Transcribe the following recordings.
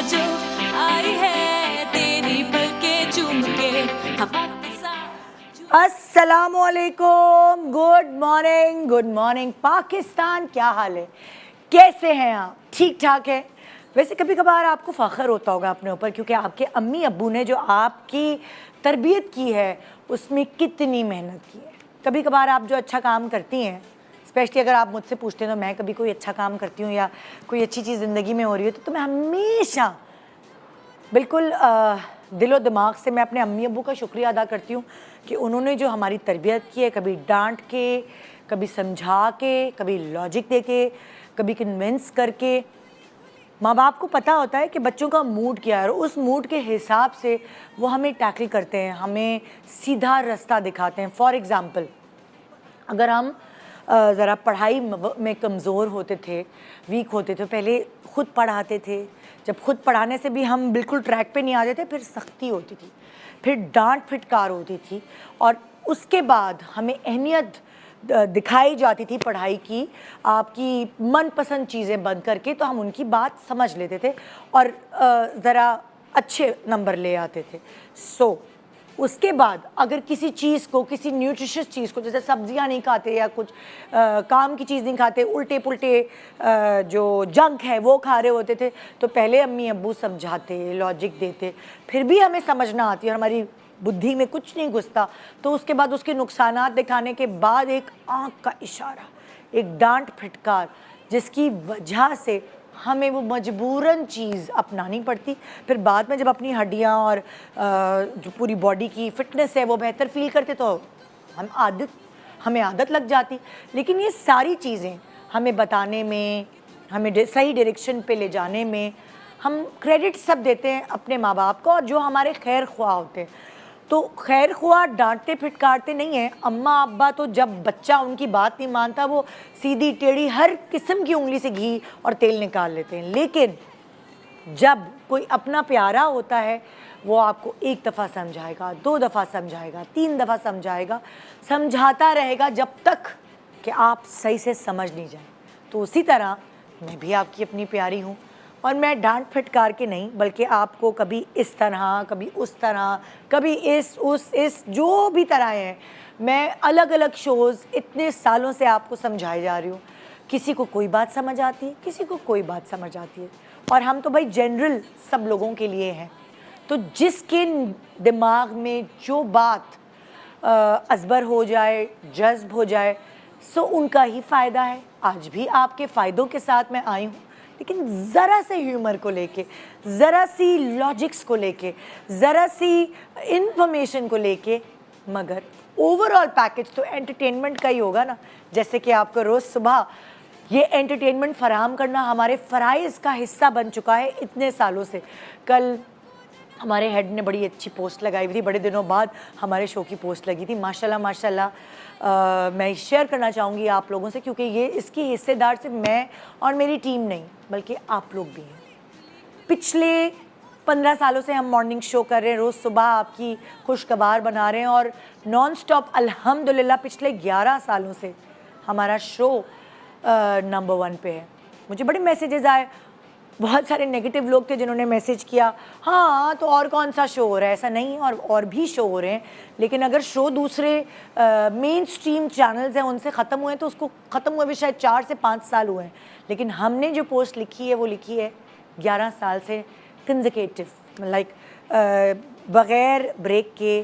जो आई है तेरी पलकें चूम के हवा के साथ। अस्सलामुअलैकुम, गुड मॉर्निंग पाकिस्तान। क्या हाल है, कैसे हैं आप? ठीक ठाक है। वैसे कभी कभार आपको फ़ख्र होता होगा अपने ऊपर, क्योंकि आपके अम्मी अब्बू ने जो आपकी तरबियत की है उसमें कितनी मेहनत की है। कभी कभार आप जो अच्छा काम करती हैं, स्पेशली अगर आप मुझसे पूछते हैं तो मैं कभी कोई अच्छा काम करती हूँ या कोई अच्छी चीज़ ज़िंदगी में हो रही है तो मैं हमेशा बिल्कुल दिलो दिमाग से मैं अपने अम्मी अब्बू का शुक्रिया अदा करती हूँ कि उन्होंने जो हमारी तरबियत की है, कभी डांट के, कभी समझा के, कभी लॉजिक दे के, कभी कन्विंस करके। माँ बाप को पता होता है कि बच्चों का मूड क्या है और उस मूड के हिसाब से वो हमें टैकल करते हैं, हमें सीधा रास्ता दिखाते हैं। फॉर एग्ज़ाम्पल, अगर हम ज़रा पढ़ाई में कमज़ोर होते थे, वीक होते थे, पहले ख़ुद पढ़ाते थे। जब खुद पढ़ाने से भी हम बिल्कुल ट्रैक पे नहीं आते थे, फिर सख्ती होती थी, फिर डांट फटकार होती थी और उसके बाद हमें अहमियत दिखाई जाती थी पढ़ाई की। आपकी मनपसंद चीज़ें बंद करके तो हम उनकी बात समझ लेते थे और ज़रा अच्छे नंबर ले आते थे। उसके बाद अगर किसी चीज़ को, किसी न्यूट्रिशियस चीज़ को, जैसे सब्जियां नहीं खाते या कुछ काम की चीज़ नहीं खाते, उल्टे पुल्टे जो जंक है वो खा रहे होते थे, तो पहले अम्मी अब्बू समझाते, लॉजिक देते, फिर भी हमें समझ ना आती और हमारी बुद्धि में कुछ नहीं घुसता, तो उसके बाद उसके नुकसानात दिखाने के बाद एक आँख का इशारा, एक डांट फटकार, जिसकी वजह से हमें वो मजबूरन चीज़ अपनानी पड़ती। फिर बाद में जब अपनी हड्डियाँ और जो पूरी बॉडी की फिटनेस है वो बेहतर फील करते तो हमें आदत लग जाती। लेकिन ये सारी चीज़ें हमें बताने में, हमें सही डायरेक्शन पे ले जाने में हम क्रेडिट सब देते हैं अपने माँ बाप को, और जो हमारे खैर ख्वाह होते हैं। तो खैर ख्वाह डांटते फिटकारते नहीं हैं। अम्मा अब्बा तो जब बच्चा उनकी बात नहीं मानता वो सीधी टेढ़ी हर किस्म की उंगली से घी और तेल निकाल लेते हैं। लेकिन जब कोई अपना प्यारा होता है वो आपको एक दफ़ा समझाएगा, 2 दफ़ा समझाएगा, 3 दफ़ा समझाएगा, समझाता रहेगा जब तक कि आप सही से समझ नहीं जाए। तो उसी तरह मैं भी आपकी अपनी प्यारी हूँ और मैं डांट फटकार के नहीं, बल्कि आपको कभी इस तरह, कभी उस तरह, कभी इस जो भी तरह है, मैं अलग अलग शोज़ इतने सालों से आपको समझाई जा रही हूँ। किसी को कोई बात समझ आती है, किसी को कोई बात समझ आती है, और हम तो भाई जनरल सब लोगों के लिए हैं। तो जिसके दिमाग में जो बात अजबर हो जाए, जज्ब हो जाए, सो उनका ही फ़ायदा है। आज भी आपके फ़ायदों के साथ मैं आई हूँ, लेकिन ज़रा से ह्यूमर को लेके, ज़रा सी लॉजिक्स को लेके, ज़रा सी इंफॉर्मेशन को लेके, मगर ओवरऑल पैकेज तो एंटरटेनमेंट का ही होगा ना। जैसे कि आपको रोज़ सुबह ये एंटरटेनमेंट फराहम करना हमारे फ़राइज़ का हिस्सा बन चुका है इतने सालों से। कल हमारे हेड ने बड़ी अच्छी पोस्ट लगाई हुई थी, बड़े दिनों बाद हमारे शो की पोस्ट लगी थी, माशाल्लाह माशाल्लाह। मैं शेयर करना चाहूँगी आप लोगों से, क्योंकि ये इसकी हिस्सेदार सिर्फ मैं और मेरी टीम नहीं बल्कि आप लोग भी हैं। पिछले 15 सालों से हम मॉर्निंग शो कर रहे हैं, रोज़ सुबह आपकी खुशखबर बना रहे हैं और नॉन स्टॉप अल्हम्दुलिल्लाह पिछले 11 सालों से हमारा शो नंबर 1 पे है। मुझे बड़े मैसेजेस आए, बहुत सारे नेगेटिव लोग थे जिन्होंने मैसेज किया, हाँ तो और कौन सा शो हो रहा है। ऐसा नहीं, और भी शो हो रहे हैं, लेकिन अगर शो दूसरे मेन स्ट्रीम चैनल्स हैं उनसे ख़त्म हुए तो उसको ख़त्म हुए भी शायद 4 से 5 साल हुए हैं। लेकिन हमने जो पोस्ट लिखी है वो लिखी है 11 साल से कंसेक्यूटिव, लाइक बग़ैर ब्रेक के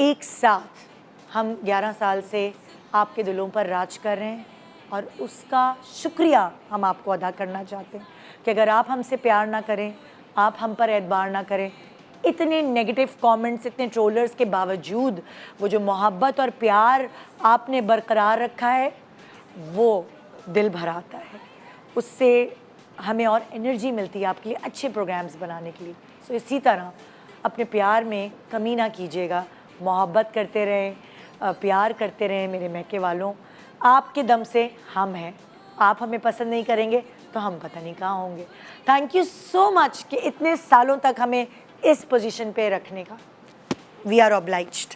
एक साथ हम 11 साल से आपके दिलों पर राज कर रहे हैं, और उसका शुक्रिया हम आपको अदा करना चाहते हैं कि अगर आप हमसे प्यार ना करें, आप हम पर एतबार ना करें, इतने नेगेटिव कमेंट्स, इतने ट्रोलर्स के बावजूद वो जो मोहब्बत और प्यार आपने बरकरार रखा है वो दिल भर आता है। उससे हमें और एनर्जी मिलती है आपके लिए अच्छे प्रोग्राम्स बनाने के लिए। सो इसी तरह अपने प्यार में कमी ना कीजिएगा, मोहब्बत करते रहें, प्यार करते रहें मेरे मैके वालों। आपके दम से हम हैं, आप हमें पसंद नहीं करेंगे तो हम पता नहीं कहाँ होंगे। थैंक यू सो मच कि इतने सालों तक हमें इस पोजीशन पे रखने का। We are obliged.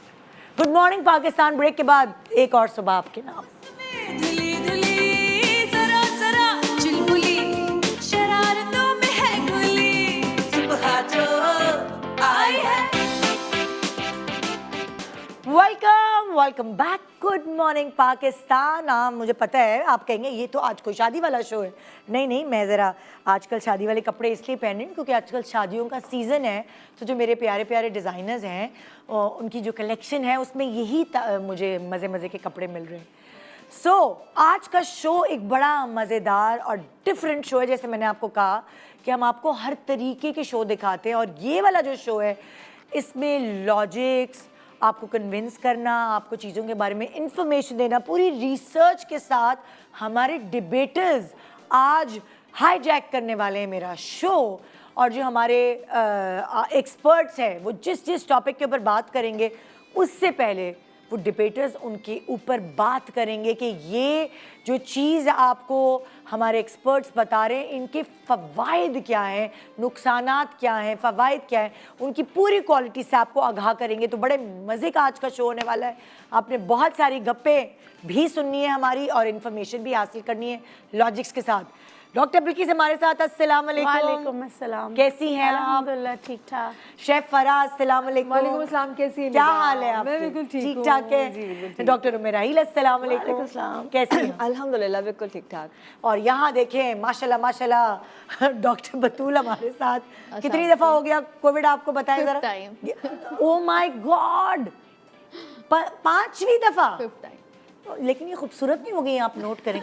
Good morning Pakistan. Break के बाद एक और सुबह आपके नाम। धुली धुली जरा जरा चुलबुली शरारतों में है खुली welcome back, good morning Pakistan. मुझे पता है आप कहेंगे ये तो आज कोई शादी वाला शो है। नहीं नहीं, मैं ज़रा आजकल शादी वाले कपड़े इसलिए पहन रही हूँ क्योंकि आजकल शादियों का सीज़न है। तो जो मेरे प्यारे प्यारे डिज़ाइनर्स हैं उनकी जो कलेक्शन है उसमें यही मुझे मज़े मज़े के कपड़े मिल रहे हैं। आज का शो एक बड़ा मज़ेदार और डिफरेंट शो है। जैसे मैंने आपको कहा कि हम आपको हर तरीके के शो दिखाते हैं और ये वाला जो शो है इसमें लॉजिक्स, आपको कन्विंस करना, आपको चीज़ों के बारे में इंफॉर्मेशन देना, पूरी रिसर्च के साथ हमारे डिबेटर्स आज हाईजैक करने वाले हैं मेरा शो। और जो हमारे एक्सपर्ट्स हैं वो जिस जिस टॉपिक के ऊपर बात करेंगे उससे पहले वो डिबेटर्स उनके ऊपर बात करेंगे कि ये जो चीज़ आपको हमारे एक्सपर्ट्स बता रहे हैं इनके फ़वाइद क्या हैं, नुकसानात क्या हैं, फ़वाइद क्या हैं, उनकी पूरी क्वालिटी से आपको आगाह करेंगे। तो बड़े मज़े का आज का शो होने वाला है। आपने बहुत सारी गप्पें भी सुननी है हमारी और इन्फॉर्मेशन भी हासिल करनी है लॉजिक्स के साथ। डॉक्टर बिल्किस हमारे साथ, अस्सलाम वालेकुम। वालेकुम अस्सलाम। कैसी हैं आप? अल्हम्दुलिल्लाह ठीक ठाक। शेफ फराज, अस्सलाम वालेकुम। वालेकुम अस्सलाम, कैसी हैं? क्या हाल है आपके? मैं बिल्कुल ठीक हूँ। ठाक है। जी, बिल्कुल ठीक। डॉक्टर उमेराहिल, अस्सलाम वालेकुम। वालेकुम अस्सलाम। कैसी हैं? अल्हम्दुलिल्लाह बिल्कुल ठीक ठाक। और यहाँ देखें माशाल्लाह माशाल्लाह डॉक्टर बतूल हमारे साथ। कितनी दफ़ा हो गया कोविड आपको बताएं जरा? 5th time। Oh my God, 5वीं दफ़ा। 5th time। लेकिन ये खूबसूरत नहीं हो गई, आप नोट करें।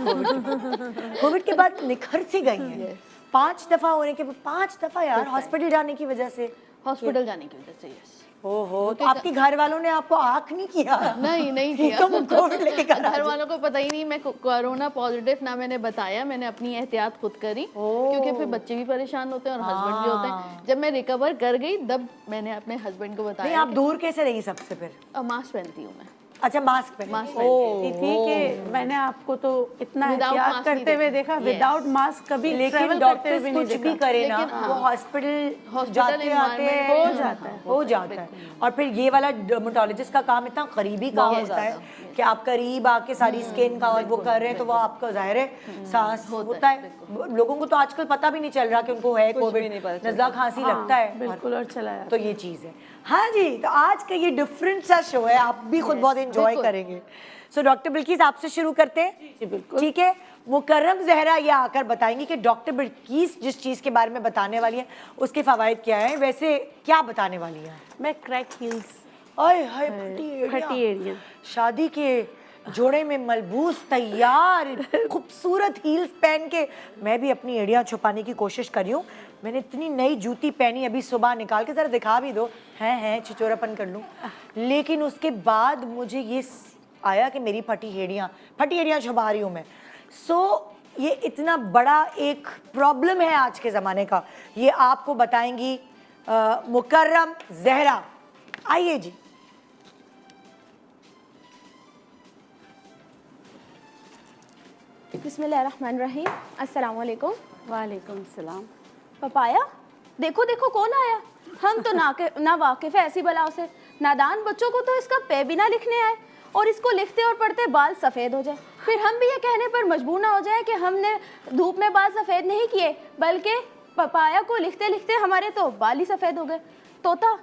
कोविड के बाद निखर सी गई हैं। 5 दफ़ा होने के बाद 5 दफ़ा यार हॉस्पिटल जाने की वजह से। हॉस्पिटल जाने की वजह से यस। ओहो, तो आपके घर वालों ने आपको आँख नहीं किया? नहीं कि किया। तुम कोविड लेके घर घर वालों को पता ही नहीं मैं कोरोना पॉजिटिव ना मैंने बताया, मैंने अपनी एहतियात खुद करी क्योंकि फिर बच्चे भी परेशान होते हैं और हस्बैंड भी होते हैं। जब मैं रिकवर कर गई तब मैंने अपने हस्बैंड को नहीं, बताया। आप दूर कैसे रही सबसे फिर? मास्क पहनती हूँ मैं। अच्छा, मास्क पहन। मास्क थी कि मैंने आपको तो इतना Without एहतियात mask करते नहीं हुए देखा। देखा, Yes। विदाउट मास्क कभी लेकिन ट्रैवल करते हुए डॉक्टर्स भी नहीं कुछ भी देखा। करे ना, लेकिन वो हाँ। हॉस्पिटल जाते आते environment हैं, हो जाता है। हो जाता है। और फिर ये वाला डर्मेटोलॉजिस्ट का काम इतना करीबी काम बहुत होता है ज़्यादा। कि आप करीब आके सारी स्किन का और वो कर रहे हैं तो वो आपका जाहिर है सांस होता है। लोगों को तो आजकल पता भी नहीं चल रहा कि उनको है कोविड, नज़ला खांसी लगता है। बिल्कुल, और चला तो ये चीज़ है। हाँ जी, तो आज का ये डिफरेंट सा शो है, आप भी खुद बहुत एंजॉय करेंगे। सो डॉक्टर बिल्किस आपसे शुरू करते हैं। जी बिल्कुल। ठीक है, मुकर्रम जहरा ये आकर बताएंगी कि डॉक्टर बिल्किस जिस चीज़ के बारे में बताने वाली है उसके फ़वाइद क्या हैं। वैसे क्या बताने वाली हैं? मैं क्रैक हील्स, आय हाय, फटी फटी एरिया। शादी के जोड़े में मलबूस तैयार, खूबसूरत हील्स पहन के मैं भी अपनी एड़ियाँ छुपाने की कोशिश कर रही हूँ। मैंने इतनी नई जूती पहनी अभी सुबह, निकाल के ज़रा दिखा भी दो, हैं छिचोरापन कर लूँ। लेकिन उसके बाद मुझे ये आया कि मेरी फटी एड़ियाँ छुपा रही हूँ मैं। ये इतना बड़ा एक प्रॉब्लम है आज के ज़माने का, ये आपको बताएंगी मुकर्रम जहरा। आइए जी। बिस्मिल्लाहिर्रहमानिर्रहीम, अस्सलाम वालेकुम। वालेकुम सलाम। पपाया, देखो देखो कौन आया। हम तो ना वाकिफ है ऐसी बलाओं से। नादान बच्चों को तो इसका पे भी ना लिखने आए और इसको लिखते और पढ़ते बाल सफ़ेद हो जाए, फिर हम भी ये कहने पर मजबूर ना हो जाए कि हमने धूप में बाल सफ़ेद नहीं किए, बल्कि पपाया को लिखते लिखते हमारे तो बाल ही सफ़ेद हो गए। तोता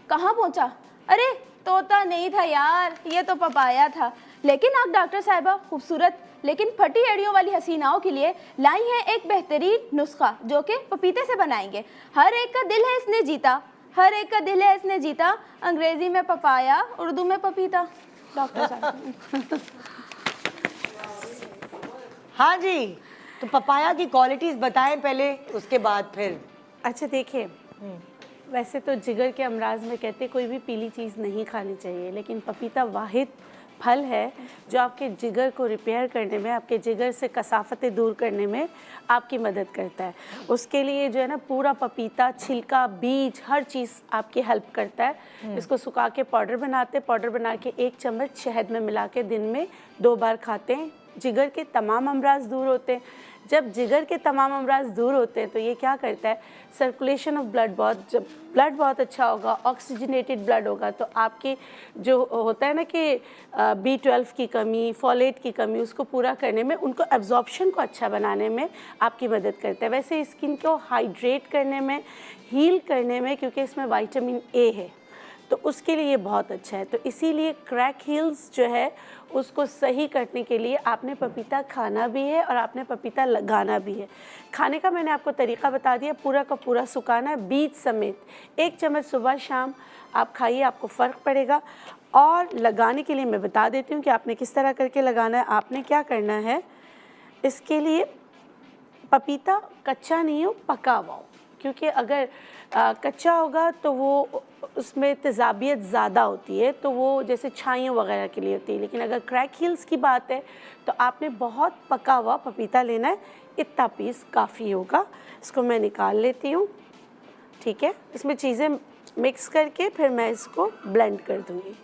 कहाँ पहुँचा? अरे तोता नहीं था यार, ये तो पपाया था। लेकिन आप डॉक्टर साहिबा खूबसूरत लेकिन फटी एड़ियों वाली हसीनाओं के लिए लाई है एक बेहतरीन नुस्खा जो कि पपीते से बनाएंगे। हर एक का दिल है इसने जीता, हर एक का दिल है इसने जीता। अंग्रेजी में पपाया, उर्दू में पपीता। डॉक्टर साहब। हाँ जी, तो पपाया की क्वालिटीज़ बताएं पहले, उसके बाद फिर। अच्छा देखिए, वैसे तो जिगर के अमराज में कहते कोई भी पीली चीज़ नहीं खानी चाहिए, लेकिन पपीता वाहिद फल है जो आपके जिगर को रिपेयर करने में, आपके जिगर से कसाफतें दूर करने में आपकी मदद करता है। उसके लिए जो है ना, पूरा पपीता, छिलका, बीज, हर चीज़ आपकी हेल्प करता है। इसको सुखा के पाउडर बनाते, पाउडर बना के 1 चम्मच शहद में मिला के दिन में 2 बार खाते हैं। जिगर के तमाम अमराज दूर होते हैं। जब जिगर के तमाम अमराज दूर होते हैं तो ये क्या करता है, सर्कुलेशन ऑफ ब्लड, जब ब्लड बहुत अच्छा होगा, ऑक्सीजनेटेड ब्लड होगा, तो आपकी जो होता है ना कि B12 की कमी, फॉलेट की कमी, उसको पूरा करने में, उनको एब्जॉर्प्शन को अच्छा बनाने में आपकी मदद करता है। वैसे स्किन को हाइड्रेट करने में, हील करने में, क्योंकि इसमें विटामिन A है, तो उसके लिए ये बहुत अच्छा है। तो इसीलिए क्रैक हील्स जो है उसको सही करने के लिए आपने पपीता खाना भी है और आपने पपीता लगाना भी है। खाने का मैंने आपको तरीका बता दिया, पूरा का पूरा सुखाना है बीज समेत। 1 चम्मच सुबह शाम आप खाइए, आपको फ़र्क पड़ेगा। और लगाने के लिए मैं बता देती हूँ कि आपने किस तरह करके लगाना है। आपने क्या करना है, इसके लिए पपीता कच्चा नहीं हो, पका हुआ हो, क्योंकि अगर कच्चा होगा तो वो उसमें तेज़ाबियत ज़्यादा होती है, तो वो जैसे छाइयों वगैरह के लिए होती है। लेकिन अगर क्रैक हील्स की बात है तो आपने बहुत पका हुआ पपीता लेना है, इतना पीस काफ़ी होगा। इसको मैं निकाल लेती हूँ, ठीक है। इसमें चीज़ें मिक्स करके फिर मैं इसको ब्लेंड कर दूँगी।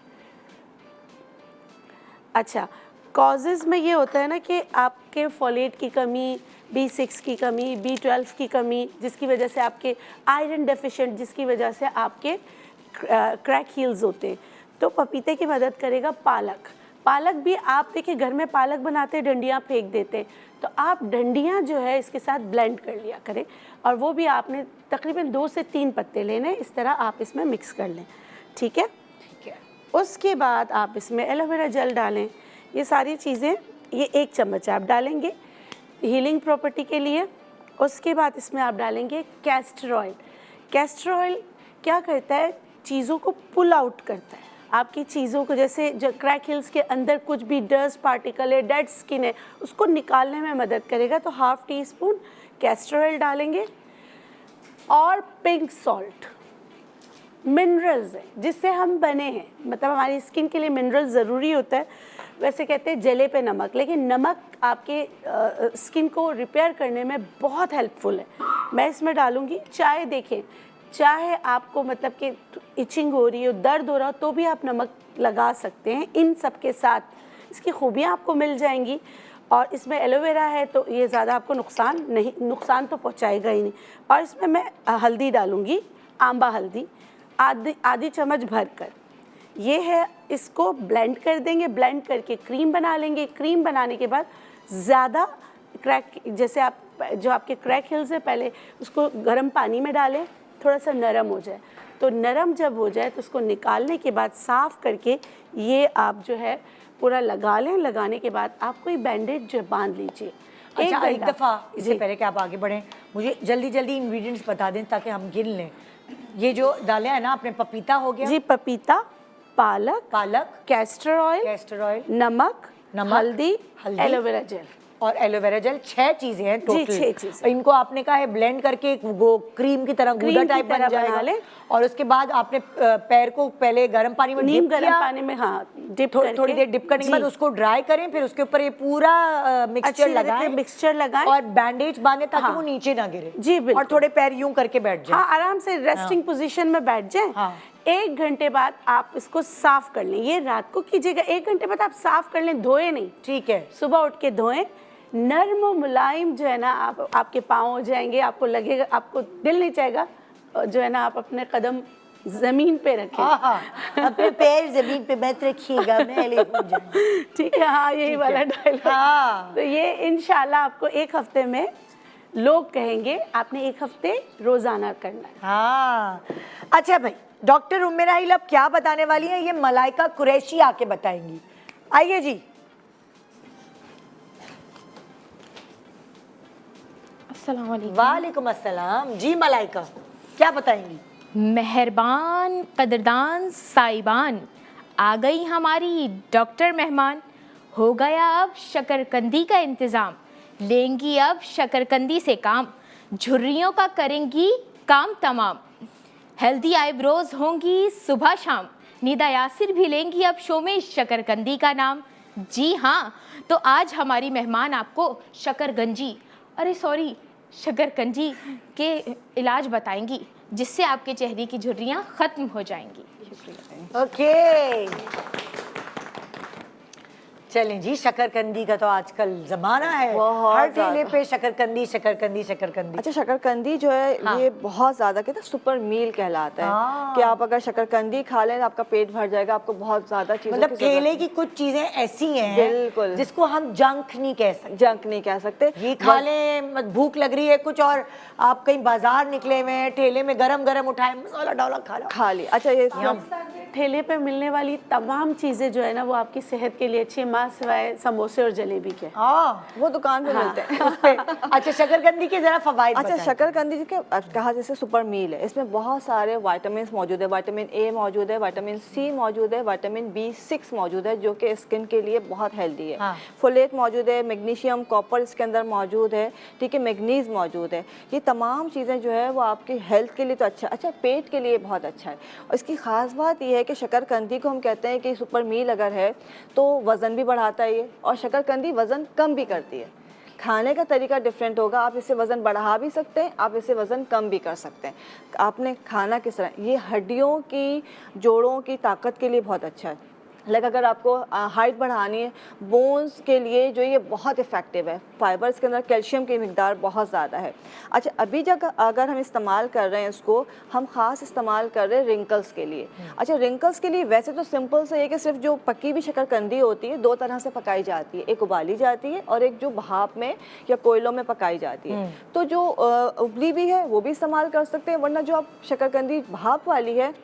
अच्छा, कॉजेज़ में ये होता है ना कि आपके फोलेट की कमी, B6 की कमी, B12 की कमी, जिसकी वजह से आपके आयरन डेफिशिएंट, जिसकी वजह से आपके क्रैक हील्स होते हैं। तो पपीते की मदद करेगा पालक। पालक भी आप देखिए घर में पालक बनाते हैं, डंडियाँ फेंक देते हैं, तो आप डंडियाँ जो है इसके साथ ब्लेंड कर लिया करें, और वो भी आपने तकरीबन 2 से 3 पत्ते लेने, इस तरह आप इसमें मिक्स कर लें, ठीक है। उसके बाद आप इसमें एलोवेरा जेल डालें। ये सारी चीज़ें, ये 1 चम्मच आप डालेंगे हीलिंग प्रॉपर्टी के लिए। उसके बाद इसमें आप डालेंगे कैस्टर ऑयल। कैस्टर ऑयल क्या करता है, चीज़ों को पुल आउट करता है, आपकी चीज़ों को, जैसे जो क्रैक हील्स के अंदर कुछ भी डस्ट पार्टिकल है, डेड स्किन है, उसको निकालने में मदद करेगा। तो ½ टीस्पून कैस्टर ऑयल डालेंगे। और पिंक सॉल्ट, मिनरल्स है जिससे हम बने हैं, मतलब हमारी स्किन के लिए मिनरल ज़रूरी होता है। वैसे कहते हैं जले पे नमक, लेकिन नमक आपके स्किन को रिपेयर करने में बहुत हेल्पफुल है। मैं इसमें डालूँगी। चाहे देखें, चाहे आपको मतलब कि इचिंग हो रही हो, दर्द हो रहा हो, तो भी आप नमक लगा सकते हैं। इन सब के साथ इसकी खूबियाँ आपको मिल जाएंगी। और इसमें एलोवेरा है तो ये ज़्यादा आपको नुकसान तो पहुँचाएगा ही नहीं। और इसमें मैं हल्दी डालूँगी, आंबा हल्दी, आधी चम्मच भरकर। ये है, इसको ब्लेंड कर देंगे। ब्लेंड करके क्रीम बना लेंगे। क्रीम बनाने के बाद ज़्यादा क्रैक, जैसे आप जो आपके क्रैक हिल्स है, पहले उसको गर्म पानी में डालें, थोड़ा सा नरम हो जाए। तो नरम जब हो जाए तो उसको निकालने के बाद साफ़ करके ये आप जो है पूरा लगा लें। लगाने के बाद आप कोई बैंडेज जो बांध लीजिए। अच्छा, एक दफ़ा इससे पहले कि आप आगे बढ़ें, मुझे जल्दी जल्दी इंग्रेडिएंट्स बता दें ताकि हम गिन लें। ये जो डाले हैं ना आपने, पपीता हो गया जी, पपीता, पालक, कैस्टर ऑयल, नमक, हल्दी, एलोवेरा जेल और एलोवेरा जेल। 6 चीज़ें हैं टोटल। जी, 6 चीज़ें। इनको आपने कहा है ब्लेंड करके वो क्रीम की तरह गूदा टाइप बन जाएगा। और उसके बाद आपने पैर को पहले गर्म पानी में नीम गर्म पानी में, हाँ, डिप करके थोड़ी देर डिप करने के बाद उसको ड्राई करें, फिर उसके ऊपर ये पूरा मिक्सचर लगाएं और बैंडेज बांधें ताकि वो नीचे ना गिरे। जी बिल्कुल। और थोड़े पैर यूं करके बैठ जाए, हाँ, आराम से रेस्टिंग पोजीशन में बैठ जाएं। 1 घंटे बाद आप इसको साफ कर लें। ये रात को कीजिएगा। 1 घंटे बाद आप साफ कर लें, धोए नहीं, ठीक है। सुबह उठ के धोएं। नर्म और मुलायम जो है ना, आपके पाँव हो जाएंगे। आपको लगेगा, आपको दिल नहीं चाहेगा जो है ना आप अपने कदम जमीन पे रखें। अपने पैर जमीन पे मत रखिएगा, मैले हो जाए, ठीक है। हाँ, यही वाला डायलॉग। तो ये इंशाल्लाह आपको 1 हफ्ते में लोग कहेंगे आपने 1 हफ्ते रोजाना करना है। हाँ, अच्छा भाई, डॉक्टर उम्मे नाहिल अब क्या बताने वाली है, ये मलाइका कुरैशी आके बताएंगी। आइए जी। वालेकुम अस्सलाम जी। मलाइका क्या बताएंगी? मेहरबान कदरदान साइबान, आ गई हमारी डॉक्टर मेहमान। हो गया अब शकरकंदी का इंतज़ाम, लेंगी अब शकरकंदी से काम, झुर्रियों का करेंगी काम तमाम। हेल्दी आईब्रोज होंगी सुबह शाम, निदा यासिर भी लेंगी अब शो में शकरकंदी का नाम। जी हाँ, तो आज हमारी मेहमान आपको शकरकंजी के इलाज बताएंगी, जिससे आपके चेहरे की झुर्रियाँ ख़त्म हो जाएंगी। ओके, चलें जी। शकरकंदी का तो आजकल जमाना है, हर ठेले पे शकरकंदी। अच्छा, शकरकंदी जो है ये बहुत ज़्यादा कहते हैं सुपर मील कहलाता है कि आप अगर शकरकंदी खा लें आपका पेट भर जाएगा। आपको बहुत ज़्यादा चीज़ें, मतलब ठेले की कुछ चीज़ें ऐसी हैं बिल्कुल जिसको हम जंक नहीं कह सकते। ये खा लें, भूख लग रही है कुछ और आप कहीं बाजार निकले हुए हैं, ठेले में गरम उठाए, मसाला डाला खा लिया। अच्छा, ये ठेले पे मिलने वाली तमाम चीज़ें जो है ना वो आपकी सेहत के लिए अच्छी है, माँ सिवाय समोसे और जलेबी के। हाँ, वो दुकान पे मिलते हैं। उस पे अच्छा शकरकंदी के जरा फवाइद अच्छा, बताएं। शकरकंदी के कहा जैसे सुपर मील है, इसमें बहुत सारे विटामिन मौजूद है। विटामिन ए मौजूद है, विटामिन सी मौजूद है, विटामिन B6 मौजूद है जो कि स्किन के लिए बहुत हेल्दी है। हाँ। फोलेट मौजूद है, मैग्नीशियम, कॉपर इसके अंदर मौजूद है, ठीक है, मैग्नीज मौजूद है। ये तमाम चीज़ें जो है वो आपकी हेल्थ के लिए तो अच्छा पेट के लिए बहुत अच्छा है। और इसकी ख़ास बात यह है कि शकरकंदी को हम कहते हैं कि सुपर मील अगर है तो वज़न भी बढ़ाता है ये, और शकरकंदी वज़न कम भी करती है। खाने का तरीका डिफरेंट होगा, आप इससे वज़न बढ़ा भी सकते हैं, आप इससे वज़न कम भी कर सकते हैं। आपने खाना किस तरह, ये हड्डियों की, जोड़ों की ताकत के लिए बहुत अच्छा है। अगर आपको हाइट बढ़ानी है, बोन्स के लिए जो ये बहुत इफ़ेक्टिव है। फाइबर इसके अंदर कैल्शियम की मिकदार बहुत ज़्यादा है। अच्छा, अभी अगर हम इस्तेमाल कर रहे हैं इसको, हम ख़ास इस्तेमाल कर रहे हैं रिंकल्स के लिए। अच्छा, रिंकल्स के लिए वैसे तो सिंपल से है कि सिर्फ जो पकी हुई शकरकंदी होती है 2 तरह से पकाई जाती है, एक उबाली जाती है और एक जो भाप में या कोयलों में पकाई जाती है। तो जो उबली हुई है वो भी इस्तेमाल कर सकते हैं, वरना जो आप शकरकंदी भाप वाली है,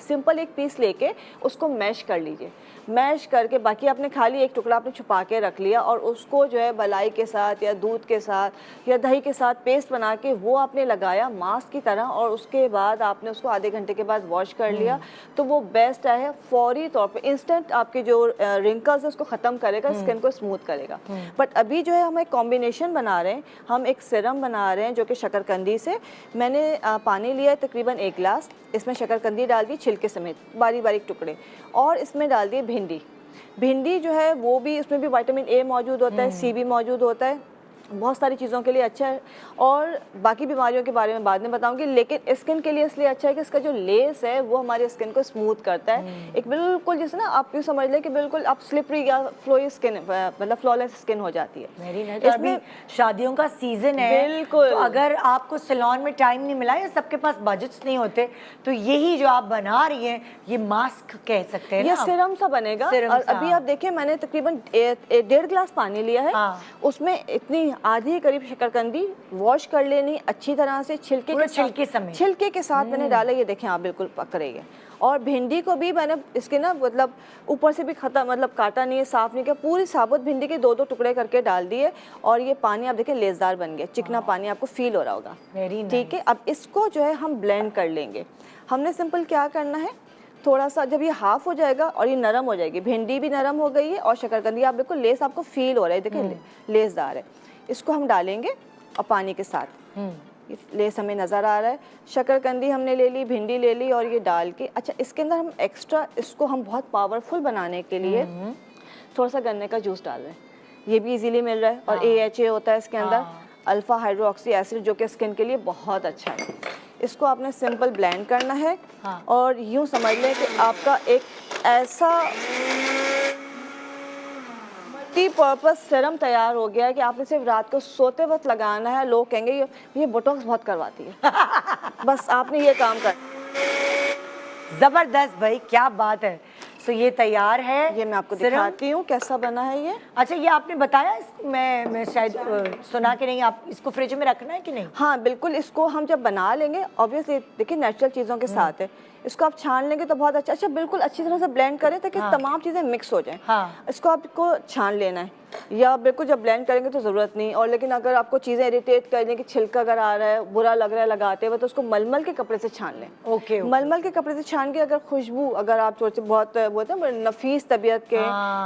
सिंपल एक पीस लेके उसको मैश कर लीजिए। मैश करके बाकी आपने खाली एक टुकड़ा आपने छुपा के रख लिया और उसको जो है मलाई के साथ या दूध के साथ या दही के साथ पेस्ट बना के वो आपने लगाया मास्क की तरह, और उसके बाद आपने उसको आधे घंटे के बाद वॉश कर लिया, तो वो बेस्ट है। फौरी तौर पे इंस्टेंट आपके जो रिंकल्स है उसको ख़त्म करेगा, स्किन को स्मूथ करेगा। बट अभी जो है हम एक कॉम्बिनेशन बना रहे हैं, हम एक सिरम बना रहे हैं जो कि शकरकंदी से। मैंने पानी लिया है तकरीबन 1 गिलास, इसमें शकरकंदी डाल दी छिलके समेत बारीक बारीक टुकड़े, और इसमें डाल दिए भिंडी जो है वो भी, उसमें भी विटामिन ए मौजूद होता है, सी भी मौजूद होता है, बहुत सारी चीज़ों के लिए अच्छा है। और बाकी बीमारियों के बारे में बाद में बताऊंगी, लेकिन स्किन के लिए इसलिए अच्छा है कि इसका जो लेस है वो हमारी स्किन को स्मूथ करता है। एक बिल्कुल जैसे ना आप यूँ समझ लें कि बिल्कुल आप स्लिपरी या फ्लोई स्किन, मतलब फ्लॉलेस स्किन हो जाती है। Very nice. इसमें शादियों का सीजन है, बिल्कुल। तो अगर आपको सैलून में टाइम नहीं मिला या सबके पास बजट्स नहीं होते, तो यही जो आप बना रही हैं ये मास्क कह सकते हैं ये ना? सिरम सा बनेगा। सिरम और सा। अभी आप देखिए मैंने तकरीबन 1.5 गिलास पानी लिया है, हाँ। उसमें इतनी आधी करीब शकरकंदी वॉश कर लेनी अच्छी तरह से, छिलके पूरा के साथ, छिलके समेत। छिलके के साथ मैंने डाला, ये देखें आप बिल्कुल पक रही है। और भिंडी को भी मैंने इसके ना मतलब ऊपर से भी खत्म, मतलब काटा नहीं है, साफ नहीं किया, पूरी साबुत भिंडी के 2-2 टुकड़े करके डाल दिए। और ये पानी आप देखिए लेसदार बन गया, चिकना पानी आपको फील हो रहा होगा। Very nice. ठीक है, अब इसको जो है हम ब्लेंड कर लेंगे। हमने सिंपल क्या करना है, थोड़ा सा जब ये हाफ हो जाएगा और ये नरम हो जाएगी, भिंडी भी नरम हो गई है और शकरकंदी आप बिल्कुल लेस आपको फील हो रहा है, देखिए लेसदार है, इसको हम डालेंगे और पानी के साथ। ये लेस हमें नज़र आ रहा है। शकरकंदी हमने ले ली, भिंडी ले ली, और ये डाल के अच्छा इसके अंदर हम एक्स्ट्रा इसको हम बहुत पावरफुल बनाने के लिए थोड़ा सा गन्ने का जूस डाल रहे हैं। ये भी इजीली मिल रहा है, और AHA होता है इसके अंदर, अल्फा हाइड्रोक्सी एसिड, जो कि स्किन के लिए बहुत अच्छा है। इसको आपने सिंपल ब्लेंड करना है। और यूँ समझ लें कि आपका एक ऐसा मल्टीपर्पज़ सीरम तैयार हो गया है कि आपने सिर्फ रात को सोते वक्त लगाना है। लोग कहेंगे ये बोटॉक्स बहुत करवाती है। बस आपने ये काम कर। जबरदस्त भाई, क्या बात है। सो ये तैयार है, ये मैं आपको सिरम। दिखाती हूँ कैसा बना है ये। अच्छा, ये आपने बताया मैं शायद सुना कि नहीं, आप इसको फ्रिज में रखना है कि नहीं? हाँ बिल्कुल, इसको हम जब बना लेंगे, ऑब्वियसली देखिए नेचुरल चीज़ों के साथ है, इसको आप छान लेंगे तो बहुत अच्छा बिल्कुल अच्छी तरह से ब्लेंड करें ताकि तमाम चीज़ें मिक्स हो जाएं। हाँ। इसको आपको छान लेना है, या बिल्कुल जब ब्लेंड करेंगे तो ज़रूरत नहीं। और लेकिन अगर आपको चीज़ें इरिटेट करने की, छिलका अगर आ रहा है, बुरा लग रहा है लगाते हुए, तो उसको मलमल के कपड़े से छान लें। ओके। मलमल के कपड़े से छान के अगर खुशबू, अगर आप सोचते बहुत बोलते हैं नफीस तबीयत के,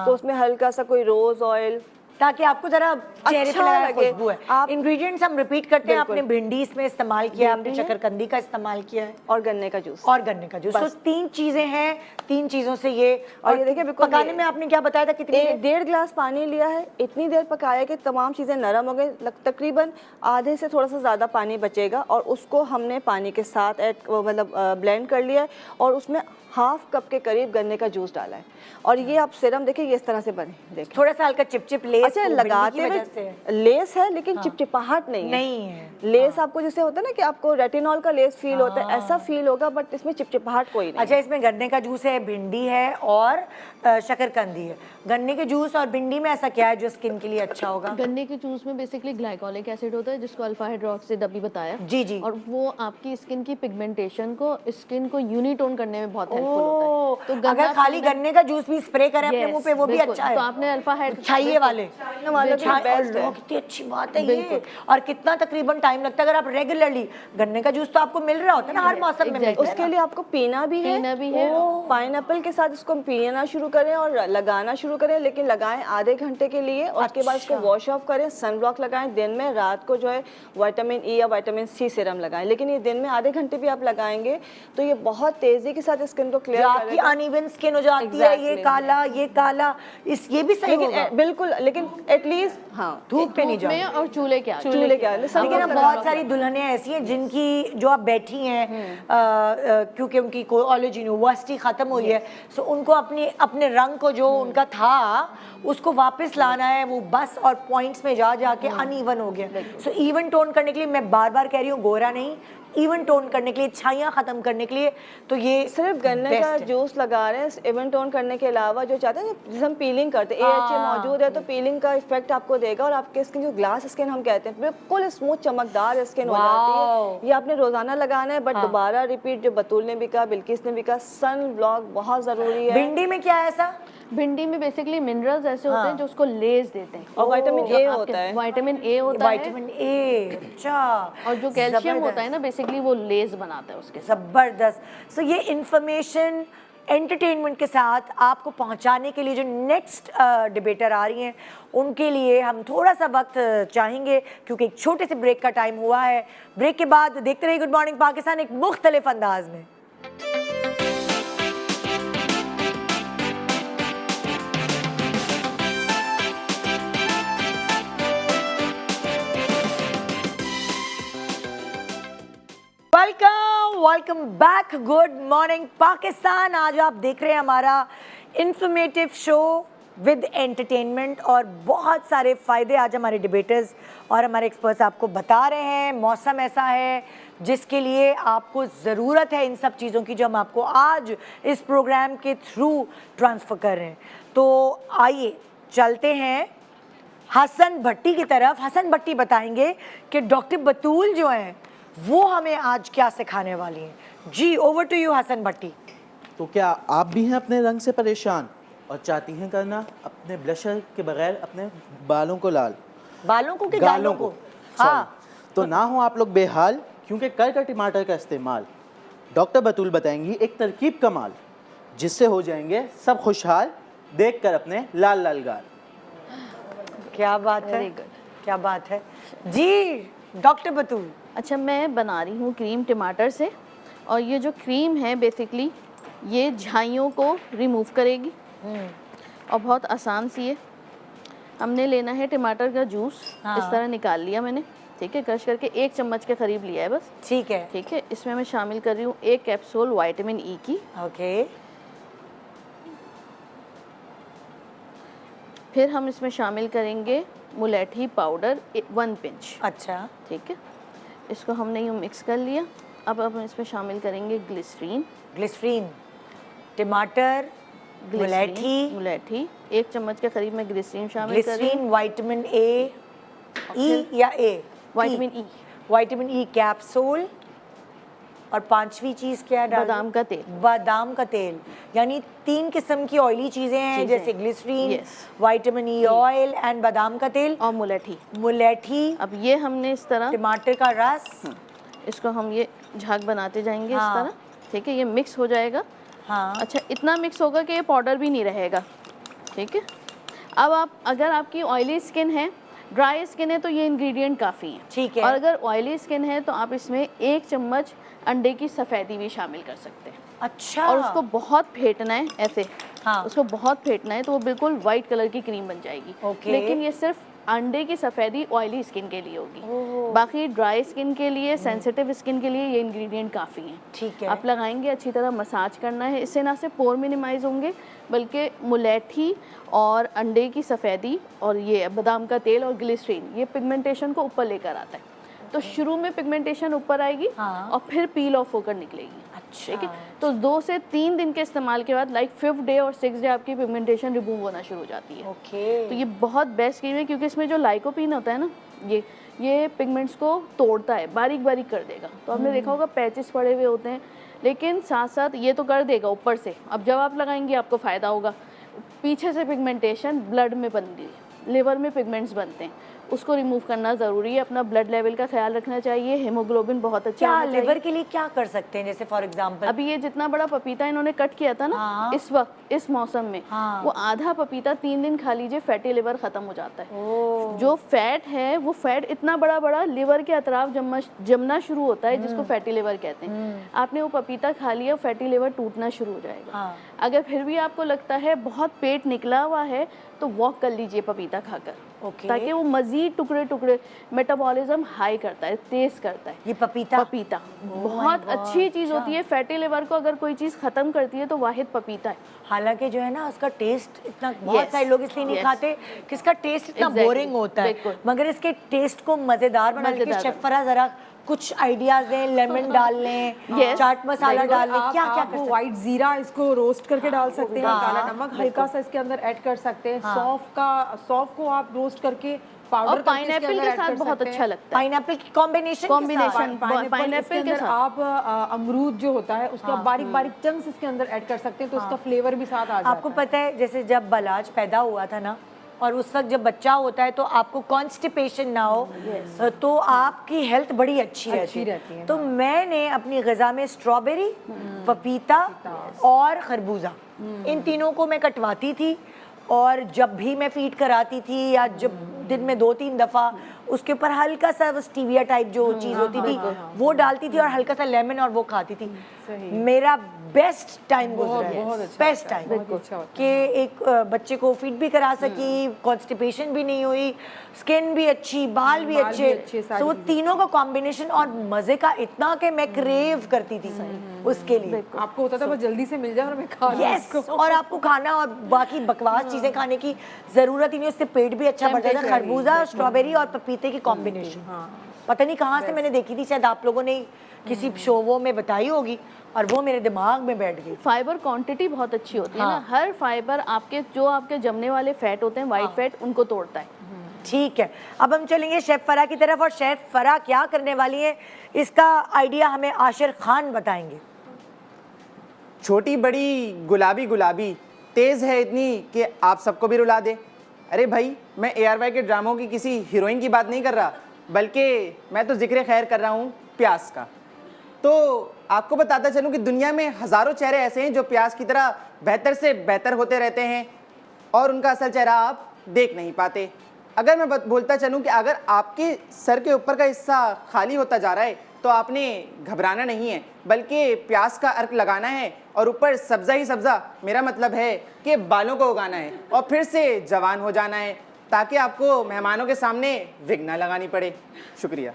तो उसमें हल्का सा कोई रोज़ ऑयल, ताकि आपको जरा चेहरे पे अच्छा लगाए लगे। खुशबू है। आप इंग्रेडिएंट्स हम रिपीट करते हैं। बिल्कुल। आपने भिंडी इसमें इस्तेमाल किया, आपने भिंडी है। शकरकंदी का इस्तेमाल किया है, और गन्ने का जूस। और गन्ने का जूस। तो 3 चीजें हैं, 3 चीजों से ये। और ये देखिए बिल्कुल पकाने में आपने क्या बताया था, कितनी देर? 1.5 गिलास पानी लिया है, इतनी देर पकाया कि तमाम चीज़ें नरम हो गई, तकरीबन आधे से थोड़ा सा ज़्यादा पानी बचेगा, और उसको हमने पानी के साथ मतलब ब्लेंड कर लिया है, और उसमें ½ कप के करीब गन्ने का जूस डाला है। और ये आप सिरम देखिए ये इस तरह से बने, देखिए थोड़ा सा हल्का चिपचिप ले लेस अच्छा, वो बिल्ली लगाते की वजह हुए से लेस है लेकिन चिपचिपाहट नहीं है। नहीं है। लेस आपको जैसे होता है ना कि आपको रेटिनॉल का लेस फील होता है, ऐसा फील होगा, बट इसमें चिपचिपाहट कोई नहीं अच्छा, इसमें गन्ने का जूस है, भिंडी है और शकरकंदी है। गन्ने के जूस और भिंडी में ऐसा क्या है जो स्किन के लिए अच्छा होगा? गन्ने के जूस में बेसिकली ग्लाइकोलिक एसिड होता है जिसको अल्फा हाइड्रोक्सी अभी बताया। जी जी। और वो आपकी स्किन की पिगमेंटेशन को, स्किन को यूनिटोन करने में बहुत हेल्पफुल होता है। तो अगर खाली गन्ने का जूस भी स्प्रे करें अपने मुंह पे वो भी अच्छा है। तो आपने अल्फा हाइड्रोक्सी छाइए वाले बेस्ट है। कितनी अच्छी बात है ये। और कितना तकरीबन टाइम लगता है अगर आप रेगुलरली? गन्ने का जूस तो आपको मिल रहा होता है ना हर मौसम में मिलता है। उसके लिए आपको पीना भी है, पाइनएप्पल के साथ इसको पीना शुरू करें और लगाना शुरू करें, लेकिन लगाएं आधे घंटे के लिए और उसके बाद इसको वॉश ऑफ करें। सनब्लॉक लगाएं दिन में, रात को जो है विटामिन ई या विटामिन सी सीरम लगाएं, लेकिन ये दिन में आधे घंटे भी आप लगाएंगे तो ये बहुत तेजी के साथ स्किन को क्लियर आपकी अनइवन स्किन हो जाती है, ये काला ये भी सही होगा। बिल्कुल, लेकिन एटलीस्ट हाँ धूप पे नहीं जाओ। में और चूल्हे के आगे। लेकिन अब बहुत सारी दुल्हनें ऐसी हैं जिनकी जो आप बैठी हैं क्योंकि उनकी कॉलेज यूनिवर्सिटी खत्म हुई है, सो उनको अपने रंग को जो उनका था उसको वापस लाना है, वो बस और पॉइंट्स में जाके अनइवन हो गया। सो इवन टोन करने के लिए मैं बार बार कह रही हूँ, गोरा नहीं, इवन टोन करने के लिए, छाइयाँ खत्म करने के लिए, तो ये सिर्फ गन्ने का जूस लगा रहे हैं। इवन टोन करने के अलावा जो चाहते हैं जिसे हम पीलिंग करते हैं, AHA मौजूद है तो पीलिंग का इफेक्ट आपको देगा और आपके स्किन जो ग्लास स्किन हम कहते हैं बिल्कुल स्मूथ चमकदार स्किन हो जाती है। ये आपने रोजाना लगाना है, बट दोबारा रिपीट, जो बतूल ने भी कहा, बिल्किस ने भी कहा, सन ब्लॉक बहुत जरूरी है। भिंडी में क्या है ऐसा? भिंडी में बेसिकली मिनरल्स ऐसे होते हैं जो उसको लेज देते हैं और विटामिन ए होता है। विटामिन ए होता है, विटामिन ए, अच्छा। और जो कैल्शियम होता है ना बेसिकली वो लेज बनाता है उसके साथ। जबरदस्त। सो ये इंफॉर्मेशन एंटरटेनमेंट के साथ आपको पहुंचाने के लिए जो नेक्स्ट डिबेटर आ रही हैं उनके लिए हम थोड़ा सा वक्त चाहेंगे क्योंकि एक छोटे से ब्रेक का टाइम हुआ है। ब्रेक के बाद देखते रहिए गुड मॉर्निंग पाकिस्तान एक मुख्तलिफ अंदाज में। Welcome back, good morning Pakistan. आज आप देख रहे हैं हमारा इंफॉर्मेटिव शो विद एंटरटेनमेंट और बहुत सारे फ़ायदे आज हमारे डिबेटर्स और हमारे एक्सपर्ट्स आपको बता रहे हैं। मौसम ऐसा है जिसके लिए आपको ज़रूरत है इन सब चीज़ों की जो हम आपको आज इस प्रोग्राम के थ्रू ट्रांसफ़र कर रहे हैं। तो आइए चलते हैं हसन भट्टी की तरफ। हसन भट्टी बताएंगे कि डॉक्टर बतूल जो हैं वो हमें आज क्या सिखाने वाली हैं। जी, ओवर टू यू हसन भट्टी। तो क्या आप भी हैं अपने रंग से परेशान और चाहती हैं करना अपने ब्लशर के बगैर अपने बालों को लाल, बालों को कि गालों को? हाँ, तो ना हो आप लोग बेहाल, क्योंकि कर टमाटर का इस्तेमाल डॉक्टर बतूल बताएंगी एक तरकीब कमाल, जिससे हो जाएंगे सब खुशहाल देखकर अपने लाल लाल गाल। क्या बात है, क्या बात है जी डॉक्टर बतूल। अच्छा, मैं बना रही हूँ क्रीम टमाटर से, और ये जो क्रीम है बेसिकली ये झाइयों को रिमूव करेगी और बहुत आसान सी है। हमने लेना है टमाटर का जूस, इस तरह निकाल लिया मैंने, ठीक है, क्रश करके 1 चम्मच के करीब लिया है बस, ठीक है। ठीक है। इसमें मैं शामिल कर रही हूँ 1 कैप्सूल विटामिन ई की, ओके। फिर हम इसमें शामिल करेंगे मुलेठी पाउडर 1 पिंच, अच्छा, ठीक है। इसको हमने यूँ मिक्स कर लिया। अब हम इसमें शामिल करेंगे ग्लिसरीन, टमाटर, मुलेठी, 1 चम्मच के करीब मैं ग्लिसरीन शामिल कर रही हूँ। विटामिन ए, ई या ए? विटामिन ई कैप्सूल, और 5वीं चीज़ क्या है? बादाम का तेल। बादाम का तेल, यानी 3 किस्म की ऑयली चीज़ें हैं जैसे glycerine, vitamin E oil and बादाम का तेल और मुलेठी। अब ये हमने इस तरह टमाटर का रस, इसको हम ये झाग बनाते जाएंगे इस तरह, ठीक है, ये मिक्स हो जाएगा। हाँ, अच्छा, इतना मिक्स होगा कि ये पाउडर भी नहीं रहेगा, ठीक है। अब आप, अगर आपकी ऑयली स्किन है, ड्राई स्किन है, तो ये इंग्रेडिएंट काफ़ी हैं, ठीक है। और अगर ऑयली स्किन है तो आप इसमें 1 चम्मच अंडे की सफ़ेदी भी शामिल कर सकते हैं। अच्छा, और उसको बहुत फेंटना है ऐसे, हाँ, उसको बहुत फेंटना है तो वो बिल्कुल वाइट कलर की क्रीम बन जाएगी। ओके। लेकिन ये सिर्फ अंडे की सफ़ेदी ऑयली स्किन के लिए होगी, बाकी ड्राई स्किन के लिए, सेंसिटिव स्किन के लिए ये इंग्रेडिएंट काफ़ी हैं। ठीक है। आप लगाएंगे, अच्छी तरह मसाज करना है, इससे ना सिर्फ पोर मिनिमाइज होंगे बल्कि मुलेठी और अंडे की सफ़ेदी और ये बादाम का तेल और ग्लिसरीन ये पिगमेंटेशन को ऊपर लेकर आता है। तो शुरू में पिगमेंटेशन ऊपर आएगी और फिर पील ऑफ होकर निकलेगी। अच्छा। ठीक है, तो 2 से 3 दिन के इस्तेमाल के बाद लाइक 5th डे और 6th डे आपकी पिगमेंटेशन रिमूव होना शुरू हो जाती है। ओके। तो ये बहुत बेस्ट क्रीम है क्योंकि इसमें जो लाइकोपीन होता है ना, ये पिगमेंट्स को तोड़ता है, बारीक बारीक कर देगा। तो आपने देखा होगा पैचेस पड़े हुए होते हैं, लेकिन साथ साथ ये तो कर देगा ऊपर से। अब जब आप लगाएंगे आपको फ़ायदा होगा। पीछे से पिगमेंटेशन ब्लड में बनती है, लिवर में पिगमेंट्स बनते हैं, उसको रिमूव करना ज़रूरी है। अपना ब्लड लेवल का ख्याल रखना चाहिए, हेमोग्लोबिन बहुत अच्छा क्या होना चाहिए। लिवर के लिए क्या कर सकते हैं, जैसे फॉर एग्जांपल? अभी ये जितना बड़ा पपीता इन्होंने कट किया था ना, हाँ। इस वक्त इस मौसम में, हाँ। वो आधा पपीता 3 दिन खा लीजिए, फैटी लिवर ख़त्म हो जाता है। जो फैट है वो फैट इतना बड़ा बड़ा लिवर के अतराफ जमना शुरू होता है, जिसको फैटी लिवर कहते हैं। आपने वो पपीता खा लिया, फैटी लिवर टूटना शुरू हो जाएगा। हाँ। अगर फिर भी आपको लगता है बहुत पेट निकला हुआ है तो वॉक कर लीजिए पपीता खाकर, ओके। ताकि वो मजीद टुकड़े टुकड़े मेटाबॉलिज्म हाई करता है, तेज करता है। ये पपीता? पपीता बहुत अच्छी चीज़ होती है। फैटी लिवर को अगर कोई चीज़ ख़त्म करती है तो वाहिद पपीता है। हालांकि जो है ना उसका टेस्ट इतना, बहुत सारे लोग इसलिए नहीं yes. खाते कि इसका टेस्ट इतना Exactly, बोरिंग होता है, बिल्कुल। मगर इसके टेस्ट को मज़ेदार बनाने के मज़ेदार शेफ फराह ज़रा कुछ आइडियाज दें। लेमन डाल लें, Yes, चाट मसाला डाल लें, क्या क्या कर सकते व्हाइट जीरा इसको रोस्ट करके डाल सकते हैं, हाँ, काला नमक हल्का सा इसके अंदर ऐड कर सकते हैं, सौंफ को आप रोस्ट करके पाउडर और करके इसके पाइनएप्पल अंदर के ऐड साथ कर बहुत सकते हैं। अच्छा लगता है। पाइनएप्पल की कॉम्बिनेशन Combination। पाइनएप्पल इसके के अंदर आप अमरूद जो होता है उसका बारीक बारीक चंक्स इसके अंदर ऐड कर सकते हैं, तो उसका फ्लेवर भी साथ आ जाता है। आपको पता है जैसे जब बलाज पैदा हुआ था ना, और उस वक्त जब बच्चा होता है तो आपको कॉन्स्टिपेशन ना हो, तो आपकी हेल्थ बड़ी अच्छी रहती है। तो मैंने अपनी ग़िज़ा में स्ट्रॉबेरी, पपीता और खरबूजा, इन तीनों को मैं कटवाती थी, और जब भी मैं फीड कराती थी या जब दिन में 2-3 दफ़ा उसके ऊपर हल्का सा वो स्टीविया टाइप जो चीज़ होती थी वो डालती थी और हल्का सा लेमन, और वो खाती थी। मेरा बेस्ट टाइम गुजरा है, बेस्ट टाइम कि एक बच्चे को फीड भी करा सकी, कॉन्स्टिपेशन भी नहीं हुई, स्किन भी अच्छी, बाल भी अच्छे, तो वो तीनों का कॉम्बिनेशन और मज़े का इतना कि मैं क्रेव करती थी उसके लिए। आपको होता था बस जल्दी से मिल जाए और मैं खा लूं यस, इसको। और आपको खाना और बाकी बकवास चीज़ें खाने की ज़रूरत ही नहीं, उससे पेट भी अच्छा बढ़ जाता है। खरबूजा, स्ट्रॉबेरी और पपीते की कॉम्बिनेशन पता नहीं कहाँ से मैंने देखी थी, शायद आप लोगों ने किसी शो में बताई होगी, और वो मेरे दिमाग में बैठ गई। फाइबर क्वांटिटी बहुत अच्छी होती है ना, हर फाइबर आपके जमने वाले फैट होते हैं, वाइट फैट, उनको तोड़ता है। ठीक है, अब हम चलेंगे शेफ फराह की तरफ, और शेफ फराह क्या करने वाली है इसका आइडिया हमें आशिर खान बताएंगे। छोटी बड़ी गुलाबी गुलाबी तेज़ है इतनी कि आप सबको भी रुला दे। अरे भाई, मैं ARY के ड्रामों की किसी हीरोइन की बात नहीं कर रहा, बल्कि मैं तो जिक्र खैर कर रहा हूँ प्यास का। तो आपको बताता चलूँ कि दुनिया में हज़ारों चेहरे ऐसे हैं जो प्यास की तरह बेहतर से बेहतर होते रहते हैं, और उनका असल चेहरा आप देख नहीं पाते। अगर मैं बोलता चलूँ कि अगर आपके सर के ऊपर का हिस्सा खाली होता जा रहा है तो आपने घबराना नहीं है, बल्कि प्यास का अर्क लगाना है, और ऊपर सब्ज़ा ही सब्ज़ा, मेरा मतलब है कि बालों को उगाना है और फिर से जवान हो जाना है, ताकि आपको मेहमानों के सामने विग ना लगानी पड़े। शुक्रिया।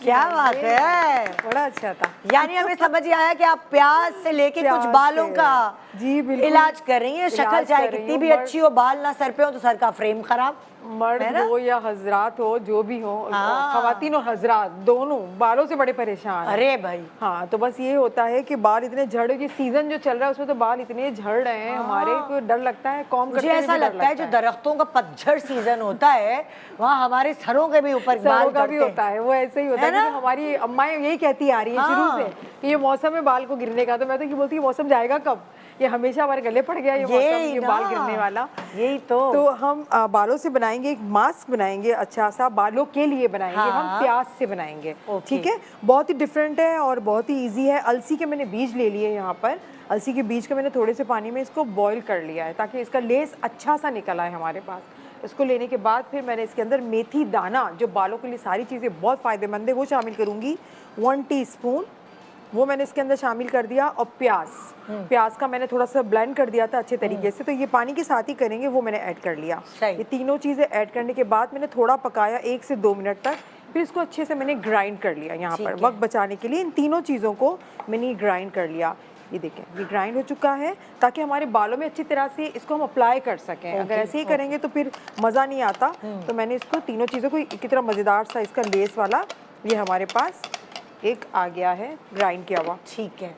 क्या बात है, बड़ा अच्छा था। यानी हमें समझ ही आया कि आप प्याज से लेके कुछ बालों का जी बिल्कुल इलाज कर रही हैं। शक्ल चाहे कितनी भी अच्छी हो, बाल ना सर पे हो तो सर का फ्रेम खराब। मर्द हो या हजरात हो, जो भी हो, खवातीन और हजरात दोनों बालों से बड़े परेशान हैं। अरे भाई, हाँ, तो बस ये होता है कि बाल इतने झड़, ये सीजन जो चल रहा है उसमें तो बाल इतने झड़ रहे हैं हमारे को डर लगता है कॉम करते मुझे हुए ऐसा भी डर लगता है जो दरख्तों का पतझड़ सीजन होता है वहाँ हमारे सरों के भी ऊपर बाल सरों का भी झड़ते होता है। वो ऐसे ही होता है, क्योंकि हमारी अम्माएं यही कहती आ रही है शुरू से कि ये मौसम है बाल को गिरने का। तो मैं तो ये बोलती हूँ मौसम जाएगा कब, ये हमेशा हमारे गले पड़ गया ये मौसम, ये बाल गिरने वाला। यही तो हम बालों से बनाएंगे एक मास्क बनाएंगे, अच्छा सा बालों के लिए बनाएंगे। हम प्याज से बनाएंगे, ठीक है। बहुत ही डिफरेंट है और बहुत ही इजी है। अलसी के मैंने बीज ले लिए यहाँ पर, अलसी के बीज को मैंने थोड़े से पानी में इसको बॉईल कर लिया है ताकि इसका लेस अच्छा सा निकल आए हमारे पास। इसको लेने के बाद फिर मैंने इसके अंदर मेथी दाना, जो बालों के लिए सारी चीज़ें बहुत फ़ायदेमंद है, वो शामिल करूँगी। 1 टीस्पून वो मैंने इसके अंदर शामिल कर दिया, और प्याज का मैंने थोड़ा सा ब्लेंड कर दिया था अच्छे तरीके से, तो ये पानी के साथ ही करेंगे, वो मैंने ऐड कर लिया। सही। ये तीनों चीज़ें ऐड करने के बाद मैंने थोड़ा पकाया 1 से 2 मिनट तक, फिर इसको अच्छे से मैंने ग्राइंड कर लिया। यहाँ पर वक्त बचाने के लिए इन तीनों चीज़ों को मैंने ग्राइंड कर लिया। ये देखें, ये ग्राइंड हो चुका है, ताकि हमारे बालों में अच्छी तरह से इसको हम अप्लाई कर सकें। अगर ऐसे ही करेंगे तो फिर मज़ा नहीं आता। तो मैंने इसको तीनों चीज़ों को एक तरह मज़ेदार सा इसका लेस वाला ये हमारे पास एक आ गया है ग्राइंड किया हुआ। ठीक है,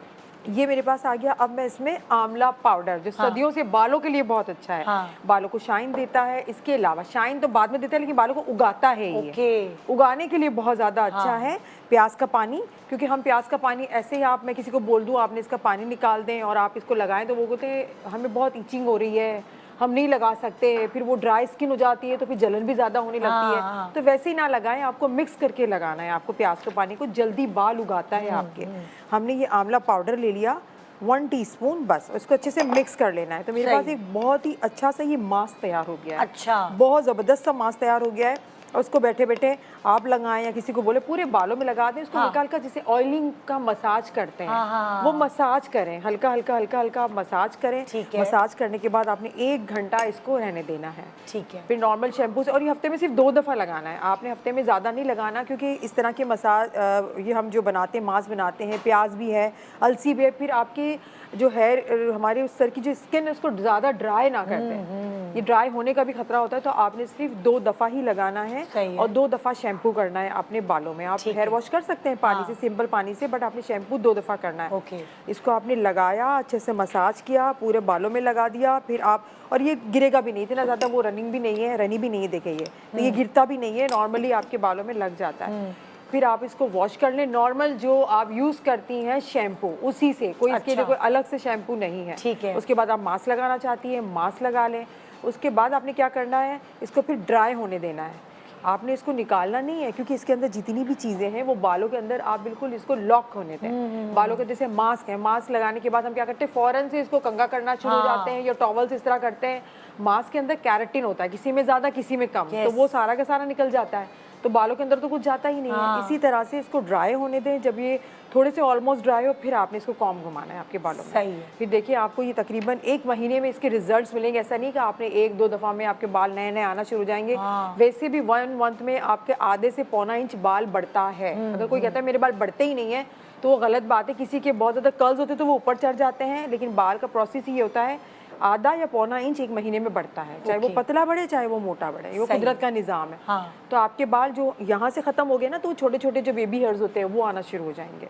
ये मेरे पास आ गया। अब मैं इसमें आंवला पाउडर, जो सदियों से बालों के लिए बहुत अच्छा है, बालों को शाइन देता है, इसके अलावा शाइन तो बाद में देता है लेकिन बालों को उगाता है, ये उगाने के लिए बहुत ज़्यादा अच्छा है। प्याज का पानी, क्योंकि हम प्याज का पानी ऐसे ही, आप मैं किसी को बोल दूँ आपने इसका पानी निकाल दें और आप इसको लगाएं, तो वो कहते हैं हमें बहुत इचिंग हो रही है, हम नहीं लगा सकते, फिर वो ड्राई स्किन हो जाती है, तो फिर जलन भी ज़्यादा होने लगती है। तो वैसे ही ना लगाएं, आपको मिक्स करके लगाना है। आपको प्याज के पानी को जल्दी बाल उगाता है आपके। हमने ये आंवला पाउडर ले लिया 1 टीस्पून, बस इसको अच्छे से मिक्स कर लेना है। तो मेरे पास एक बहुत ही अच्छा सा ये मास्क तैयार हो गया है। अच्छा, बहुत ज़बरदस्त सा मास्क तैयार हो गया है। और उसको बैठे बैठे आप लगाएं या किसी को बोले पूरे बालों में लगा दें। उसको हल्का हल्का, जैसे ऑयलिंग का मसाज करते हैं, वो मसाज करें, हल्का हल्का हल्का हल्का आप मसाज करें। मसाज करने के बाद आपने 1 घंटा इसको रहने देना है। ठीक है। फिर नॉर्मल शैम्पू से, और ये हफ्ते में सिर्फ 2 दफ़ा लगाना है आपने, हफ्ते में ज़्यादा नहीं लगाना, क्योंकि इस तरह के मसाज ये हम जो बनाते हैं, मास्क बनाते हैं, प्याज भी है, अलसी भी है, फिर आपकी जो हेयर, हमारे सर की जो स्किन है उसको ज़्यादा ड्राई ना करते हैं। ये ड्राई होने का भी खतरा होता है। तो आपने सिर्फ 2 दफ़ा ही लगाना है और 2 दफ़ा शैम्पू करना है अपने बालों में। आप हेयर वॉश कर सकते हैं पानी से, सिंपल पानी से, बट आपने शैम्पू 2 दफ़ा करना है। इसको आपने लगाया, अच्छे से मसाज किया, पूरे बालों में लगा दिया। फिर आप, और ये गिरेगा भी नहीं, इतना ज़्यादा वो रनिंग भी नहीं है, रनी भी नहीं है, देखें ये, तो ये गिरता भी नहीं है, नॉर्मली आपके बालों में लग जाता है। फिर आप इसको वॉश कर लें, नॉर्मल जो आप यूज़ करती हैं शैम्पू, उसी से, कोई इसके लिए कोई अलग से शैम्पू नहीं है। ठीक है। उसके बाद आप मास्क लगाना चाहती हैं, मास्क लगा लें। उसके बाद आपने क्या करना है, इसको फिर ड्राई होने देना है। आपने इसको निकालना नहीं है, क्योंकि इसके अंदर जितनी भी चीज़ें हैं वो बालों के अंदर आप बिल्कुल इसको लॉक होने दें। बालों के जैसे मास्क है, मास्क लगाने के बाद हम क्या करते हैं, फ़ौरन से इसको कंघा करना शुरू हो जाते हैं या टॉवल से इस तरह करते हैं। मास्क के अंदर कैराटिन होता है, किसी में ज़्यादा किसी में कम, तो वो सारा का सारा निकल जाता है, तो बालों के अंदर तो कुछ जाता ही नहीं है। इसी तरह से इसको ड्राई होने दें। जब ये थोड़े से ऑलमोस्ट ड्राई हो, फिर आपने इसको कॉम्ब घुमाना है आपके बालों में। सही है। फिर देखिए आपको ये तकरीबन 1 महीने में इसके रिजल्ट्स मिलेंगे। ऐसा नहीं कि आपने 1-2 दफ़ा में आपके बाल नए नए आना शुरू हो जाएंगे। वैसे भी 1 मंथ में आपके आधे से पौना इंच बाल बढ़ता है। अगर कोई कहता है मेरे बाल बढ़ते ही नहीं है, तो वो गलत बात है। किसी के बहुत ज़्यादा कर्ल्स होते हैं तो वो ऊपर चढ़ जाते हैं, लेकिन बाल का प्रोसेस ये होता है, आधा या पौना इंच 1 महीने में बढ़ता है, चाहे वो पतला बढ़े चाहे वो मोटा बढ़े, वो कुदरत का निज़ाम है। तो आपके बाल जो यहाँ से ख़त्म हो गए ना, तो छोटे छोटे जो बेबी हेयर्स होते हैं वो आना शुरू हो जाएंगे।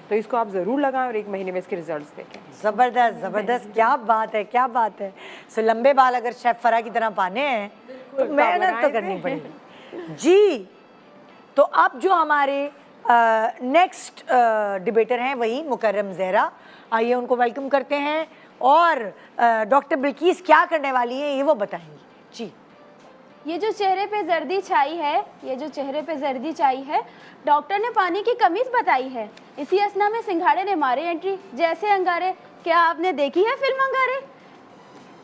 तो इसको आप ज़रूर लगाएं और 1 महीने में इसके रिजल्ट्स देखें। ज़बरदस्त ज़बरदस्त, क्या बात है, क्या बात है। सो लंबे बाल अगर शेफ फरा की तरह पाने हैं तो मेहनत तो करनी पड़ेगी जी। तो अब जो हमारे नेक्स्ट डिबेटर हैं वही मुकर्रम ज़हरा, आइए उनको वेलकम करते हैं और डॉक्टर बिल्किस क्या करने वाली है ये वो बताएंगी जी। ये जो चेहरे पे जर्दी छाई है, ये जो चेहरे पे जर्दी छाई है, डॉक्टर ने पानी की कमी बताई है। इसी असना में सिंघाड़े ने मारे एंट्री जैसे अंगारे। क्या आपने देखी है फिल्म अंगारे?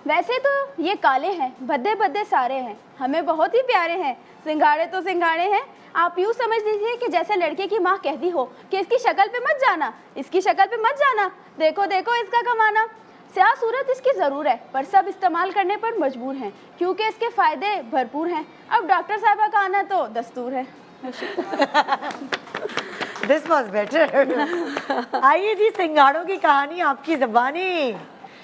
वैसे तो ये काले हैं, भद्दे भद्दे सारे हैं, हमें बहुत ही प्यारे हैं। सिंघाड़े तो सिंघाड़े हैं, आप यूँ समझ लीजिए कि जैसे लड़के की माँ कहती हो कि इसकी शक्ल पे मत जाना, इसकी शक्ल पे मत जाना, देखो देखो इसका कमाना। स्याह सूरत इसकी ज़रूर है, पर सब इस्तेमाल करने पर मजबूर हैं, क्योंकि इसके फ़ायदे भरपूर हैं। अब डॉक्टर साहबा का आना तो दस्तूर है। This was better. आइए जी, सिंघाड़ों की कहानी आपकी ज़बानी,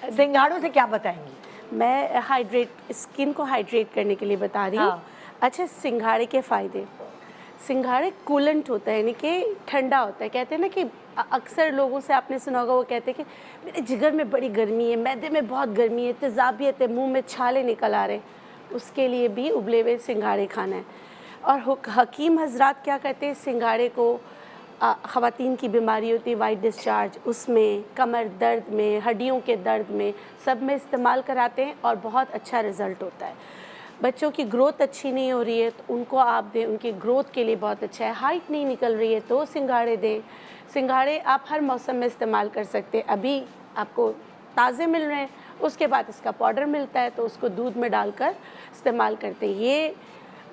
सिंघाड़ों से क्या बताएंगी? मैं स्किन को हाइड्रेट करने के लिए बता रही हूँ। अच्छा, सिंघाड़े के फ़ायदे। सिंघाड़े कूलेंट होता है, यानी कि ठंडा होता है। कहते हैं ना कि अक्सर लोगों से आपने सुना होगा, वो कहते हैं कि मेरे जिगर में बड़ी गर्मी है, मैदे में बहुत गर्मी है, तेज़ाबियत है, मुंह में छाले निकल आ रहे हैं, उसके लिए भी उबले हुए सिंघाड़े खाना है। और हकीम हजरात क्या कहते हैं, सिंघाड़े को ख़वातीन की बीमारी होती है वाइट डिस्चार्ज, उसमें, कमर दर्द में, हड्डियों के दर्द में, सब में इस्तेमाल कराते हैं और बहुत अच्छा रिज़ल्ट होता है। बच्चों की ग्रोथ अच्छी नहीं हो रही है तो उनको आप दें, उनकी ग्रोथ के लिए बहुत अच्छा है। हाइट नहीं निकल रही है तो सिंघाड़े दें। सिंघाड़े आप हर मौसम में इस्तेमाल कर सकते हैं। अभी आपको ताज़े मिल रहे हैं, उसके बाद इसका पाउडर मिलता है तो उसको दूध में डालकर इस्तेमाल करते हैं। ये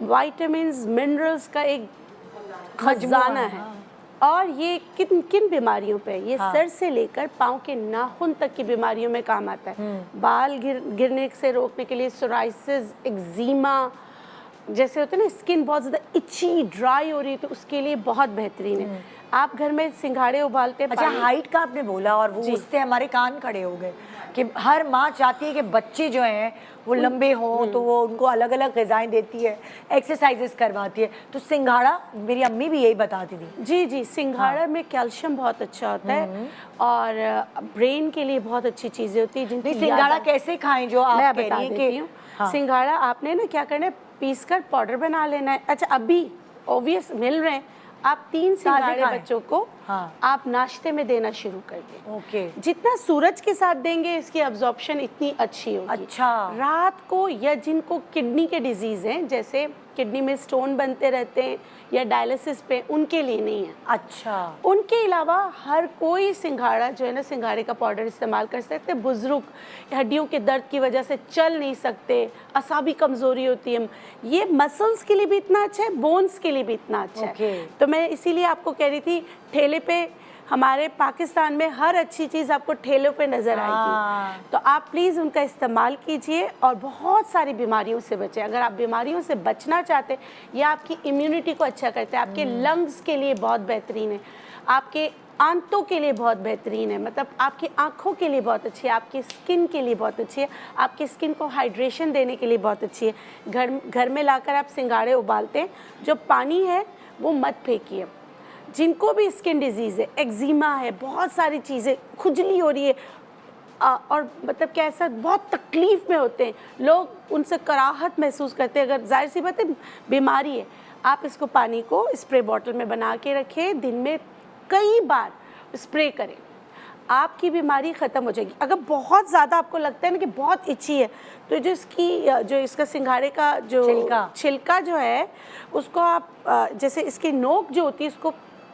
वाइटामिन्स मिनरल्स का एक खजाना है। और ये किन किन बीमारियों पे है? ये सर से लेकर पाँव के नाखून तक की बीमारियों में काम आता है। बाल गिरने से रोकने के लिए, सोराइसिस, एक्जिमा जैसे होते हैं ना, स्किन बहुत ज़्यादा इची ड्राई हो रही है तो उसके लिए बहुत बेहतरीन है। आप घर में सिंघाड़े उबालते हैं। अच्छा, हाइट का आपने बोला और वो उससे हमारे कान खड़े हो गए कि हर माँ चाहती है कि बच्चे जो हैं वो लंबे हों, तो वो उनको अलग अलग ग़िज़ाएँ देती है, एक्सरसाइजेस करवाती है। तो सिंघाड़ा, मेरी अम्मी भी यही बताती थी। जी जी, सिंघाड़ा में कैल्शियम बहुत अच्छा होता है और ब्रेन के लिए बहुत अच्छी चीज़ें होती है। जिनकी सिंघाड़ा कैसे खाएं जो मैं आप कह बता रही हैं देती हूँ। हाँ। सिंघाड़ा आपने ना क्या करना है, पीस कर पाउडर बना लेना है। अच्छा, अभी ऑब्वियस मिल रहे हैं, आप 3 सिंघाड़े खाएं। बच्चों को हाँ। आप नाश्ते में देना शुरू कर दें। ओके। जितना सूरज के साथ देंगे इसकी अब्जॉर्प्शन इतनी अच्छी होगी। अच्छा। रात को, या जिनको किडनी के डिजीज़ हैं, जैसे किडनी में स्टोन बनते रहते हैं या डायलिसिस पे, उनके लिए नहीं है। अच्छा। उनके अलावा हर कोई सिंघाड़ा जो है ना, सिंघाड़े का पाउडर इस्तेमाल कर सकते हैं। बुजुर्ग हड्डियों के दर्द की वजह से चल नहीं सकते, असाबी कमज़ोरी होती है, ये मसल्स के लिए भी इतना अच्छा है, बोन्स के लिए भी इतना अच्छा है। तो मैं इसीलिए आपको कह रही थी, ठेले पे हमारे पाकिस्तान में हर अच्छी चीज़ आपको ठेलों पे नज़र आएगी। तो आप प्लीज़ उनका इस्तेमाल कीजिए और बहुत सारी बीमारियों से बचें। अगर आप बीमारियों से बचना चाहते हैं, ये आपकी इम्यूनिटी को अच्छा करते हैं, आपके लंग्स के लिए बहुत बेहतरीन है, आपके आंतों के लिए बहुत बेहतरीन है, मतलब आपकी आँखों के लिए बहुत अच्छी है, आपकी स्किन के लिए बहुत अच्छी है, आपकी स्किन को हाइड्रेशन देने के लिए बहुत अच्छी है। घर में लाकर आप सिंघाड़े उबालते हैं, जो पानी है वो मत फेंकिए। जिनको भी स्किन डिजीज़ है, एक्जिमा है, बहुत सारी चीज़ें, खुजली हो रही है और मतलब क्या ऐसा बहुत तकलीफ़ में होते हैं लोग, उनसे कराहत महसूस करते हैं। अगर जाहिर सी बात है बीमारी है, आप इसको पानी को स्प्रे बॉटल में बना के रखें, दिन में कई बार स्प्रे करें, आपकी बीमारी ख़त्म हो जाएगी। अगर बहुत ज़्यादा आपको लगता है ना कि बहुत इची है, तो जो इसका सिंघाड़े का जो छिलका जो है, उसको आप जैसे इसकी नोक जो होती है उसको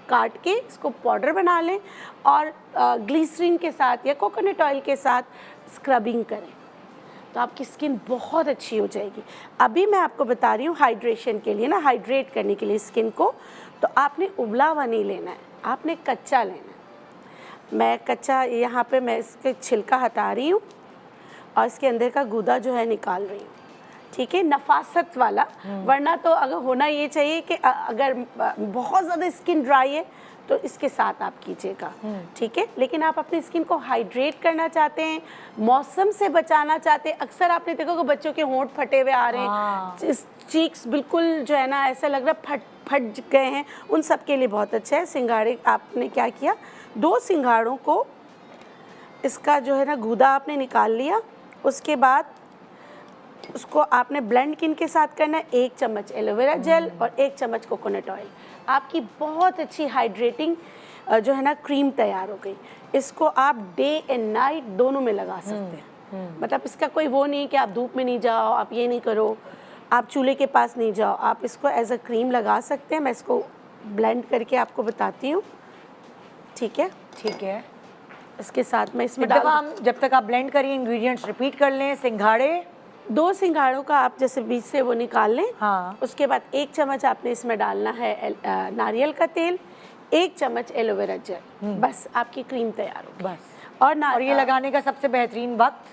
काट के इसको पाउडर बना लें और ग्लिसरीन के साथ या कोकोनट ऑयल के साथ स्क्रबिंग करें, तो आपकी स्किन बहुत अच्छी हो जाएगी। अभी मैं आपको बता रही हूँ हाइड्रेशन के लिए ना, हाइड्रेट करने के लिए स्किन को, तो आपने उबला हुआ नहीं लेना है, आपने कच्चा लेना है। मैं कच्चा यहाँ पे मैं इसके छिलका हटा रही हूँ और इसके अंदर का गूदा जो है निकाल रही हूँ, ठीक है, नफासत वाला। वरना तो अगर होना ये चाहिए कि अगर बहुत ज़्यादा स्किन ड्राई है तो इसके साथ आप कीजिएगा, ठीक है। लेकिन आप अपनी स्किन को हाइड्रेट करना चाहते हैं, मौसम से बचाना चाहते हैं, अक्सर आपने देखा कि बच्चों के होंठ फटे हुए आ रहे हैं, चीक्स बिल्कुल जो है ना ऐसा लग रहा है फट गए हैं, उन सब के लिए बहुत अच्छा है सिंघाड़े। आपने क्या किया, 2 सिंघाड़ों को इसका जो है ना गूदा आपने निकाल लिया, उसके बाद उसको आपने ब्लेंड किन के साथ करना है, 1 चम्मच एलोवेरा जेल और 1 चम्मच कोकोनट ऑयल। आपकी बहुत अच्छी हाइड्रेटिंग जो है ना क्रीम तैयार हो गई। इसको आप डे एंड नाइट दोनों में लगा सकते हैं, मतलब इसका कोई वो नहीं कि आप धूप में नहीं जाओ, आप ये नहीं करो, आप चूल्हे के पास नहीं जाओ, आप इसको एज अ क्रीम लगा सकते हैं। मैं इसको ब्लेंड करके आपको बताती हूँ, ठीक है। ठीक है, इसके साथ में इसमें जब तक आप ब्लेंड करिए, इंग्रेडिएंट्स रिपीट कर लें। सिंघाड़े, 2 सिंघाड़ों का आप जैसे बीच से वो निकाल लें। हाँ। उसके बाद 1 चम्मच आपने इसमें डालना है नारियल का तेल, 1 चम्मच एलोवेरा जेल, बस आपकी क्रीम तैयार होगी। बस। और ये लगाने का सबसे बेहतरीन वक्त,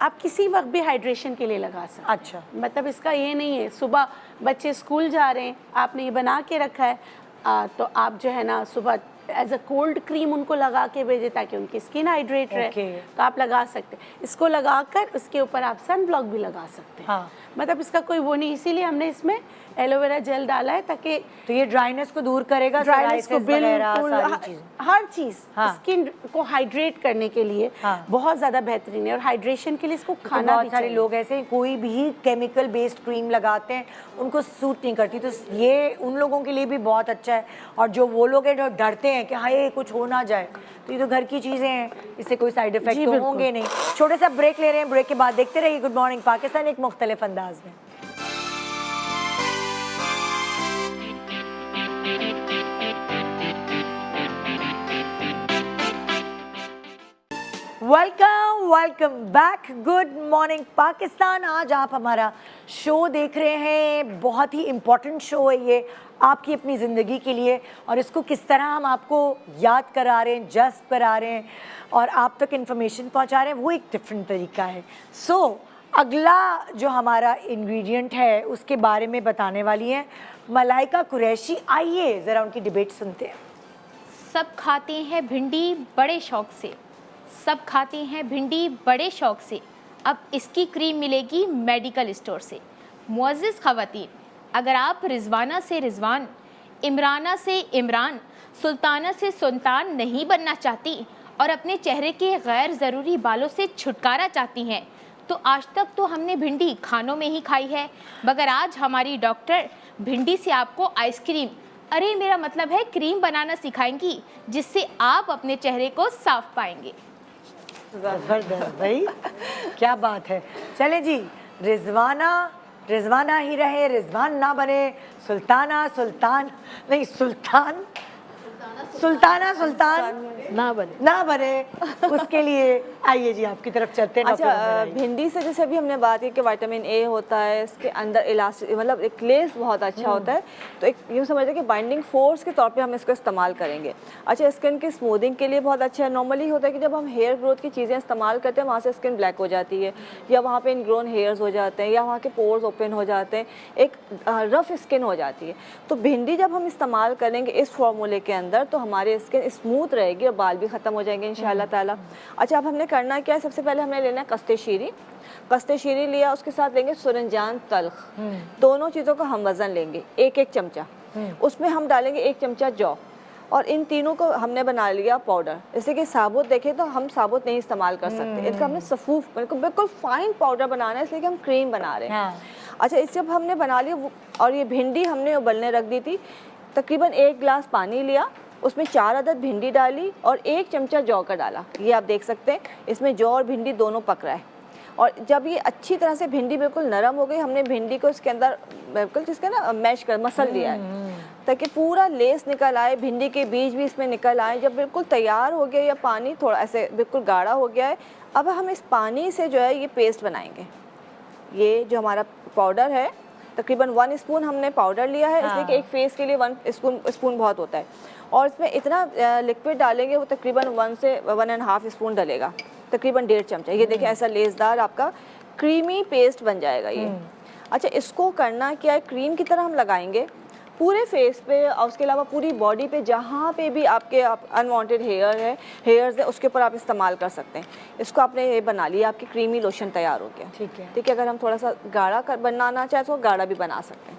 आप किसी वक्त भी हाइड्रेशन के लिए लगा सकते हैं। अच्छा, मतलब इसका ये नहीं है सुबह बच्चे स्कूल जा रहे हैं, आपने ये बना के रखा है, तो आप जो है ना सुबह एज अ कोल्ड क्रीम उनको लगा के भेजें ताकि उनकी स्किन हाइड्रेट रहे। तो आप लगा सकते हैं, इसको लगाकर उसके ऊपर आप सन ब्लॉक भी लगा सकते हैं। हाँ। मतलब इसका कोई वो नहीं, इसीलिए हमने इसमें एलोवेरा जेल डाला है ताकि तो ये ड्राइनेस को दूर करेगा, ड्राइनेस को बिल्कुल हर चीज़ हाँ। स्किन को हाइड्रेट करने के लिए हाँ। बहुत ज़्यादा बेहतरीन है। और हाइड्रेशन के लिए इसको खाना बहुत सारे लोग ऐसे कोई भी केमिकल बेस्ड क्रीम लगाते हैं, उनको सूट नहीं करती, तो ये उन लोगों के लिए भी बहुत अच्छा है। और जो वो लोग हैं जो डरते हैं कि हाय कुछ हो ना जाए, तो ये तो घर की चीज़ें हैं, इससे कोई साइड इफेक्ट तो होंगे नहीं। छोटे सा ब्रेक ले रहे हैं, ब्रेक के बाद देखते रहिए गुड मॉर्निंग पाकिस्तान एक मुख्तलिफ अंदाज में। Welcome back, good morning Pakistan. आज आप हमारा शो देख रहे हैं, बहुत ही इम्पोर्टेंट शो है ये आपकी अपनी ज़िंदगी के लिए, और इसको किस तरह हम आपको याद करा रहे हैं, जज्ब करा रहे हैं और आप तक इन्फॉर्मेशन पहुंचा रहे हैं, वो एक डिफरेंट तरीका है। सो अगला जो हमारा इंग्रेडिएंट है उसके बारे में बताने वाली हैं मलाइका कुरैशी। आइए ज़रा उनकी डिबेट सुनते हैं। सब खाते हैं भिंडी बड़े शौक से, सब खाते हैं भिंडी बड़े शौक से, अब इसकी क्रीम मिलेगी मेडिकल स्टोर से। मुअज़्ज़िज़ ख़वातीन, अगर आप रिजवाना से रिजवान, इमराना से इमरान, सुल्ताना से सुल्तान नहीं बनना चाहती और अपने चेहरे के गैर ज़रूरी बालों से छुटकारा चाहती हैं, तो आज तक तो हमने भिंडी खानों में ही खाई है, मगर आज हमारी डॉक्टर भिंडी से आपको आइसक्रीम, अरे मेरा मतलब है क्रीम बनाना सिखाएंगी, जिससे आप अपने चेहरे को साफ पाएंगे। ज़बरदस्त भाई, क्या बात है। चले जी, रिजवाना रिजवाना ही रहे, रिजवान ना बने, सुल्ताना सुल्तान नहीं, सुल्ताना सुल्तान ना बने, उसके लिए आइए जी आपकी तरफ चलते हैं। अच्छा, भिंडी से जैसे अभी हमने बात की कि विटामिन ए होता है, इसके अंदर इलास्टिक मतलब एक लेस बहुत अच्छा होता है, तो एक यूँ समझिए कि बाइंडिंग फोर्स के तौर पे हम इसको इस्तेमाल करेंगे। अच्छा, स्किन की स्मूदिंग के लिए बहुत अच्छा है। नॉर्मली होता है कि जब हम हेयर ग्रोथ की चीज़ें इस्तेमाल करते हैं, वहाँ से स्किन ब्लैक हो जाती है, या वहाँ पे इनग्रोन हेयर्स हो जाते हैं, या वहाँ के पोर्स ओपन हो जाते हैं, एक रफ स्किन हो जाती है। तो भिंडी जब हम इस्तेमाल करेंगे इस फॉर्मूले के अंदर, तो हमारी स्किन स्मूथ रहेगी और बाल भी ख़त्म हो जाएंगे इंशाल्लाह ताला। अच्छा, अब हमने करना क्या है, सबसे पहले हमने लेना है कस्ते शीरी लिया, उसके साथ लेंगे सुरंजान तल्ख, दोनों चीज़ों का हम वज़न लेंगे, एक एक चमचा, उसमें हम डालेंगे 1 चमचा जौ, और इन तीनों को हमने बना लिया पाउडर। जैसे कि साबुत देखें तो हम साबुत नहीं इस्तेमाल कर सकते, इनका हमने सफूफ बिल्कुल फाइन पाउडर बनाना है, इसलिए कि हम क्रीम बना रहे हैं। अच्छा, इस जब हमने बना लिया, और ये भिंडी हमने उबलने रख दी थी, तकरीबन 1 गिलास पानी लिया, उसमें 4 अदद भिंडी डाली और 1 चमचा जौ का डाला। ये आप देख सकते हैं, इसमें जौ और भिंडी दोनों पक रहा है। और जब ये अच्छी तरह से भिंडी बिल्कुल नरम हो गई, हमने भिंडी को इसके अंदर बिल्कुल जिसका ना मैश कर मसल लिया है, ताकि पूरा लेस निकल आए, भिंडी के बीज भी इसमें निकल आए। जब बिल्कुल तैयार हो गया, या पानी थोड़ा ऐसे बिल्कुल गाढ़ा हो गया है, अब हम इस पानी से जो है ये पेस्ट बनाएंगे। ये जो हमारा पाउडर है, तकरीबन 1 स्पून हमने पाउडर लिया है, इसलिए कि एक फेस के लिए 1 स्पून बहुत होता है, और इसमें इतना लिक्विड डालेंगे, वो तकरीबन 1 से 1.5 स्पून डलेगा, तकरीबन 1.5 चमचा। ये देखिए ऐसा लेसदार आपका क्रीमी पेस्ट बन जाएगा ये। अच्छा, इसको करना क्या है, क्रीम की तरह हम लगाएंगे पूरे फेस पे, और उसके अलावा पूरी बॉडी पे, जहाँ पे भी आपके अनवांटेड हेयर्स है, उसके ऊपर आप इस्तेमाल कर सकते हैं। इसको आपने ये बना लिया, आपकी क्रीमी लोशन तैयार हो गया। ठीक है, अगर हम थोड़ा सा गाढ़ा बनाना चाहें तो गाढ़ा भी बना सकते हैं,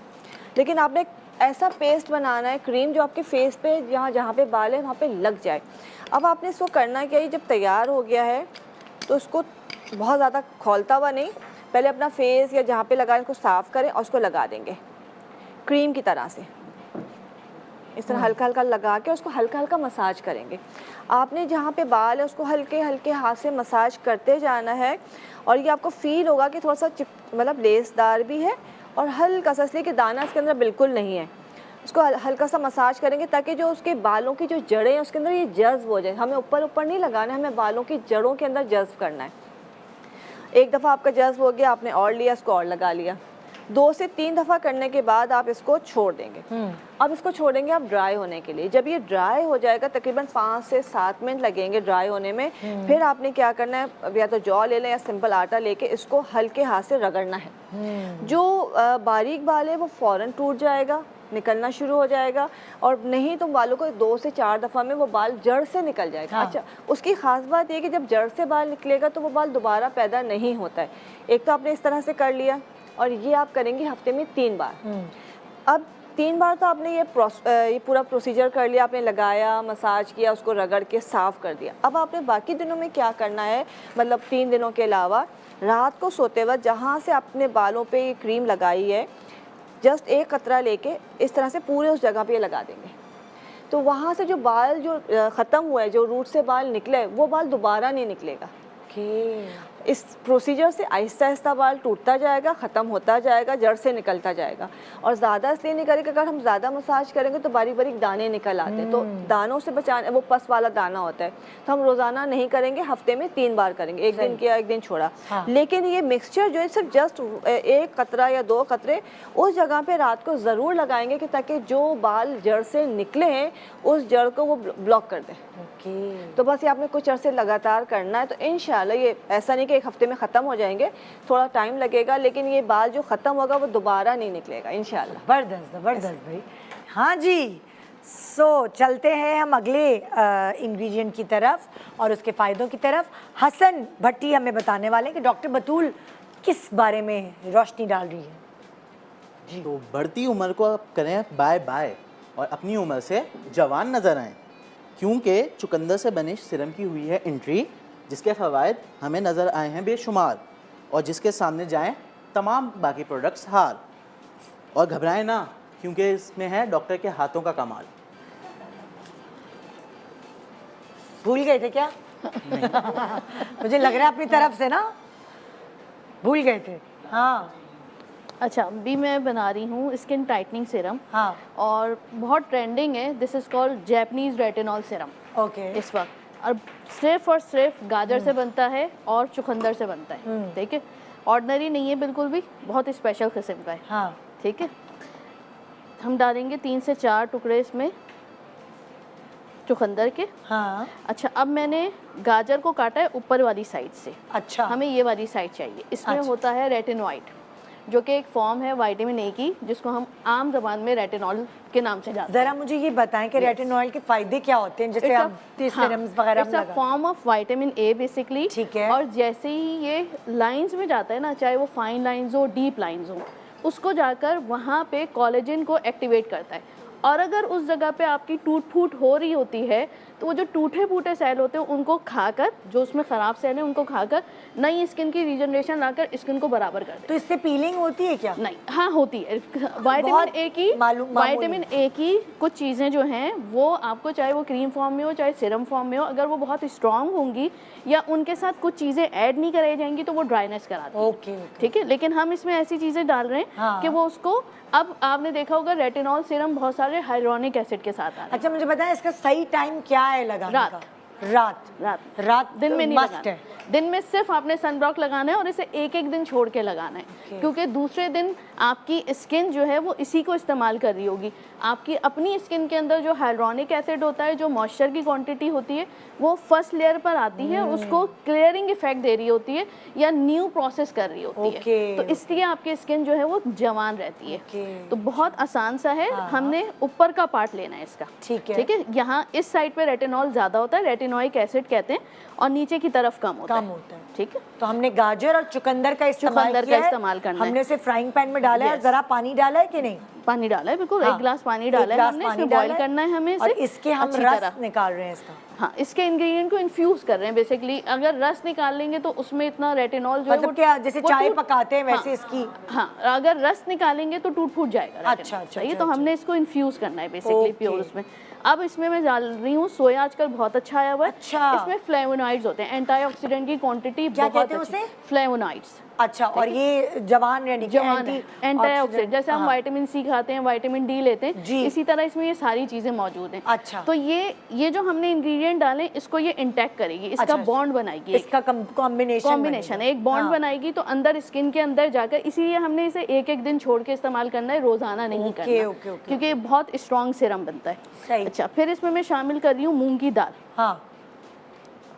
लेकिन आपने ऐसा पेस्ट बनाना है क्रीम जो आपके फेस पे जहाँ पे बाल है वहाँ पे लग जाए। अब आपने इसको करना क्या है, जब तैयार हो गया है तो उसको बहुत ज़्यादा खोलता हुआ नहीं, पहले अपना फेस या जहाँ पे लगा इसको साफ़ करें और उसको लगा देंगे क्रीम की तरह से, इस तरह हल्का हल्का लगा के उसको हल्का हल्का मसाज करेंगे। आपने जहाँ पे बाल है उसको हल्के हल्के हाथ से मसाज करते जाना है, और ये आपको फील होगा कि थोड़ा सा मतलब लेसदार भी है और हल्का सा, इसलिए कि दाना इसके अंदर बिल्कुल नहीं है। उसको हल्का सा मसाज करेंगे ताकि जो उसके बालों की जो जड़ें हैं उसके अंदर ये जज्ब हो जाए। हमें ऊपर ऊपर नहीं लगाना है, हमें बालों की जड़ों के अंदर जज्ब करना है। एक दफ़ा आपका जज्ब हो गया, आपने और लिया, इसको और लगा लिया। 2 से 3 दफ़ा करने के बाद आप इसको छोड़ देंगे। अब इसको छोड़ेंगे आप ड्राई होने के लिए। जब ये ड्राई हो जाएगा, तकरीबन 5 से 7 मिनट लगेंगे ड्राई होने में। फिर आपने क्या करना है, या तो जौ ले लें या सिंपल आटा लेके इसको हल्के हाथ से रगड़ना है। जो बारीक बाल है वो फ़ौरन टूट जाएगा, निकलना शुरू हो जाएगा, और नहीं तो बालों को 2 से 4 दफ़ा में वो बाल जड़ से निकल जाएगा। अच्छा, उसकी ख़ास बात ये कि जब जड़ से बाल निकलेगा तो वो बाल दोबारा पैदा नहीं होता है। एक तो आपने इस तरह से कर लिया, और ये आप करेंगे हफ्ते में 3 बार। अब 3 बार तो आपने ये पूरा प्रोसीजर कर लिया, आपने लगाया, मसाज किया, उसको रगड़ के साफ़ कर दिया। अब आपने बाकी दिनों में क्या करना है, मतलब 3 दिनों के अलावा रात को सोते वक्त जहाँ से आपने बालों पे ये क्रीम लगाई है, जस्ट 1 कतरा लेके इस तरह से पूरे उस जगह पे लगा देंगे। तो वहाँ से जो बाल जो ख़त्म हुआ है, जो रूट से बाल निकले, वो बाल दोबारा नहीं निकलेगा। ओके। इस प्रोसीजर से आहिस्ता आहिस्ता बाल टूटता जाएगा, ख़त्म होता जाएगा, जड़ से निकलता जाएगा। और ज़्यादा इसलिए नहीं करेंगे, अगर हम ज़्यादा मसाज करेंगे तो बारीक बारीक दाने निकल आते हैं, तो दानों से बचाने, वो पस वाला दाना होता है, तो हम रोज़ाना नहीं करेंगे, हफ्ते में 3 बार करेंगे, एक दिन किया एक दिन छोड़ा। लेकिन ये मिक्सचर जो है सिर्फ जस्ट 1 कतरा या 2 कतरे उस जगह पे रात को ज़रूर लगाएंगे कि ताकि जो बाल जड़ से निकले हैं उस जड़ को वो ब्लॉक कर दें। ओके। तो बस ये आपने कुछ अरसे लगातार करना है, तो इंशाल्लाह ये ऐसा नहीं कि एक हफ्ते में ख़त्म हो जाएंगे, थोड़ा टाइम लगेगा, लेकिन ये बाल जो ख़त्म होगा वो दोबारा नहीं निकलेगा इंशाल्लाह। ज़बरदस्त ज़बरदस्त भाई। हाँ जी, सो चलते हैं हम अगले इंग्रेडिएंट की तरफ और उसके फ़ायदों की तरफ। हसन भट्टी हमें बताने वाले हैं कि डॉक्टर बतूल किस बारे में रोशनी डाल रही है। तो बढ़ती उम्र को आप करें बाय बाय और अपनी उम्र से जवान नज़र आएँ, क्योंकि चुकंदर से बने सिरम की हुई है एंट्री, जिसके फ़वाइद हमें नज़र आए हैं बेशुमार और जिसके सामने जाएं तमाम बाकी प्रोडक्ट्स हार। और घबराएं ना, क्योंकि इसमें है डॉक्टर के हाथों का कमाल। भूल गए थे क्या? मुझे लग रहा है अपनी तरफ से ना भूल गए थे। हाँ अच्छा, अभी मैं बना रही हूँ स्किन टाइटनिंग सीरम। हाँ और बहुत ट्रेंडिंग है, this is called Japanese retinol serum okay. इस वक्त। और सिर्फ गाजर से बनता है और चुकंदर से बनता है, ठीक है। ऑर्डिनरी नहीं है बिल्कुल भी, बहुत स्पेशल किस्म का है। हाँ ठीक है, हम डालेंगे 3 से 4 टुकड़े इसमें चुकंदर के। हाँ अच्छा, अब मैंने गाजर को काटा है ऊपर वाली साइड से, अच्छा हमें ये वाली साइड चाहिए। इसमें होता है रेटिनॉइड, जो कि एक फॉर्म है विटामिन ए की, जिसको हम आम जबान में रेटिनॉल के नाम से जानते हैं। ज़रा मुझे ये बताएं कि रेटिनॉल के फ़ायदे क्या होते हैं, जैसे आप सीरम्स वगैरह it's a form of vitamin A basically. ठीक है। और जैसे ही ये लाइंस में जाता है ना, चाहे वो फाइन लाइंस हो डीप लाइंस हो, उसको जाकर वहाँ पे कोलेजन को एक्टिवेट करता है। और अगर उस जगह पे आपकी टूट फूट हो रही होती है, तो वो जो टूटे फूटे सेल होते हैं उनको खाकर, जो उसमें ख़राब सेल है उनको खाकर नई स्किन की रीजनरेशन लाकर स्किन को बराबर कर दे। तो इससे पीलिंग होती है क्या? नहीं, हाँ होती है। विटामिन ए की कुछ चीज़ें जो हैं वो आपको, चाहे वो क्रीम फॉर्म में हो चाहे सिरम फॉर्म में हो, अगर वो बहुत स्ट्रांग होंगी या उनके साथ कुछ चीज़ें ऐड नहीं कराई जाएंगी तो वो ड्राइनेस कराती है। ओके ठीक है, लेकिन हम इसमें ऐसी चीज़ें डाल रहे हैं कि वो उसको, अब आपने देखा होगा रेटिनॉल सीरम बहुत सारे हाइलोरॉनिक एसिड के साथ आ रहा है। अच्छा, मुझे बताएं इसका सही टाइम क्या है लगाने रात। का? रात दिन में नहीं must लगाना है। दिन में सिर्फ आपने सनब्लॉक लगाना है और इसे एक एक दिन छोड़ के लगाना है, क्योंकि दूसरे दिन आपकी स्किन जो है वो इसी को इस्तेमाल कर रही होगी। आपकी अपनी स्किन के अंदर जो हाइलोरॉनिक एसिड होता है, जो मॉइस्चर की क्वांटिटी होती है, वो फर्स्ट लेयर पर आती है, उसको क्लियरिंग इफेक्ट दे रही होती है या न्यू प्रोसेस कर रही होती है, तो इसलिए आपकी स्किन जो है वो जवान रहती है। तो बहुत आसान सा है, हमने ऊपर का पार्ट लेना है इसका। ठीक है, यहाँ इस साइड पे रेटिनॉल ज़्यादा होता है, रेटिनोइक एसिड कहते हैं, और नीचे की तरफ कम होता है। ठीक है, तो हमने गाजर और चुकंदर का इस्तेमाल करना है। हमने उसे फ्राइंग पैन में डाला है, जरा पानी डाला है कि नहीं? पानी डाला है, बिल्कुल। 1 गिलास पानी डाला है हमने, इसमें बॉईल करना है हमें और इसके हम रस निकाल रहे हैं इसका। हाँ, इसके इंग्रेडिएंट को इन्फ्यूज कर रहे हैं बेसिकली। अगर रस निकाल लेंगे तो उसमें इतना रेटिनॉल जो है, मतलब क्या जैसे चाय पकाते हैं वैसे इसकी। हाँ, अगर रस निकालेंगे तो टूट फूट जाएगा। अच्छा, ये तो हमने इसको इन्फ्यूज करना है बेसिकली प्योर उसमें। अब इसमें मैं डाल रही हूँ सोया, आजकल बहुत अच्छा आया हुआ है। इसमें फ्लेवोनॉइड्स होते हैं, एंटीऑक्सीडेंट की क्वांटिटी बहुत अच्छी है। फ्लेवोनॉइड्स। अच्छा, और ये जवान रहने के एंटीऑक्सीडेंट, जैसे हम विटामिन सी खाते हैं, विटामिन डी लेते हैं, इसी तरह इसमें ये सारी चीजें मौजूद हैं। अच्छा, तो ये जो हमने इंग्रेडिएंट डाले, इसको ये इंटैक्ट करेगी, इसका बॉन्ड बनाएगी, इसका कॉम्बिनेशन है, एक बॉन्ड बनाएगी, तो अंदर स्किन के अंदर जाकर, इसीलिए हमने इसे एक एक दिन छोड़ के इस्तेमाल करना है, रोजाना नहीं करना, क्योंकि ये बहुत स्ट्रॉन्ग सीरम बनता है। अच्छा, फिर इसमें मैं शामिल कर रही हूँ मूंग की दाल। हाँ,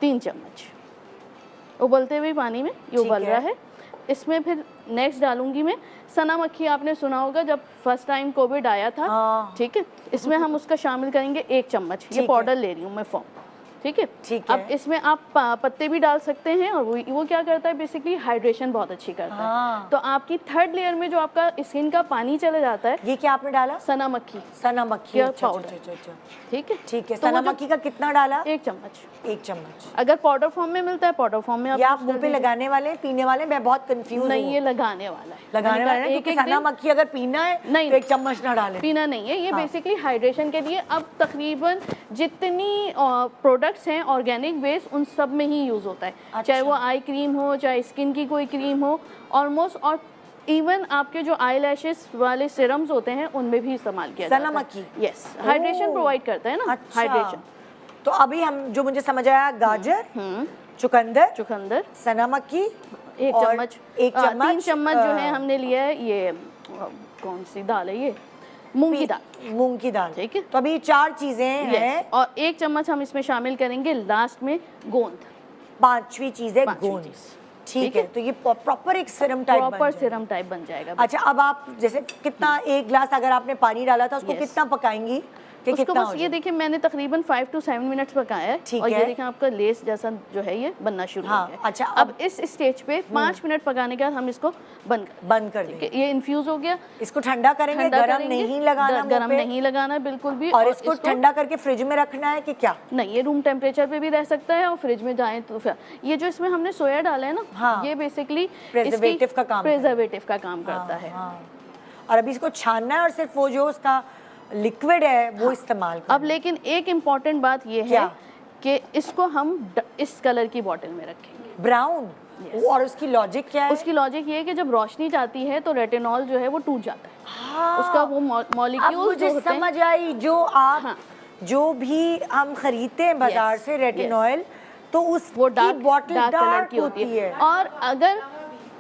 3 चम्मच उबलते हुए पानी में, ये उबल रहा है। इसमें फिर नेक्स्ट डालूंगी मैं सना मक्खी। आपने सुना होगा जब फर्स्ट टाइम कोविड आया था, ठीक है, इसमें हम उसका शामिल करेंगे 1 चम्मच। ये पाउडर ले रही हूँ मैं फॉर्म, ठीक है। अब इसमें आप पत्ते भी डाल सकते हैं, और वो क्या करता है बेसिकली, हाइड्रेशन बहुत अच्छी करता है। तो आपकी 3rd लेयर में जो आपका स्किन का पानी चले जाता है, ये क्या आपने डाला? सना मक्खी पाउडर। ठीक है, ठीक है। सना मक्खी का कितना डाला? 1 चम्मच। 1 चम्मच। अगर पाउडर फॉर्म में मिलता है, पाउडर फॉर्म में आप मुंह पे लगाने वाले, पीने वाले? मैं बहुत कंफ्यूज नहीं, ये लगाने वाला है। लगाने वाला है, क्योंकि सना मक्खी अगर पीना है नहीं, तो 1 चम्मच ना डालें। पीना नहीं है, ये बेसिकली हाइड्रेशन के लिए। अब तकरीबन जितनी प्रोडक्ट्स प्रोडक्ट्स हैं ऑर्गेनिक बेस्ड, उन सब में ही यूज़ होता है। चाहे वो आई क्रीम हो, चाहे स्किन की कोई क्रीम हो, ऑलमोस्ट, और इवन आपके जो आई लैशेस वाले सिरम्स होते हैं उनमें भी इस्तेमाल किया जाता है। सनमकी? यस, हाइड्रेशन प्रोवाइड करता है ना। अच्छा। हाइड्रेशन। तो अभी हम जो मुझे समझ आया, गाजर, चुकंदर, सना मक्की, एक और चम्मच, एक चम्मच 3 चम्मच जो है हमने लिया है ये कौन सी दाल है, ये मूंग की दाल। मूंग की दाल, ठीक है। तो अभी 4 चीजें हैं। और 1 चम्मच हम इसमें शामिल करेंगे लास्ट में गोंद। 5वीं चीज है पांचवी गोंद। चीज़। ठीक है, तो ये प्रॉपर एक Siram type proper Siram type बन जाएगा। अच्छा, अब आप जैसे कितना, 1 ग्लास अगर आपने पानी डाला था, उसको Yes. कितना पकाएंगी कि उसको कितना बस हो ये जाए? देखिए मैंने तकरीबन 5 to 7 मिनट्स पकाया है। ठीक और है। ये देखिए आपका लेस जैसा जो है ये बनना शुरू हाँ, हो गया है। अच्छा, अब इस स्टेज पे 5 मिनट पकाने के बाद हम इसको बंद कर देंगे। ये इन्फ्यूज हो गया। इसको ठंडा करेंगे, ठंडा गरम करेंगे, नहीं लगाना मुंह गरम पे? नहीं लगाना बिल्कुल भी। और इसको ठंडा करके फ्रिज में रखना है कि क्या? नहीं, ये रूम टेम्परेचर पे भी रह सकता है और फ्रिज में जाए तो फिर ये जो इसमें हमने सोया डाला है ना, हाँ। ये बेसिकली प्रिजर्वेटिव का काम है। प्रिजर्वेटिव का काम करता है। हाँ। और अभी इसको छानना है और सिर्फ वो जो उसका लिक्विड है वो इस्तेमाल करना अब लेकिन एक इम्पॉर्टेंट बात ये है क्या? कि इसको हम इस कलर की बॉटल में रखेंगे। ब्राउन। और उसकी लॉजिक क्या है? उसकी लॉजिक ये है कि जब रोशनी जाती है तो रेटिनॉल जो है वो टूट जाता है। हाँ। उसका वो अब मॉलिक्यूल मुझे जो होते हैं, समझ आई, जो आप हाँ। जो भी हम खरीदते हैं बाजार Yes, से रेटिनॉल, तो उसकी वो डार्क बॉटल कलर डार्क की होती है। है। और अगर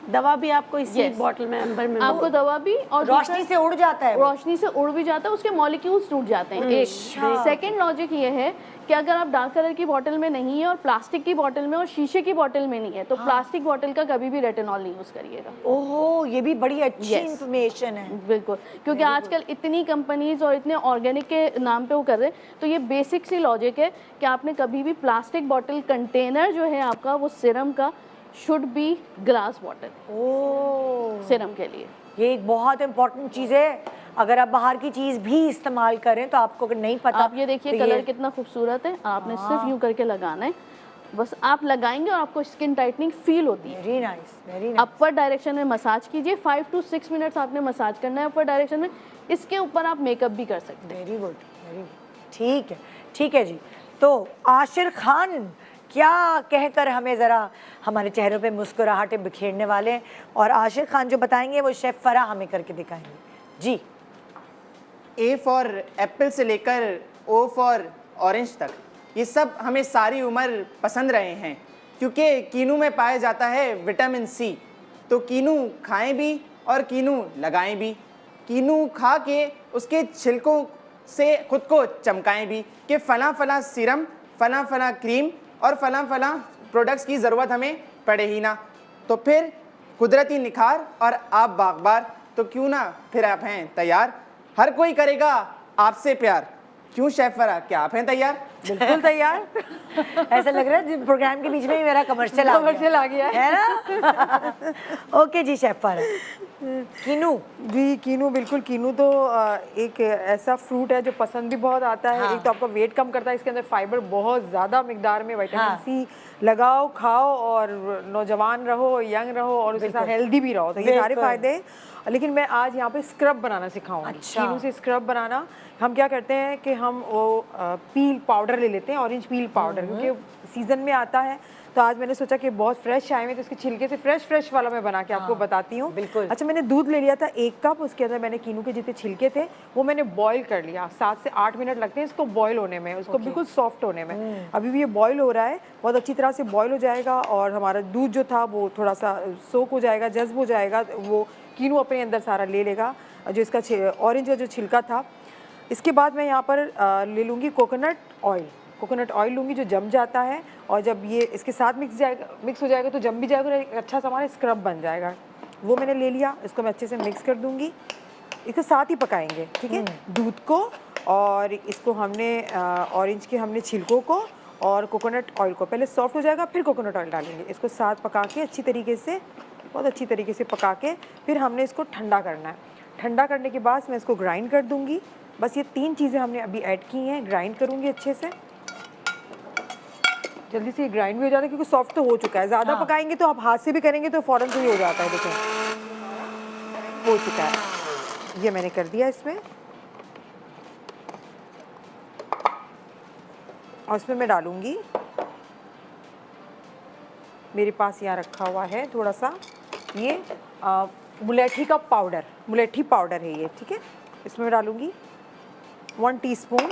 दवा भी आपको इसी Yes. बॉटल में अंबर में आपको दवा भी और रोशनी से उड़ जाता है वो। रोशनी से उड़ भी जाता है, उसके मॉलिक्यूल्स टूट जाते हैं। एक सेकंड लॉजिक ये है कि अगर आप डार्क कलर की बॉटल में नहीं है और प्लास्टिक की बॉटल में और शीशे की बॉटल में नहीं है, तो प्लास्टिक बॉटल का कभी भी रेटिनॉल नहीं यूज करिएगा। ओहो, ये भी बड़ी अच्छी Yes. इंफॉर्मेशन है। बिल्कुल, क्योंकि आजकल इतनी कंपनीज और इतने ऑर्गेनिक के नाम पे वो कर रहे हैं, तो ये बेसिक सी लॉजिक है कि आपने कभी भी प्लास्टिक बॉटल कंटेनर जो है आपका वो सिरम का शुड बी ग्लास बॉटल ओह, सिरम के लिए। ये एक बहुत इंपॉर्टेंट चीज़ है। अगर आप बाहर की चीज़ भी इस्तेमाल करें तो आपको अगर नहीं पता, आप ये देखिए तो कलर कितना खूबसूरत है, आपने सिर्फ यूं करके लगाना है, बस आप लगाएंगे और आपको स्किन टाइटनिंग फील होती है। Very nice, very nice. Upward direction में मसाज कीजिए, 5 to 6 मिनट्स आपने मसाज करना है अपवर्ड डायरेक्शन में। इसके ऊपर आप मेकअप भी कर सकते हैं। Very good, very good. ठीक है जी। तो आशिर खान क्या कहकर हमें ज़रा हमारे चेहरों पे मुस्कुराहटें बिखेरने वाले हैं, और आशिर खान जो बताएंगे वो शेफ़ फराह हमें करके दिखाएंगे जी। ए फॉर एप्पल से लेकर ओ फॉर ऑरेंज तक, ये सब हमें सारी उम्र पसंद रहे हैं, क्योंकि कीनू में पाया जाता है विटामिन सी। तो कीनू खाएं भी और कीनू लगाएं भी। कीनू खा के उसके छिलकों से खुद को चमकाएं भी कि फला फला सिरम, फला फला क्रीम और फला फला प्रोडक्ट्स की ज़रूरत हमें पड़े ही ना। तो फिर कुदरती निखार और आप बागबार, तो क्यों ना फिर आप हैं तैयार, हर कोई करेगा आपसे प्यार। क्यों शेफ फराह, क्या आप हैं तैयार? बिल्कुल तैयार। ऐसा लग रहा है प्रोग्राम के बीच में ही मेरा कमर्शियल आ गया है ना। ओके जी शेफ फराह, कीनू। जी कीनू, बिल्कुल कीनू तो एक ऐसा फ्रूट है जो पसंद भी बहुत आता है। हाँ। एक तो आपका वेट कम करता है, इसके अंदर फाइबर बहुत ज़्यादा मिकदार में, विटामिन हाँ। सी लगाओ, खाओ और नौजवान रहो, यंग रहो और उसके साथ हेल्दी भी रहो, तो ये सारे बिल्कुल। फायदे हैं। लेकिन मैं आज यहाँ पे स्क्रब बनाना सिखाऊंगी। अच्छा। कीनू से स्क्रब बनाना, हम क्या करते हैं कि हम वो पील पाउडर ले लेते हैं, ऑरेंज पील पाउडर, क्योंकि सीज़न में आता है। तो आज मैंने सोचा कि बहुत फ्रेश आए हुए, तो इसके छिलके से फ्रेश वाला मैं बना के आपको बताती हूँ। बिल्कुल। अच्छा, मैंने दूध ले लिया था 1 कप, उसके अंदर मैंने कीनू के जितने छिलके थे वो मैंने बॉईल कर लिया। 7 से 8 मिनट लगते हैं इसको बॉईल होने में, उसको बिल्कुल सॉफ्ट होने में। अभी भी ये बॉईल हो रहा है, बहुत अच्छी तरह से बॉईल हो जाएगा और हमारा दूध जो था वो थोड़ा सा सोक हो जाएगा, जज्ब हो जाएगा, वो कीनू अपने अंदर सारा ले लेगा जो इसका ऑरेंज का जो छिलका था। इसके बाद मैं यहाँ पर ले लूँगी कोकोनट ऑयल लूँगी जो जम जाता है, और जब ये इसके साथ मिक्स हो जाएगा तो जम भी जाएगा और एक अच्छा सा हमारा स्क्रब बन जाएगा। वो मैंने ले लिया, इसको मैं अच्छे से मिक्स कर दूँगी। इसके साथ ही पकाएंगे, ठीक है, दूध को, और इसको हमने ऑरेंज के हमने छिलकों को और कोकोनट ऑयल को पहले सॉफ्ट हो जाएगा, फिर कोकोनट ऑयल डालेंगे। इसको साथ पका के अच्छी तरीके से, बहुत अच्छी तरीके से पका के फिर हमने इसको ठंडा करना है। ठंडा करने के बाद मैं इसको ग्राइंड कर दूँगी। बस ये 3 चीज़ें हमने अभी ऐड की हैं, ग्राइंड करूँगी अच्छे से, जल्दी से ग्राइंड भी हो जाता है क्योंकि सॉफ्ट तो हो चुका है। ज़्यादा पकाएंगे तो आप हाथ से भी करेंगे तो फ़ौरन से ही हो जाता है। देखें, हो चुका है, ये मैंने कर दिया इसमें। और इसमें मैं डालूँगी, मेरे पास यहाँ रखा हुआ है थोड़ा सा ये मुलेठी का पाउडर, मुलेठी पाउडर है ये, ठीक है। इसमें मैं डालूँगी 1 टीस्पून।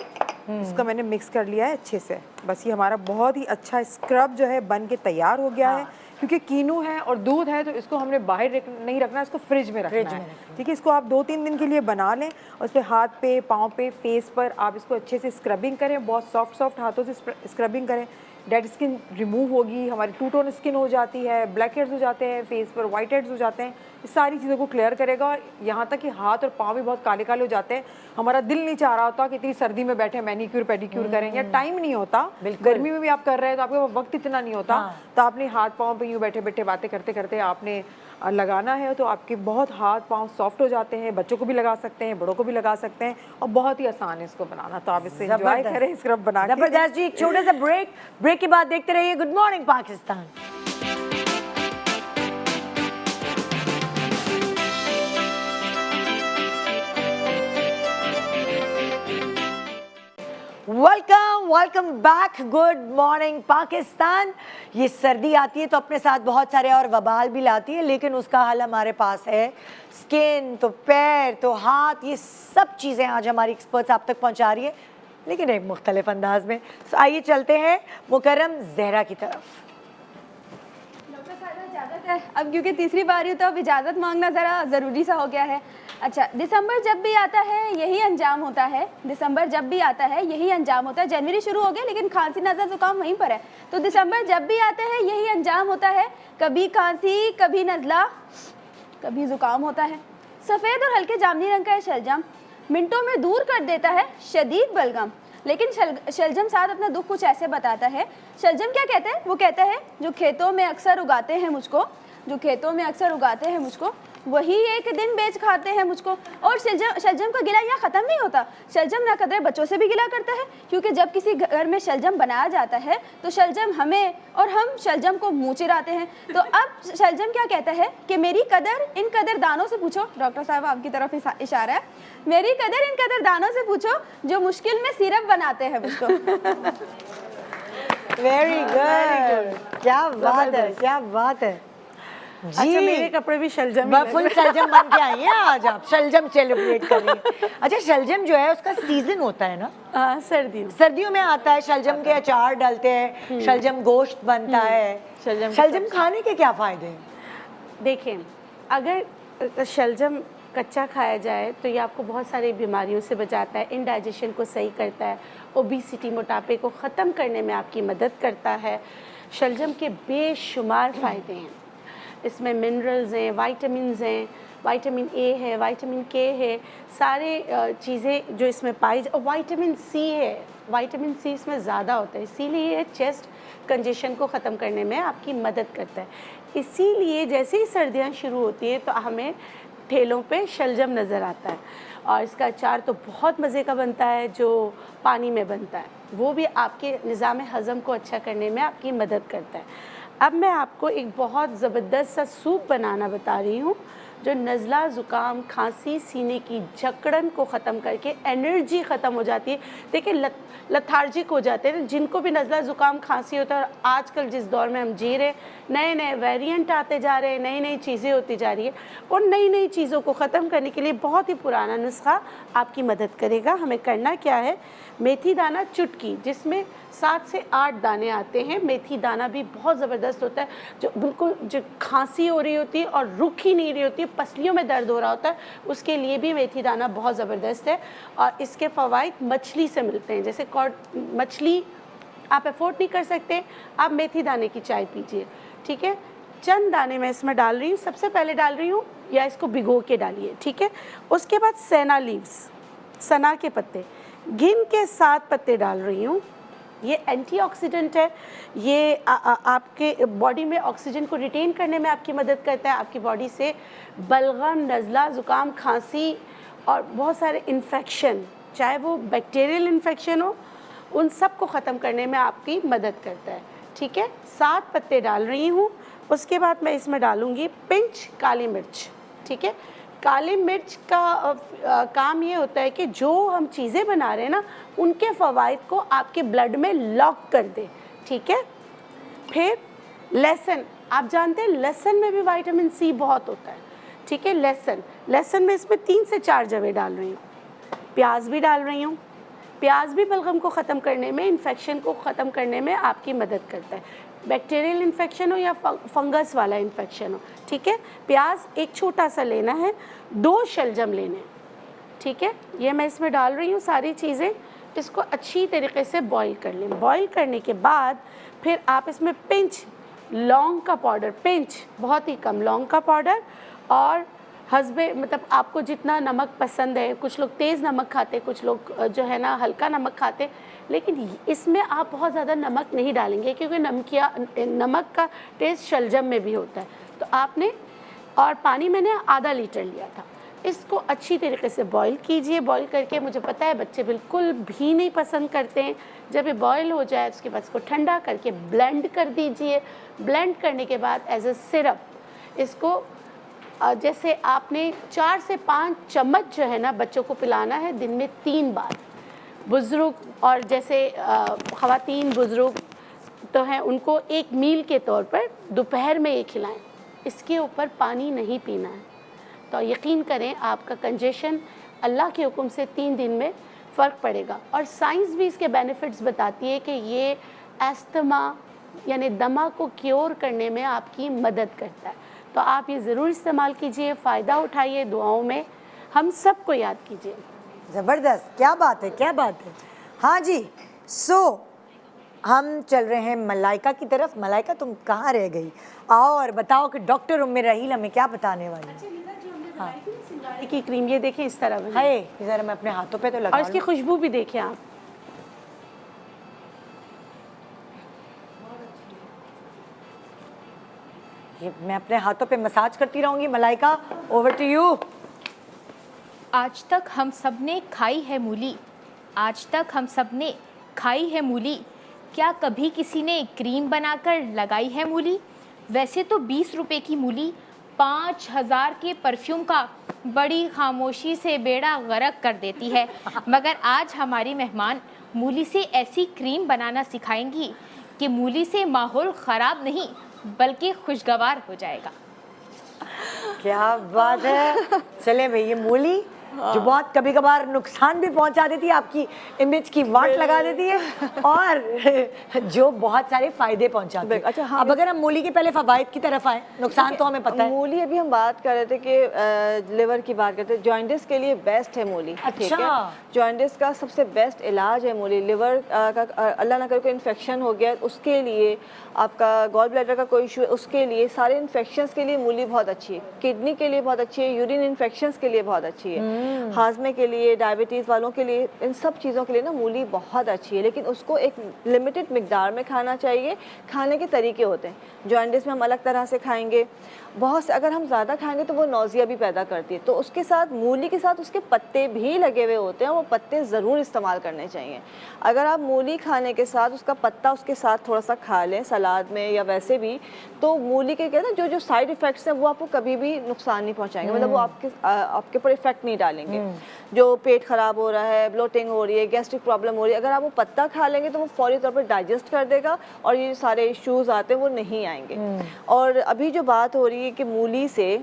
इसका मैंने मिक्स कर लिया है अच्छे से। बस ये हमारा बहुत ही अच्छा स्क्रब जो है बन के तैयार हो गया है। क्योंकि कीनू है और दूध है तो इसको हमने बाहर नहीं रखना, इसको फ्रिज में रखना है, ठीक है। इसको आप 2-3 दिन के लिए बना लें और उस पर हाथ पे, पाँव पे, फेस पर आप इसको अच्छे से स्क्रबिंग करें, बहुत सॉफ्ट हाथों से स्क्रबिंग करें। डेड स्किन रिमूव होगी, हमारी टू टोन स्किन हो जाती है, ब्लैक हेड्स हो जाते हैं फेस पर, वाइट हेड्स हो जाते हैं, इस सारी चीज़ों को क्लियर करेगा। और यहाँ तक कि हाथ और पाँव भी बहुत काले काले हो जाते हैं। हमारा दिल नहीं चाह रहा होता कि इतनी सर्दी में बैठे मैनीक्योर पेडिक्योर करें, या टाइम नहीं होता, गर्मी में भी आप कर रहे हैं तो आपके पास वक्त इतना नहीं होता, तो आपने हाथ पाँव पे यूँ बैठे बैठे बातें करते करते आपने लगाना है, तो आपके बहुत हाथ पाँव सॉफ्ट हो जाते हैं। बच्चों को भी लगा सकते हैं, बड़ों को भी लगा सकते हैं, और बहुत ही आसान है इसको बनाना। तो आप इससे एंजॉय करें स्क्रब बना के। जबरदस्त जी। एक छोटा सा ब्रेक के बाद देखते रहिए good morning Pakistan. Welcome back. Good morning Pakistan. ये सर्दी आती है तो अपने साथ बहुत सारे और वबाल भी लाती है, लेकिन उसका हल हमारे पास है। स्किन तो पैर तो हाथ, ये सब चीज़ें आज हमारी एक्सपर्ट्स आप तक पहुंचा रही है, लेकिन एक मुख्तलिफ अंदाज में। तो आइए चलते हैं मुकर्रम जहरा की तरफ। डॉक्टर साहब इजाज़त है अब, क्योंकि तीसरी बार ही तो अब इजाज़त मांगना ज़रा ज़रूरी सा हो गया है। अच्छा, दिसंबर जब भी आता है यही अंजाम होता है, दिसंबर जब भी आता है यही अंजाम होता है। जनवरी शुरू हो गया लेकिन खांसी नज़र ज़ुकाम वहीं पर है, तो दिसंबर जब भी आता है यही अंजाम होता है। कभी खांसी, कभी नज़ला, कभी ज़ुकाम होता है। सफ़ेद और हल्के जामुनी रंग का है शलजम, मिनटों में दूर कर देता है शदीद बलगम। लेकिन शलजम साथ अपना दुख कुछ ऐसे बताता है। शलजम क्या कहता है? वो कहता है जो खेतों में अक्सर उगाते हैं मुझको, जो खेतों में अक्सर उगाते हैं मुझको, वही एक दिन बेच खाते हैं मुझको। और शलजम का गिला यहाँ ख़त्म नहीं होता। शलजम ना कदरे बच्चों से भी गिला करता है, क्योंकि जब किसी घर में शलजम बनाया जाता है तो शलजम हमें और हम शलजम को मुँह चिराते हैं। तो अब शलजम क्या कहता है कि मेरी कदर इन कदरदानों से पूछो। डॉक्टर साहब आपकी तरफ इशारा है, मेरी कदर इन कदरदानों से पूछो जो मुश्किल में सिरप बनाते हैं मुझको। वेरी गुड, क्या बात है, क्या बात है जी। अच्छा, मेरे कपड़े भी शलजम फुल शलजम बन के आई हैं आज आप, शलजम सेलिब्रेट कर रही हैं। अच्छा, शलजम जो है उसका सीजन होता है ना? सर्दियों में आता है। शलजम के अचार डालते हैं, शलजम गोश्त बनता है। शलजम खाने के क्या फायदे हैं? देखें, अगर शलजम कच्चा खाया जाए तो ये आपको बहुत सारी बीमारियों से बचाता है, इंडाइजेशन को सही करता है, ओबेसिटी मोटापे को ख़त्म करने में आपकी मदद करता है। शलजम के बेशुमार फ़ायदे हैं, इसमें मिनरल्स हैं, वाइटामिन हैं, विटामिन ए है, विटामिन के है, सारे चीज़ें जो इसमें पाई और विटामिन सी है, विटामिन सी इसमें ज़्यादा होता है, इसीलिए ये चेस्ट कंजेशन को ख़त्म करने में आपकी मदद करता है। इसीलिए जैसे ही सर्दियाँ शुरू होती हैं तो हमें ठेलों पे शलजम नज़र आता है, और इसका अचार तो बहुत मज़े का बनता है जो पानी में बनता है, वो भी आपके निज़ाम हज़म को अच्छा करने में आपकी मदद करता है। अब मैं आपको एक बहुत ज़बरदस्त सा सूप बनाना बता रही हूँ जो नज़ला, ज़ुकाम, खांसी, सीने की जकड़न को ख़त्म करके एनर्जी ख़त्म हो जाती है। देखिए लथार्जिक हो जाते हैं जिनको भी नज़ला, ज़ुकाम, खांसी होता है। और आजकल जिस दौर में हम जी रहे हैं, नए नए वेरिएंट आते जा रहे हैं, नई नई चीज़ें होती जा रही है, और नई नई चीज़ों को ख़त्म करने के लिए बहुत ही पुराना नुस्खा आपकी मदद करेगा। हमें करना क्या है, मेथी दाना चुटकी, जिसमें 7 से 8 दाने आते हैं। मेथी दाना भी बहुत ज़बरदस्त होता है, जो बिल्कुल जो खांसी हो रही होती है और रुक ही नहीं रही होती है, पसलियों में दर्द हो रहा होता है, उसके लिए भी मेथी दाना बहुत ज़बरदस्त है। और इसके फ़वाइद मछली से मिलते हैं, जैसे कॉड मछली आप अफोर्ड नहीं कर सकते, आप मेथी दाने की चाय पीजिए, ठीक है। चंद दाने मैं इसमें डाल रही हूँ, सबसे पहले डाल रही हूँ, या इसको भिगो के डालिए, ठीक है। उसके बाद सेना लीव्स, सना के पत्ते, घिन के 7 पत्ते डाल रही हूँ। ये एंटीऑक्सीडेंट है, ये आपके बॉडी में ऑक्सीजन को रिटेन करने में आपकी मदद करता है, आपकी बॉडी से बलगम, नज़ला, ज़ुकाम, खांसी और बहुत सारे इन्फेक्शन, चाहे वो बैक्टीरियल इन्फेक्शन हो, उन सब को ख़त्म करने में आपकी मदद करता है, ठीक है। 7 पत्ते डाल रही हूँ। उसके बाद मैं इसमें डालूँगी पिंच काली मिर्च, ठीक है। काली मिर्च का काम ये होता है कि जो हम चीज़ें बना रहे हैं ना, उनके फ़वाइद को आपके ब्लड में लॉक कर दे, ठीक है। फिर लहसुन, आप जानते हैं लहसुन में भी विटामिन सी बहुत होता है, ठीक है। लहसुन में इसमें 3 से 4 जवे डाल रही हूँ, प्याज भी डाल रही हूँ। प्याज भी बलगम को ख़त्म करने में, इन्फेक्शन को ख़त्म करने में आपकी मदद करता है, बैक्टीरियल इन्फेक्शन हो या फंगस वाला इन्फेक्शन हो, ठीक है। प्याज एक छोटा सा लेना है, 2 शलजम लेने हैं, ठीक है। ये मैं इसमें डाल रही हूँ सारी चीज़ें। इसको अच्छी तरीके से बॉईल कर लें। बॉईल करने के बाद फिर आप इसमें पिंच लौंग का पाउडर, पिंच बहुत ही कम लौंग का पाउडर, और हस्बे मतलब आपको जितना नमक पसंद है, कुछ लोग तेज़ नमक खाते, कुछ लोग जो है ना हल्का नमक खाते, लेकिन इसमें आप बहुत ज़्यादा नमक नहीं डालेंगे क्योंकि नमक का टेस्ट शलजम में भी होता है। तो आपने, और पानी मैंने आधा लीटर लिया था। इसको अच्छी तरीके से बॉईल कीजिए। बॉईल करके, मुझे पता है बच्चे बिल्कुल भी नहीं पसंद करते हैं, जब ये बॉईल हो जाए उसके बाद इसको ठंडा करके ब्लेंड कर दीजिए। ब्लेंड करने के बाद एज अ सिरप इसको जैसे आपने 4 से 5 चम्मच जो है ना बच्चों को पिलाना है दिन में 3 बार। बुज़ुर्ग और जैसे ख़वातीन बुज़ुर्ग तो हैं, उनको एक मील के तौर पर दोपहर में ये खिलाएं। इसके ऊपर पानी नहीं पीना है। तो यकीन करें आपका कंजेशन अल्लाह के हुक्म से 3 दिन में फ़र्क पड़ेगा। और साइंस भी इसके बेनिफिट्स बताती है कि ये एस्थमा यानी दमा को क्योर करने में आपकी मदद करता है। तो आप ये ज़रूर इस्तेमाल कीजिए, फ़ायदा उठाइए, दुआओं में हम सबको याद कीजिए। ज़बरदस्त, क्या बात है, क्या बात है। हाँ जी, हम चल रहे हैं मलाइका की तरफ। मलाइका, तुम कहाँ रह गई? आओ और बताओ कि डॉक्टर उम्मे रहील हमें क्या बताने वाली है। सिंगाड़े की क्रीम ये देखें इस तरह बनी। है, ज़रा मैं अपने हाथों पे तो लगा और इसकी लूं। खुशबू भी देखें आप। ये मैं अपने हाथों पे मसाज करती रहूंगी। Malaika, over to you. आज तक हम सब ने खाई है मूली, आज तक हम सब ने खाई है मूली, क्या कभी किसी ने क्रीम बनाकर लगाई है मूली? वैसे तो 20 रुपए की मूली 5000 के परफ्यूम का बड़ी खामोशी से बेड़ा गर्क कर देती है, मगर आज हमारी मेहमान मूली से ऐसी क्रीम बनाना सिखाएंगी कि मूली से माहौल ख़राब नहीं बल्कि खुशगवार हो जाएगा। क्या बात है। चले भाई, ये मूली जो बहुत कभी कभार नुकसान भी पहुंचा देती है, आपकी इमेज की वाट लगा देती है, और जो बहुत सारे फायदे पहुंचाती है। अच्छा, हाँ, अब अगर हम मूली के पहले फवाइद की तरफ आए, नुकसान तो हमें पता है। मूली अभी हम बात कर रहे थे कि लिवर की बात करते हैं, जॉइंटिस के लिए बेस्ट है मूली। ठीक है, जॉइंटिस का सबसे बेस्ट इलाज है मूली। लिवर का अल्लाह ना करे कोई इन्फेक्शन हो गया उसके लिए, आपका गॉल ब्लैडर का कोई इशू है उसके लिए, सारे इन्फेक्शंस के लिए मूली बहुत अच्छी है। किडनी के लिए बहुत अच्छी है, यूरिन इन्फेक्शंस के लिए बहुत अच्छी है, हाजमे के लिए, डायबिटीज़ वालों के लिए, इन सब चीज़ों के लिए ना मूली बहुत अच्छी है। लेकिन उसको एक लिमिटेड मिकदार में खाना चाहिए। खाने के तरीके होते हैं। जॉइंटिस में हम अलग तरह से खाएंगे, बहुत से अगर हम ज़्यादा खाएंगे तो वो नौजिया भी पैदा करती है। तो उसके साथ मूली के साथ उसके पत्ते भी लगे हुए होते हैं, वो पत्ते ज़रूर इस्तेमाल करने चाहिए। अगर आप मूली खाने के साथ उसका पत्ता उसके साथ थोड़ा सा खा लें सलाद में या वैसे भी, तो मूली के कहते हैं जो साइड इफ़ेक्ट्स हैं वो आपको कभी भी नुकसान नहीं पहुँचाएंगे, मतलब वो आपके ऊपर इफेक्ट नहीं डालेंगे। जो पेट ख़राब हो रहा है, ब्लोटिंग हो रही है, गैस्ट्रिक प्रॉब्लम हो रही है, अगर आप वो पत्ता खा लेंगे तो वो फौरी तौर पर डाइजेस्ट कर देगा और ये सारे इश्यूज़ आते हैं वो नहीं आएंगे। और अभी जो बात हो रही है कि मूली से,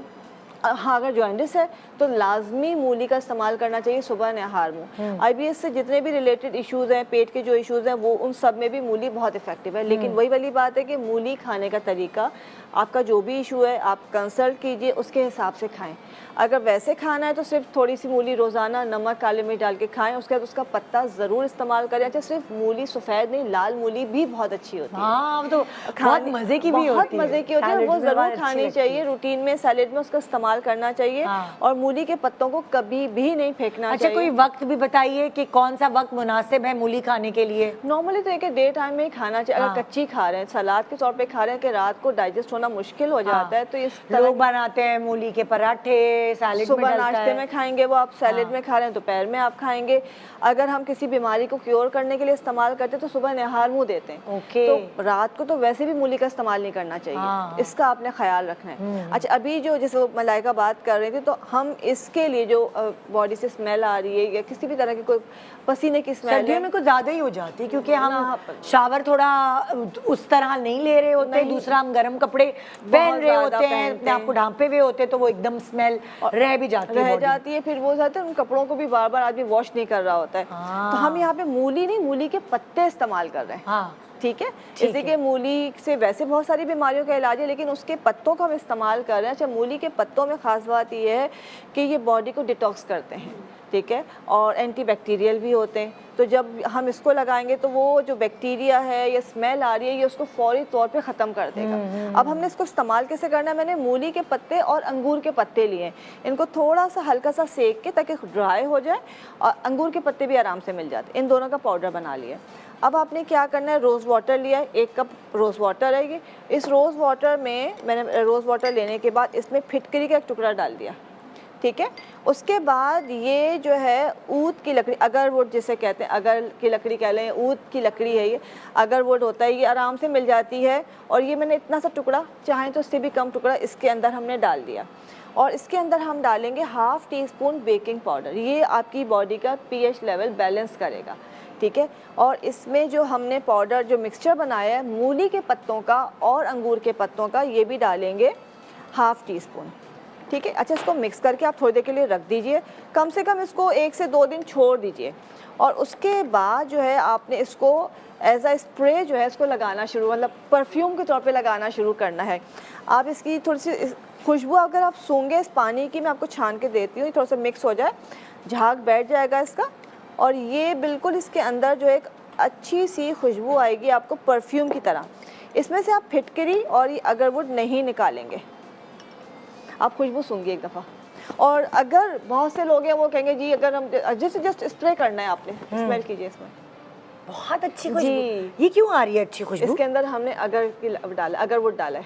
हाँ, अगर जॉइंटिस है तो लाजमी मूली का इस्तेमाल करना चाहिए सुबह नहार में। IBS से जितने भी रिलेटेड इश्यूज़ हैं, पेट के जो इश्यूज़ हैं, वो उन सब में भी मूली बहुत इफेक्टिव है। लेकिन वही वाली बात है कि मूली खाने का तरीका, आपका जो भी इशू है आप कंसल्ट कीजिए, उसके हिसाब से खाएं। अगर वैसे खाना है तो सिर्फ थोड़ी सी मूली रोज़ाना नमक काली मिर्च डाल के खाएं, उसके बाद उसका पत्ता ज़रूर इस्तेमाल करें। अच्छा, सिर्फ मूली सफ़ेद नहीं, लाल मूली भी बहुत अच्छी होती है। हाँ, तो बहुत मज़े की भी होती है, बहुत मज़े की होती है, वो ज़रूर खानी चाहिए। रूटीन में सैलेड में उसका इस्तेमाल करना चाहिए। और मूली के पत्तों को कभी भी नहीं फेंकना चाहिए। अच्छा, कोई वक्त भी बताइए कि कौन सा वक्त मुनासिब है मूली खाने के लिए? नॉर्मली तो एक डे टाइम में ही खाना चाहिए। अगर कच्ची खा रहे हैं, सलाद के तौर पे खा रहे हैं कि रात को डाइजेस्ट होना मुश्किल हो जाता है, तो इस लोग बनाते हैं मूली के पराठे, सैलेड में सुबह नाश्ते में खाएंगे, वो आप सैलेड में खा रहे हैं, दोपहर में आप खाएंगे। अगर हम किसी बीमारी को क्योर करने के लिए इस्तेमाल करते हैं तो सुबह नहार मुँह देते हैं। तो रात को तो वैसे भी मूली का इस्तेमाल नहीं करना चाहिए। इसका आपने ख्याल रखना है। अच्छा, अभी जो जैसे चाय का बात कर रही थी, तो हम इसके लिए जो बॉडी से स्मेल आ रही है या किसी भी तरह की कोई पसीने की स्मेल सर्दियों है, में कुछ ज्यादा ही हो जाती है क्योंकि हम शावर थोड़ा उस तरह नहीं ले रहे होते, दूसरा हम गर्म कपड़े पहन रहे ज्यादा होते हैं, पहनते अपने आप को ढांपे हुए होते हैं, तो वो एकदम स्मेल रह भी जाती है रह body में। जाती है। फिर वो जाते हैं उन कपड़ों को भी बार बार आदमी वॉश नहीं कर रहा होता है। तो हम यहाँ पे मूली नहीं, मूली के पत्ते इस्तेमाल कर रहे हैं। हाँ ठीक है, जैसे कि मूली से वैसे बहुत सारी बीमारियों का इलाज है, लेकिन उसके पत्तों का हम इस्तेमाल कर रहे हैं। अच्छा, मूली के पत्तों में ख़ास बात ये है कि ये बॉडी को डिटॉक्स करते हैं, ठीक है, और एंटीबैक्टीरियल भी होते हैं। तो जब हम इसको लगाएंगे तो वो जो बैक्टीरिया है या स्मेल आ रही है, ये उसको फौरी तौर पे ख़त्म कर देगा। अब हमने इसको इस्तेमाल कैसे करना है, मैंने मूली के पत्ते और अंगूर के पत्ते लिए हैं। इनको थोड़ा सा हल्का सा सेक के ताकि ड्राई हो जाए, और अंगूर के पत्ते भी आराम से मिल जाते हैं। इन दोनों का पाउडर बना लिया। अब आपने क्या करना है, रोज़ वाटर लिया है, 1 कप रोज़ वाटर है ये। इस रोज़ वाटर में मैंने रोज़ वाटर लेने के बाद इसमें फिटकरी का एक टुकड़ा डाल दिया, ठीक है। उसके बाद ये जो है ऊद की लकड़ी, अगरवुड जिसे कहते हैं, अगर की लकड़ी कह लें, ऊद की लकड़ी है ये, अगरवुड होता है, ये आराम से मिल जाती है। और ये मैंने इतना सा टुकड़ा, चाहें तो उससे भी कम टुकड़ा इसके अंदर हमने डाल दिया। और इसके अंदर हम डालेंगे 1/2 टीस्पून बेकिंग पाउडर। ये आपकी बॉडी का pH लेवल बैलेंस करेगा, ठीक है। और इसमें जो हमने पाउडर, जो मिक्सचर बनाया है मूली के पत्तों का और अंगूर के पत्तों का, ये भी डालेंगे 1/2 टीस्पून, ठीक है। अच्छा, इसको मिक्स करके आप थोड़ी देर के लिए रख दीजिए, कम से कम इसको 1 से 2 दिन छोड़ दीजिए। और उसके बाद जो है आपने इसको एज अ स्प्रे जो है इसको लगाना शुरू, मतलब परफ्यूम के तौर पे लगाना शुरू करना है। आप इसकी थोड़ी सी खुशबू अगर आप सूंघे इस पानी की, मैं आपको छान के देती हूँ, थोड़ा सा मिक्स हो जाए, झाग बैठ जाएगा इसका, और ये बिल्कुल इसके अंदर जो एक अच्छी सी खुशबू आएगी आपको परफ्यूम की तरह। इसमें से आप फिटकरी और ये अगरवुड नहीं निकालेंगे, आप खुशबू सूंघिए एक दफ़ा। और अगर बहुत से लोग हैं वो कहेंगे जी अगर हम जस्ट स्प्रे करना है, आपने स्मेल कीजिए इसमें, बहुत अच्छी खुशबू। जी। ये क्यों आ रही है अच्छी खुशबू? इसके अंदर हमने अगरवुड डाला है,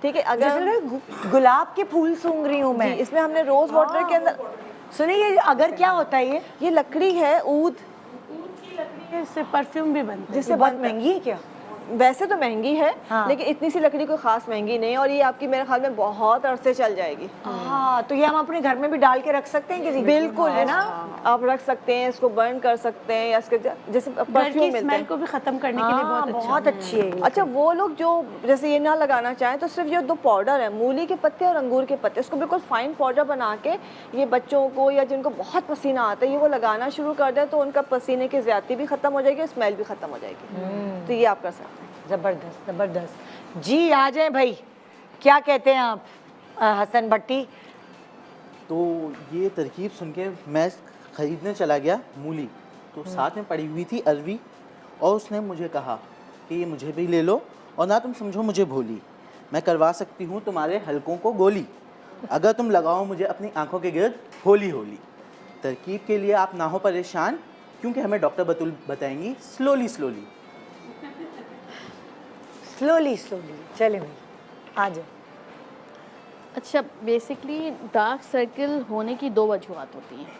ठीक है। जैसे अगर मैं गुलाब के फूल सूंघ रही हूँ जी, मैं। इसमें हमने रोज़ वाटर के अंदर, सुनिए, ये अगर क्या होता है ये लकड़ी है ऊद, इससे परफ्यूम भी बनता है। जिससे बहुत महंगी है क्या? वैसे तो महंगी है, हाँ। लेकिन इतनी सी लकड़ी कोई खास महंगी नहीं है, और ये आपकी मेरे ख्याल में बहुत अरसे चल जाएगी। हाँ, तो ये हम अपने घर में भी डाल के रख सकते हैं किसी बिल्कुल, है ना? आप रख सकते हैं, इसको बर्न कर सकते हैं, या इसके जैसे घर परफ्यूम की मिलते स्मेल हैं। को भी खत्म करने के लिए हाँ, बहुत अच्छा बहुत अच्छी है ये। अच्छा, वो लोग जो जैसे ये ना लगाना चाहें तो सिर्फ ये 2 पाउडर है, मूली के पत्ते और अंगूर के पत्ते, इसको बिल्कुल फाइन पाउडर बना के ये बच्चों को या जिनको बहुत पसीना आता है, ये वो लगाना शुरू कर दें तो उनका पसीने की ज़्यादती भी ख़त्म हो जाएगी और स्मेल भी ख़त्म हो जाएगी। तो ये आप कर सकते हैं। जबरदस्त जबरदस्त। जी आ जाए भाई, क्या कहते हैं आप हसन भट्टी? तो ये तरकीब सुन के मैं ख़रीदने चला गया मूली, तो साथ में पड़ी हुई थी अरवी, और उसने मुझे कहा कि ये मुझे भी ले लो, और ना तुम समझो मुझे भोली, मैं करवा सकती हूँ तुम्हारे हलकों को गोली, अगर तुम लगाओ मुझे अपनी आंखों के गिर्द होली होली। तरकीब के लिए आप ना हो परेशान, क्योंकि हमें डॉक्टर बतूल बताएंगी स्लोली स्लोली। स्लोली स्लोली, चले भाई आ जाए। अच्छा, बेसिकली डार्क सर्कल होने की 2 वजूहत होती हैं।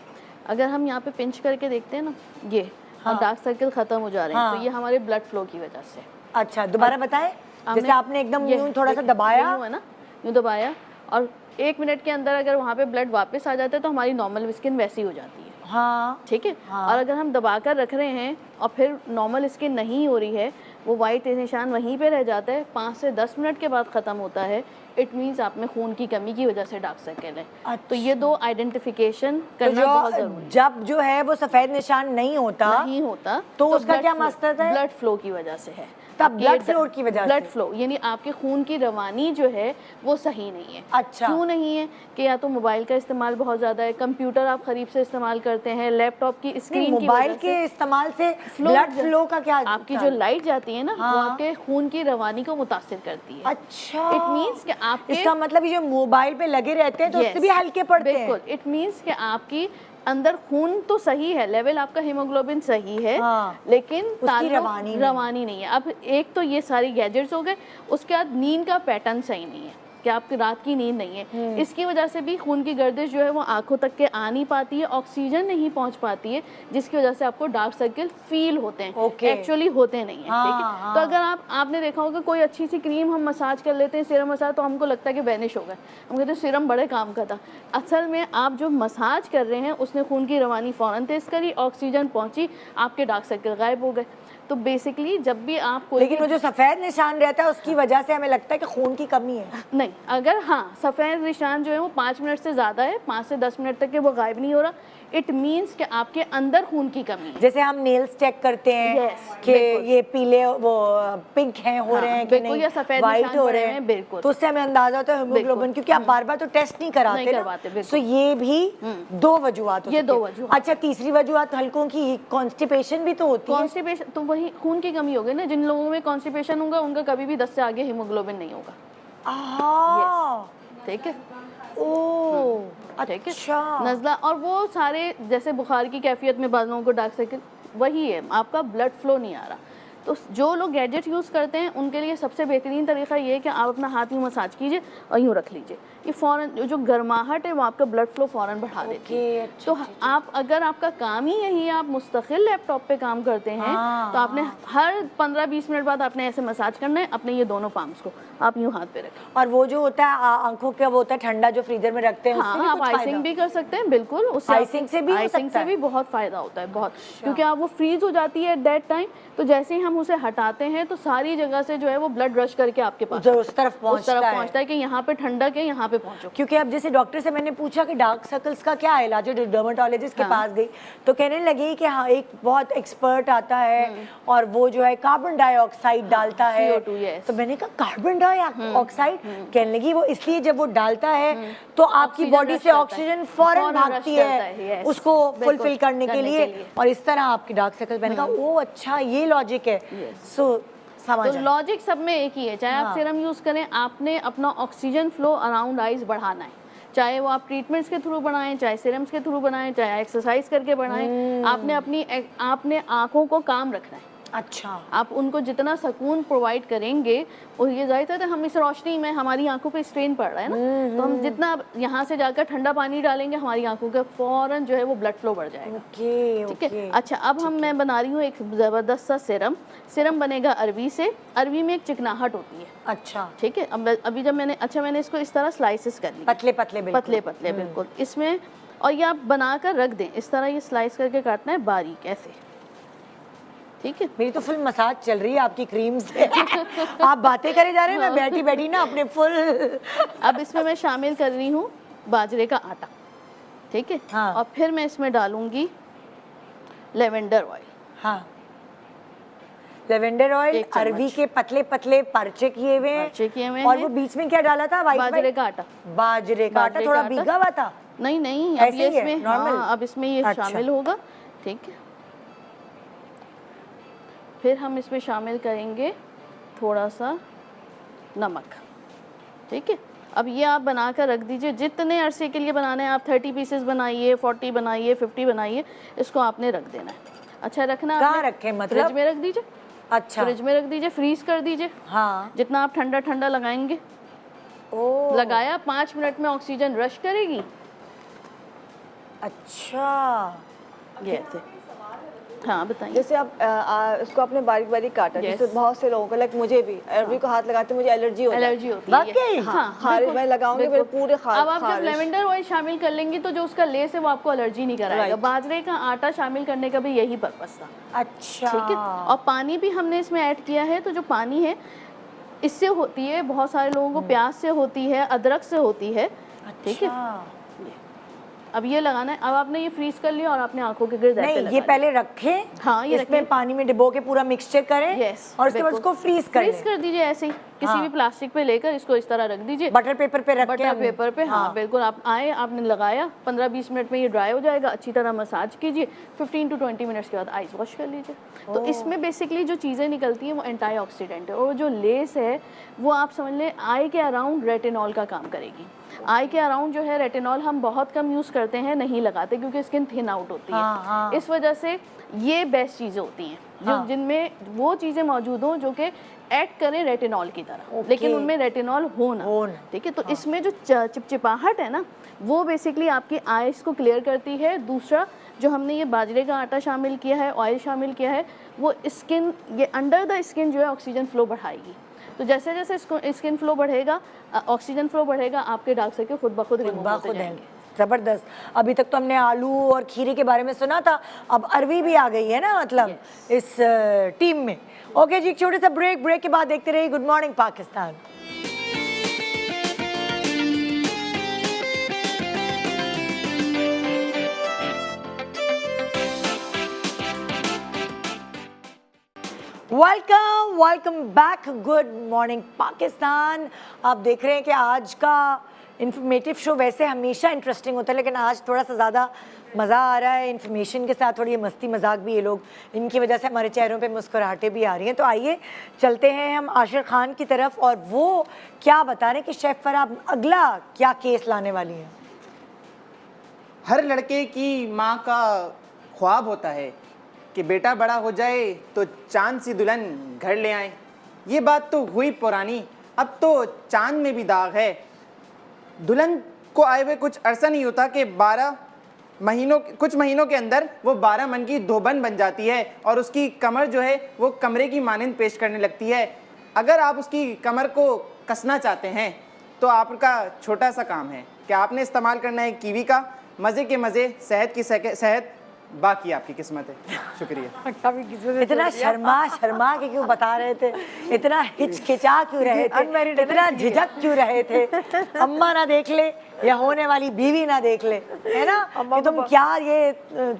अगर हम यहाँ पे पिंच करके देखते हैं ना, ये और डार्क सर्कल ख़त्म हो जा रहे हैं, तो ये हमारे ब्लड फ्लो की वजह से। अच्छा, दोबारा बताएं। जैसे आपने एकदम ये यूं थोड़ा सा दबाया, यूं है ना, यूं दबाया, और 1 मिनट के अंदर अगर वहाँ पे ब्लड वापस आ जाता है तो हमारी नॉर्मल स्किन वैसी हो जाती है। हाँ ठीक है। और अगर हम दबा कर रख रहे हैं और फिर नॉर्मल स्किन नहीं हो रही है, वो वाइट निशान वहीं पे रह जाता है, 5 से 10 मिनट के बाद ख़त्म होता है, इट मीन्स आप में खून की कमी की वजह से डार्क सर्कल है। तो ये 2 आइडेंटिफिकेशन तो करना बहुत जो ज़रूरी है। जब जो है वो सफ़ेद निशान नहीं होता तो उसका क्या मकसद है? ब्लड फ्लो की वजह से है। तब ब्लड फ्लो की वजह से? ब्लड फ्लो यानी आपके खून की रवानी जो है वो सही नहीं है। अच्छा। क्यों नहीं है? कि या तो मोबाइल का इस्तेमाल बहुत ज़्यादा है, कंप्यूटर आप करीब से इस्तेमाल करते हैं, लैपटॉप की स्क्रीन की मोबाइल वजह के से इस्तेमाल से ब्लड फ्लो का क्या? आपकी जो लाइट जाती है ना, वो आपके खून की रवानी को मुतासिर करती है। अच्छा, इट मीन्स कि आपके, इसका मतलब ये जो मोबाइल पे लगे रहते हैं तो उससे भी हल्के पड़ते हैं। बिल्कुल, इट मीन्स कि आपकी अंदर खून तो सही है, लेवल आपका हीमोग्लोबिन सही है, लेकिन उसकी रवानी नहीं है। अब एक तो ये सारी गैजेट्स हो गए, उसके बाद नींद का पैटर्न सही नहीं है। कि आपकी रात की नींद नहीं है। इसकी वजह से भी खून की गर्दिश जो है वो आंखों तक के आ नहीं पाती है, ऑक्सीजन नहीं पहुंच पाती है, जिसकी वजह से आपको डार्क सर्कल फील होते हैं, एक्चुअली होते नहीं है। ठीक है, तो अगर आपने देखा होगा कोई अच्छी सी क्रीम हम मसाज कर लेते हैं, सीरम मसाज, तो हमको लगता है कि वैनिश हो गए, हम कहते हैं सीरम बड़े काम का था। असल में आप जो मसाज कर रहे हैं उसने खून की रवानी फ़ौरन तेज़ करी, ऑक्सीजन पहुंची, आपके डार्क सर्कल गायब हो गए। तो बेसिकली जब भी आप कोई, लेकिन वो जो सफेद निशान रहता है उसकी वजह से हमें लगता है कि खून की कमी है। नहीं, अगर हाँ सफ़ेद निशान जो है वो 5 मिनट से ज़्यादा है, 5 से 10 मिनट तक के वो गायब नहीं हो रहा, इट मीन्स कि आपके अंदर खून की कमी है। जैसे हम नेल्स चेक करते हैं Yes, कि बिल्कुल। ये पीले वो पिंक हैं हो रहे हैं कि बिल्कुल, नहीं, या सफेद वाइट निशान हो पड़े रहे हैं, हैं, बिल्कुल। तो उससे हमें अंदाजा होता है हीमोग्लोबिन, क्योंकि आप बार बार तो टेस्ट नहीं कराते नहीं ना। करवाते, बिल्कुल। सो ये भी दो वजूहत हो ये सकती दो है। वजूहत। अच्छा, तीसरी वजूहत हल्कों की कॉन्स्टिपेशन भी तो होती है। कॉन्स्टिपेशन तो वही खून की कमी होगी ना, जिन लोगों में कॉन्स्टिपेशन होगा उनका कभी भी 10 से आगे हीमोग्लोबिन नहीं होगा। ठीक है, ओह ठीक है। अच्छा, नज़ला और वो सारे, जैसे बुखार की कैफियत में बाद लोगों को डार्क सर्कल, वही है, आपका ब्लड फ्लो नहीं आ रहा। तो जो लोग गैजेट यूज़ करते हैं उनके लिए सबसे बेहतरीन तरीका ये है कि आप अपना हाथ यूँ मसाज कीजिए और यूँ रख लीजिए, ये फ़ौरन जो गर्माहट है वो आपका ब्लड फ्लो फ़ौरन बढ़ा देती है। अच्छा, तो आप अगर आपका काम ही यही है, आप मुस्तकिल लैपटॉप पे काम करते हैं, तो आपने हर 15-20 मिनट बाद आपने ऐसे मसाज करना है अपने ये दोनों पाम्स को, आप यूँ हाथ पे रखें। और वो जो होता है आंखों का वो होता है ठंडा जो फ्रीजर में रखते हैं, उससे भी हाँ, आप कुछ आइसिंग फायदा? भी कर सकते हैं, बिल्कुल। उससे आइसिंग से भी हो आइसिंग सकता से है? भी बहुत फ़ायदा होता है, बहुत, क्योंकि आप वो फ्रीज हो जाती है एट दैट टाइम, तो जैसे ही हम उसे हटाते हैं तो सारी जगह से जो है वो ब्लड रश करके आपके पास जो उस तरफ उस तरफ पहुंचता पहुंचता है कि यहाँ पे ठंडक है, यहाँ पे पहुँचो। क्योंकि अब जैसे डॉक्टर से मैंने पूछा कि डार्क सर्कल्स का क्या इलाज है, डर्माटोलॉजिस्ट के पास गई तो कहने लगी कि हाँ एक बहुत एक्सपर्ट आता है और वो जो है कार्बन डाइऑक्साइड डालता है। CO2, yes। तो मैंने कहा कार्बन डाइऑक्साइड, कहने लगी वो इसलिए जब वो डालता है तो आपकी ऑक्सीजन बॉडी rush से करता है। ऑक्सीजन फौरन फौरन rush भागती करता है है, yes। उसको बिल्कुल, फुलफिल करने के लिए, और इस तरह आपकी डार्क सर्कल, मैंने कहा ओ अच्छा ये लॉजिक है। सो समझ तो आया। लॉजिक सब में एक ही है, चाहे आप सीरम यूज़ करें, आपने अपना ऑक्सीजन फ्लो अराउंड आइज बढ़ाना है, चाहे वो आप ट्रीटमेंट्स के थ्रू बढ़ाएं, चाहे सीरम्स के थ्रू बढ़ाएं, चाहे एक्सरसाइज करके बढ़ाएं, आपने आंखों को काम रखना है। अच्छा, आप उनको जितना सुकून प्रोवाइड करेंगे, और ये जाहिर है हम इस रोशनी में हमारी आंखों पे स्ट्रेन पड़ रहा है ना, तो हम जितना यहाँ से जाकर ठंडा पानी डालेंगे हमारी आंखों का फौरन जो है वो ब्लड फ्लो बढ़ जाएगा। ओके ठीक है। अच्छा, अब मैं बना रही हूँ एक ज़बरदस्त सा सीरम बनेगा अरवी से। अरवी में एक चिकनाहट होती है। अच्छा, ठीक है। अब अभी जब मैंने इसको इस तरह स्लाइसेस कर ली, पतले पतले बिल्कुल। पतले पतले बिल्कुल इसमें, और ये आप बनाकर रख दें इस तरह, ये स्लाइस करके काटना है बारीक ऐसे। ठीक है। मेरी तो फुल मसाज चल रही है आपकी क्रीम से। आप बातें करे जा रहे हैं, मैं बैठी बैठी ना अपने फुल। अब इसमें मैं शामिल कर रही हूँ बाजरे का आटा। ठीक है। हाँ। और फिर मैं इसमें डालूंगी लेवेंडर ऑयल। हाँ, लेवेंडर ऑयल, एक चम्मच। अरवी के पतले पतले परचे किए हुए परचे किए हुए और हैं। वो बीच में क्या डाला था? बाजरे का आटा। बाजरे का आटा बाजरे थोड़ा का आटा। भीगा हुआ था? नहीं, अब ऐसे ये ही है, इसमें, normal? हाँ, अब इसमें ये अच्छा। शामिल होगा। ठीक है। फिर हम इसमें शामिल करेंगे थोड़ा सा नमक। ठीक है। अब ये आप बना कर रख दीजिए, जितने अरसे के लिए बनाना है, आप 30 पीसेस बनाइए, 40 बनाइए, 50 बनाइए, इसको आपने रख देना है। अच्छा, रखना कहाँ आपने रखें मतलब? फ्रिज में रख दीजिए। अच्छा, फ्रिज में रख दीजिए, फ्रीज कर दीजिए। हाँ, जितना आप ठंडा ठंडा लगाएंगे, ओ लगाया 5 मिनट में ऑक्सीजन रश करेगी। अच्छा, ये ऐसे। हाँ, बताइए। जैसे आप इसको आपने बारीक बारीक काटा, Yes। जैसे बहुत से लोगों को, लाइक मुझे भी अरवी को हाथ लगाते मुझे एलर्जी हो जाती है। एलर्जी होती है। वाकई? हाँ, खारिश बिल्कुल, मैं लगाऊंगी मेरे बिल्कुल। पूरे अब आप जब लेवेंडर ऑयल शामिल कर लेंगी तो जो उसका लेस है वो आपको एलर्जी नहीं कराएगा। Right। बाजरे का आटा शामिल करने का भी यही पर्पस था। अच्छा, ठीक है। और पानी भी हमने इसमें ऐड किया है, तो जो पानी है इससे होती है, बहुत सारे लोगों को प्याज से होती है, अदरक से होती है। ठीक है। अच्छा। अब ये लगाना है। अब आपने ये फ्रीज कर लिया और आपने आंखों के गिर्द ऐसे नहीं, लगा ये लिया। पहले रखें, हाँ, ये इसमें रखें। पानी में डिबो के पूरा मिक्सचर करें, यस, और उसके बाद बिल्कुल। उसको फ्रीज कर फ्रीज लें। कर दीजिए ऐसे ही, किसी हाँ। भी प्लास्टिक पे लेकर इसको इस तरह रख दीजिए। बटर पेपर पे रख के बटर हम- पेपर पे, हाँ, बिल्कुल। आप आए, आपने लगाया, 15-20 मिनट में ये ड्राई हो जाएगा। अच्छी तरह मसाज कीजिए, 15 to 20 मिनट्स के बाद आइस वॉश कर लीजिए। तो इसमें बेसिकली जो चीज़ें निकलती हैं वो एंटी ऑक्सीडेंट है, और जो लेस है वो आप समझ लें आई के अराउंड रेटिनॉल का काम करेगी। आई के अराउंड जो है रेटिनॉल हम बहुत कम यूज़ करते हैं, नहीं लगाते क्योंकि स्किन थिन आउट होती है। इस वजह से ये बेस्ट चीज़ें होती हैं जो जिनमें वो चीज़ें मौजूद हों जो कि ऐड करें रेटिनॉल की तरह, लेकिन उनमें रेटिनॉल हो ना, ठीक है। तो इसमें जो चिपचिपाहट है ना, वो बेसिकली आपकी आइज़ को क्लियर करती है। दूसरा जो हमने ये बाजरे का आटा शामिल किया है, ऑयल शामिल किया है, वो स्किन, ये अंडर द स्किन जो है ऑक्सीजन फ्लो बढ़ाएगी। तो जैसे जैसे स्किन फ्लो बढ़ेगा, ऑक्सीजन फ्लो बढ़ेगा, आपके डार्क सर्कल खुद ब खुद रिमूव होते जाएंगे। ज़बरदस्त। अभी तक तो हमने आलू और खीरे के बारे में सुना था, अब अरवी भी आ गई है ना, मतलब इस टीम में। ओके जी, एक छोटे सा ब्रेक के बाद देखते रहिए good morning Pakistan. Welcome back, good morning Pakistan. आप देख रहे हैं कि आज का इन्फॉर्मेटिव शो वैसे हमेशा इंटरेस्टिंग होता है, लेकिन आज थोड़ा सा ज़्यादा मज़ा आ रहा है इन्फॉर्मेशन के साथ, थोड़ी मस्ती मजाक भी, ये लोग इनकी वजह से हमारे चेहरों पे मुस्कुराहटें भी आ रही हैं। तो आइए चलते हैं हम आशिर खान की तरफ, और वो क्या बता रहे हैं कि शेफ फराब अगला क्या केस लाने वाली हैं। हर लड़के की माँ का ख्वाब होता है कि बेटा बड़ा हो जाए तो चांद सी दुल्हन घर ले आए। ये बात तो हुई पुरानी, अब तो चांद में भी दाग है। दुल्हन को आए हुए कुछ अरसा नहीं होता कि कुछ महीनों के अंदर वो 12 मन की धोबन बन जाती है और उसकी कमर जो है वो कमरे की मानंद पेश करने लगती है। अगर आप उसकी कमर को कसना चाहते हैं तो आपका छोटा सा काम है कि आपने इस्तेमाल करना है कीवी का। मज़े के मज़े, सेहत की सेहत, बाकी आपकी किस्मत है। शुक्रिया। इतना शर्मा के क्यों बता रहे थे, इतना हिचकिचा क्यों रहे थे, इतना झिझक क्यों रहे थे? अम्मा ना देख ले या होने वाली बीवी ना देख ले, है ना, कि तुम क्या ये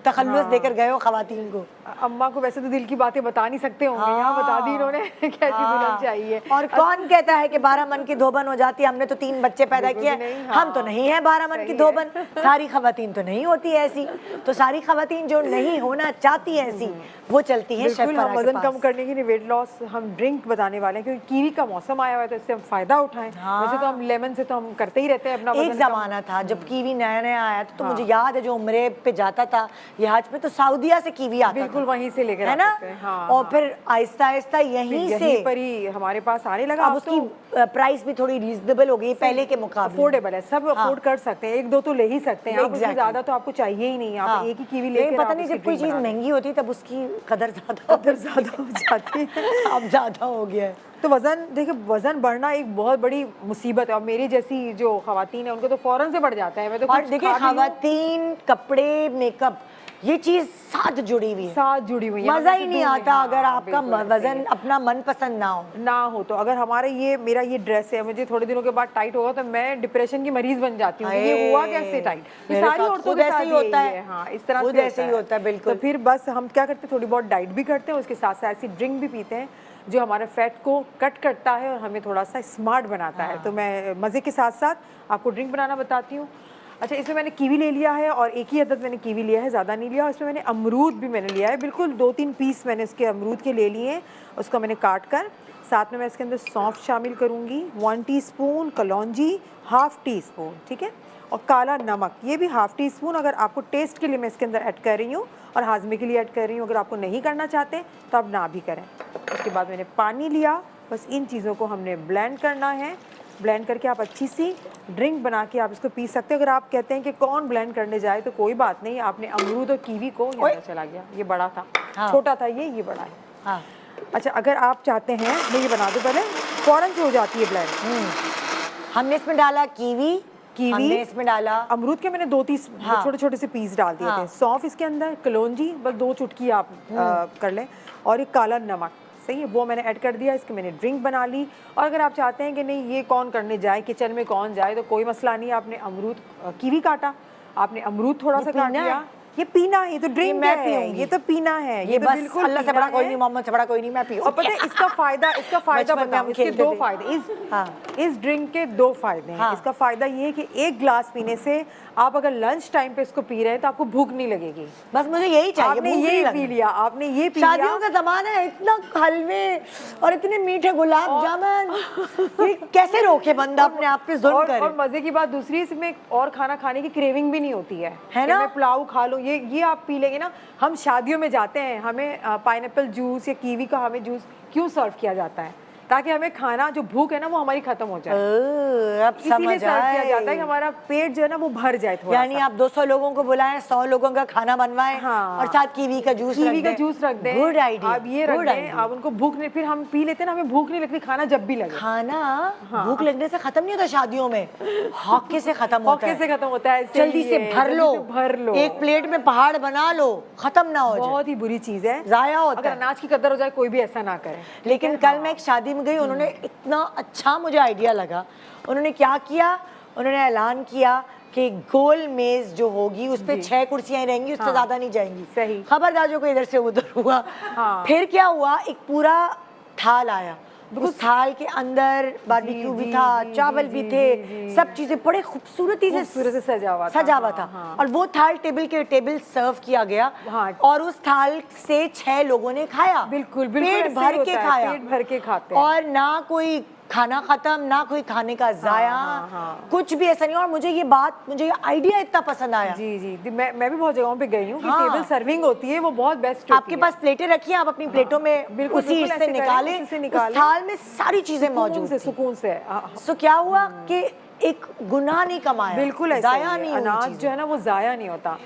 तखल्लुस देकर गए हो खवातीन को। अम्मा को वैसे तो दिल की बातें बता नहीं सकते होंगे, यहाँ बता दी इन्होंने कैसी दुल्हन चाहिए। और कौन कहता है कि 12 मन की धोबन हो जाती है? हमने तो 3 बच्चे पैदा किए, हम तो नहीं है 12 मन की धोबन। सारी खवातीन तो नहीं होती ऐसी, तो सारी खवातीन जो नहीं होना चाहती है ऐसी, वो चलती है शेफ फराह के पास। वजन कम करने के लिए, वेट लॉस, हम ड्रिंक बताने वाले हैं क्योंकि कीवी का मौसम आया हुआ है, तो इससे हम फायदा उठाएं। वैसे तो हम लेमन से तो हम करते ही रहते हैं अपना। एक जमाना था जब कीवी नया नया आया था, तो मुझे याद है जो उम्रे पे जाता था ये हज पे, तो सऊदीया से कीवी आता था, बिल्कुल वहीं से लेकर, है ना। और फिर आहिस्ता आहिस्ता यहीं से पर ही हमारे पास आने लगा। अब उसकी प्राइस भी थोड़ी रीजनेबल हो गई पहले के मुकाबले, अफोर्डेबल है, सब अफोर्ड कर सकते हैं। 1-2 तो ले ही सकते हैं, उससे ज्यादा तो आपको चाहिए ही नहीं। आप एक ही कीवी लेकर, पता नहीं जब कोई चीज महंगी होती तब उसकी कदर ज्यादा हो जाती है। अब ज्यादा हो गया है। तो वज़न देखिए, वज़न बढ़ना एक बहुत बड़ी मुसीबत है, और मेरी जैसी जो खवातीन है उनको तो फ़ौरन से बढ़ जाता है। मैं तो और देखिए खवातीन, कपड़े, मेकअप, ये चीज़ साथ जुड़ी हुई है, साथ जुड़ी हुई है। मज़ा ही नहीं आता अगर आपका वज़न अपना मनपसंद ना हो। तो अगर हमारा मेरा ये ड्रेस है, मुझे थोड़े दिनों के बाद टाइट होगा तो मैं डिप्रेशन की मरीज बन जाती हूँ। ये हुआ कैसे टाइट? ये सारी औरतों के साथ ही होता है। हाँ, इस तरह से ऐसे ही होता है, बिल्कुल। तो फिर बस हम क्या करते हैं, थोड़ी बहुत डाइट भी करते हैं, उसके साथ साथ ऐसी ड्रिंक भी पीते हैं जो हमारे फैट को कट करता है और हमें थोड़ा सा स्मार्ट बनाता है। तो मैं मज़े के साथ साथ आपको ड्रिंक बनाना बताती हूँ। अच्छा, इसमें मैंने कीवी ले लिया है, और एक ही अदद मैंने कीवी लिया है, ज़्यादा नहीं लिया। और इसमें मैंने अमरूद भी मैंने लिया है, बिल्कुल 2-3 पीस मैंने इसके अमरूद के ले लिए हैं। उसको मैंने काट कर, साथ में मैं इसके अंदर सौंफ शामिल करूँगी, 1 टीस्पून कलौंजी, 1/2 टीस्पून, ठीक है, और काला नमक, ये भी 1/2 टीस्पून। अगर आपको टेस्ट के लिए मैं इसके अंदर ऐड कर रही हूँ, और हाजमे के लिए ऐड कर रही हूँ। अगर आपको नहीं करना चाहते तो आप ना भी करें। उसके बाद मैंने पानी लिया, बस इन चीज़ों को हमने ब्लेंड करना है। ब्लेंड करके आप अच्छी सी ड्रिंक बना के आप इसको पी सकते हैं। अगर आप कहते हैं कि कौन ब्लेंड करने जाए तो कोई बात नहीं, आपने अमरूद और कीवी को, यहाँ चला गया, ये बड़ा था, छोटा था ये बड़ा है। हाँ, अच्छा, अगर आप चाहते हैं, मैं ये बना दूँ पहले, फ़ौरन से हो जाती है ब्लेंड। हमने इसमें डाला कीवी, हमने इसमें डाला अमरूद के, मैंने 2-3 छोटे छोटे से पीस डाल दिए थे। सौंफ इसके अंदर, कलौंजी बस 2 चुटकी आप कर लें, और एक काला नमक, सही है, वो मैंने ऐड कर दिया। इसकी मैंने ड्रिंक बना ली। और अगर आप चाहते हैं कि नहीं ये कौन करने जाए, किचन में कौन जाए, तो कोई मसला नहीं। आपने अमरूद, कीवी काटा, आपने अमरूद थोड़ा सा काट लिया, ये पीना है, ये तो ड्रिंक मैं है, पीऊंगी। ये तो पीना है, ये तो बस बिल्कुल अल्लाह से पीना बड़ा कोई है। नहीं, मोहम्मद से बड़ा कोई नहीं, मैं पीऊंगी। और पता है इसका फायदा बचपन में बताऊं, हम इसके खेलते 2 थे। फायदे, इस ड्रिंक के 2 फायदे हैं। हाँ। इसका फायदा ये है कि 1 ग्लास पीने से आप अगर लंच टाइम पे इसको पी रहे हैं तो आपको भूख नहीं लगेगी। बस मुझे यही चाहिए, आपने भूख नहीं ये लगनी। पी लिया, आपने ये पी शादियों लिया। का जमाना है, इतना हलवे और इतने मीठे गुलाब जामुन, ये कैसे रोके बंदा अपने आप पे जुल्म करे। और मजे की बात दूसरी, इसमें और खाना खाने की क्रेविंग भी नहीं होती है है कि ना? मैं पुलाव खा लूं, ये आप पी लेंगे ना। हम शादियों में जाते हैं, हमें पाइनएप्पल जूस या कीवी का हमें जूस क्यों सर्व किया जाता है? ताकि हमें खाना जो भूख है ना वो हमारी खत्म हो जाए, अब इसीलिए समझ सर्व किया जाता है आए। कि हमारा पेट जो है ना वो भर जाए थोड़ा यानी सा। आप 200 लोगों को बुलाएं, 100 लोगों का खाना बनवाएं, हाँ। और साथ कीवी का जूस कीवी का जूस रख दें, गुड आइडिया, आप ये रख दें, आप उनको भूख नहीं, फिर हम पी लेते हैं ना, हमें भूख नहीं लगती खाना जब भी लगे। खाना हाँ। भूख लगने से खत्म नहीं होता शादियों में, हॉके से खत्म होता मौके है। से खत्म होता है, जल्दी से इसीलिए भर जल्दी लो, से भर लो। एक प्लेट में पहाड़ बना लो, खत्म ना हो जाए, बहुत ही बुरी चीज है, जाया होता अगर है। अनाज की कदर हो जाए कोई भी ऐसा ना करे। लेकिन कल मैं एक शादी में गई, उन्होंने इतना अच्छा मुझे आइडिया लगा। उन्होंने क्या किया, उन्होंने ऐलान किया कि गोल मेज जो होगी उस पे 6 कुर्सियां ही रहेंगी, उससे ज्यादा नहीं जाएंगी। सही। खबरदार जो कोई इधर से उधर हुआ। हाँ। फिर क्या हुआ, एक पूरा थाल आया, उस थाल के अंदर बारबेक्यू भी था, चावल भी थे, सब चीजें बड़े खूबसूरती खूबसूरत से सजा हुआ था। था। और वो थाल टेबल सर्व किया गया, हाँ। और उस थाल से 6 लोगों ने खाया। बिल्कुल पेट ऐसे ही भर के होता है, खाया, पेट भर के खाते हैं। और ना कोई खाना खत्म, ना कोई खाने का जाया, कुछ भी ऐसा नहीं। और मुझे ये आइडिया इतना पसंद आया। जी, मैं भी बहुत जगहों पे गई हूँ कि हाँ। टेबल सर्विंग होती है, वो बहुत बेस्ट आपके पास प्लेटें रखी हैं, आप अपनी प्लेटों में बिल्कुल, उसी बिल्कुल से ऐसे करें, निकालें, उसी से उस निकालें। थाल में सारी चीजें मौजूद थी। सुकून से सो क्या हुआ कि एक गुनाह नहीं कमाया, बिल्कुल ऐसे जाया ही नहीं है। हुई अनाज चीजें। जो है ना वो जाया नहीं होता।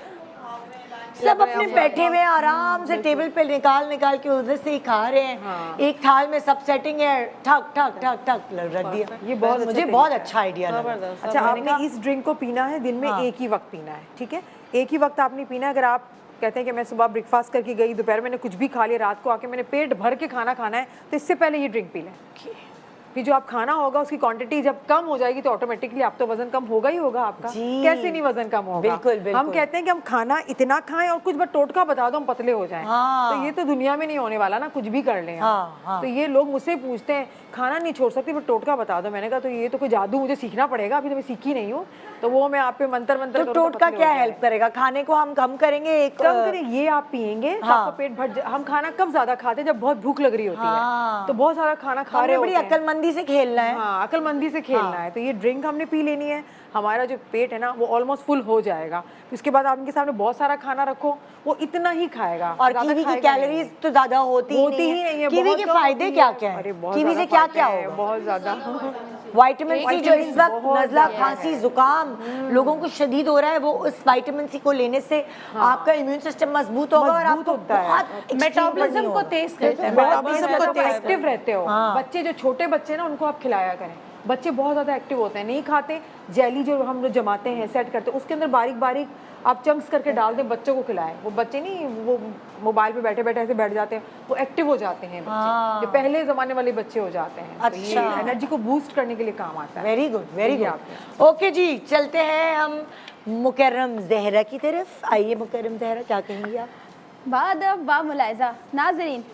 सब अपने बैठे हुए आराम से टेबल पे निकाल के उधर से ही खा रहे हैं। एक थाल में सब सेटिंग है, ठक ठक ठक ठक रख दिया। ये बहुत मुझे बहुत अच्छा आइडिया लगा। अच्छा, आपने इस ड्रिंक को पीना है दिन में एक ही वक्त पीना है, ठीक है? एक ही वक्त आपने पीना है। अगर आप कहते हैं कि मैं सुबह ब्रेकफास्ट करके गई, दोपहर मैंने कुछ भी खा लिया, रात को आके मैंने पेट भर के खाना खाना है, तो इससे पहले ये ड्रिंक पी लें। फिर जो आप खाना होगा उसकी क्वांटिटी जब कम हो जाएगी तो ऑटोमेटिकली आप तो वजन कम होगा ही होगा आपका। जी। कैसे नहीं वजन कम होगा? बिल्कुल। हम कहते हैं कि हम खाना इतना खाएं और कुछ बस टोटका बता दो हम पतले हो जाएं। हाँ। तो ये तो दुनिया में नहीं होने वाला ना, कुछ भी कर लें आप। हाँ। तो ये लोग मुझसे पूछते हैं खाना नहीं छोड़ सकती बट टोटका बता दो। मैंने कहा तो ये तो कोई जादू मुझे सीखना पड़ेगा, अभी तो मैं सीखी नहीं हूँ, तो वो मैं आप पे मंत्र तो टोटका क्या हेल्प करेगा? खाने को हम कम करेंगे, एक कम करें, ये आप पियेंगे तो आपका पेट भर हम खाना कब ज्यादा खाते हैं? जब बहुत भूख लग रही होती है, तो बहुत सारा खाना खा रहे हमने बड़ी होते हैं। अक्लमंदी से खेलना है। हाँ, अक्लमंदी से खेलना है। तो ये ड्रिंक हमने पी लेनी है, हमारा जो पेट है ना वो ऑलमोस्ट फुल हो जाएगा। उसके बाद आप उनके सामने बहुत सारा खाना रखो, वो इतना ही खाएगा। और ज़्यादा कीवी की खाएगा कैलोरीज तो ज्यादा होती ही नहीं है। कीवी बहुत के कम फायदे होती क्या है। क्या है? अरे बहुत कीवी से ज़्यादा क्या क्या फायदे हैं, होगा? बहुत ज्यादा विटामिन सी जो इस वक्त बहुत नज़ला, ज़्यादा खांसी, जुकाम लोगों को शदीद हो रहा है, वो उस विटामिन सी को लेने से आपका इम्यून सिस्टम मजबूत होगा और आपको होता है। बहुत मेटाबॉलिज्म को तेज करता है। बहुत एक्टिव रहते हो। बच्चे जो छोटे बच्चे ना उनको आप खिलाया करें। बच्चे बहुत ज़्यादा एक्टिव होते हैं, नहीं खाते। जेली जो हम लोग जमाते हैं, सेट करते हैं, उसके अंदर बारीक बारीक आप चंक्स करके डाल दें, बच्चों को खिलाएं। वो बच्चे नहीं वो मोबाइल पे बैठे बैठे ऐसे बैठ जाते हैं, वो एक्टिव हो जाते हैं बच्चे, जो पहले ज़माने वाले बच्चे हो जाते हैं। अच्छा। तो ये एनर्जी को बूस्ट करने के लिए काम आता है। Very good, very good. Okay जी, चलते हैं हम मुकर्रम जहरा की तरफ। आइए मुकर्रम जहरा, क्या कहेंगी आप? बाअदब बा मुलायजा नाजरीन,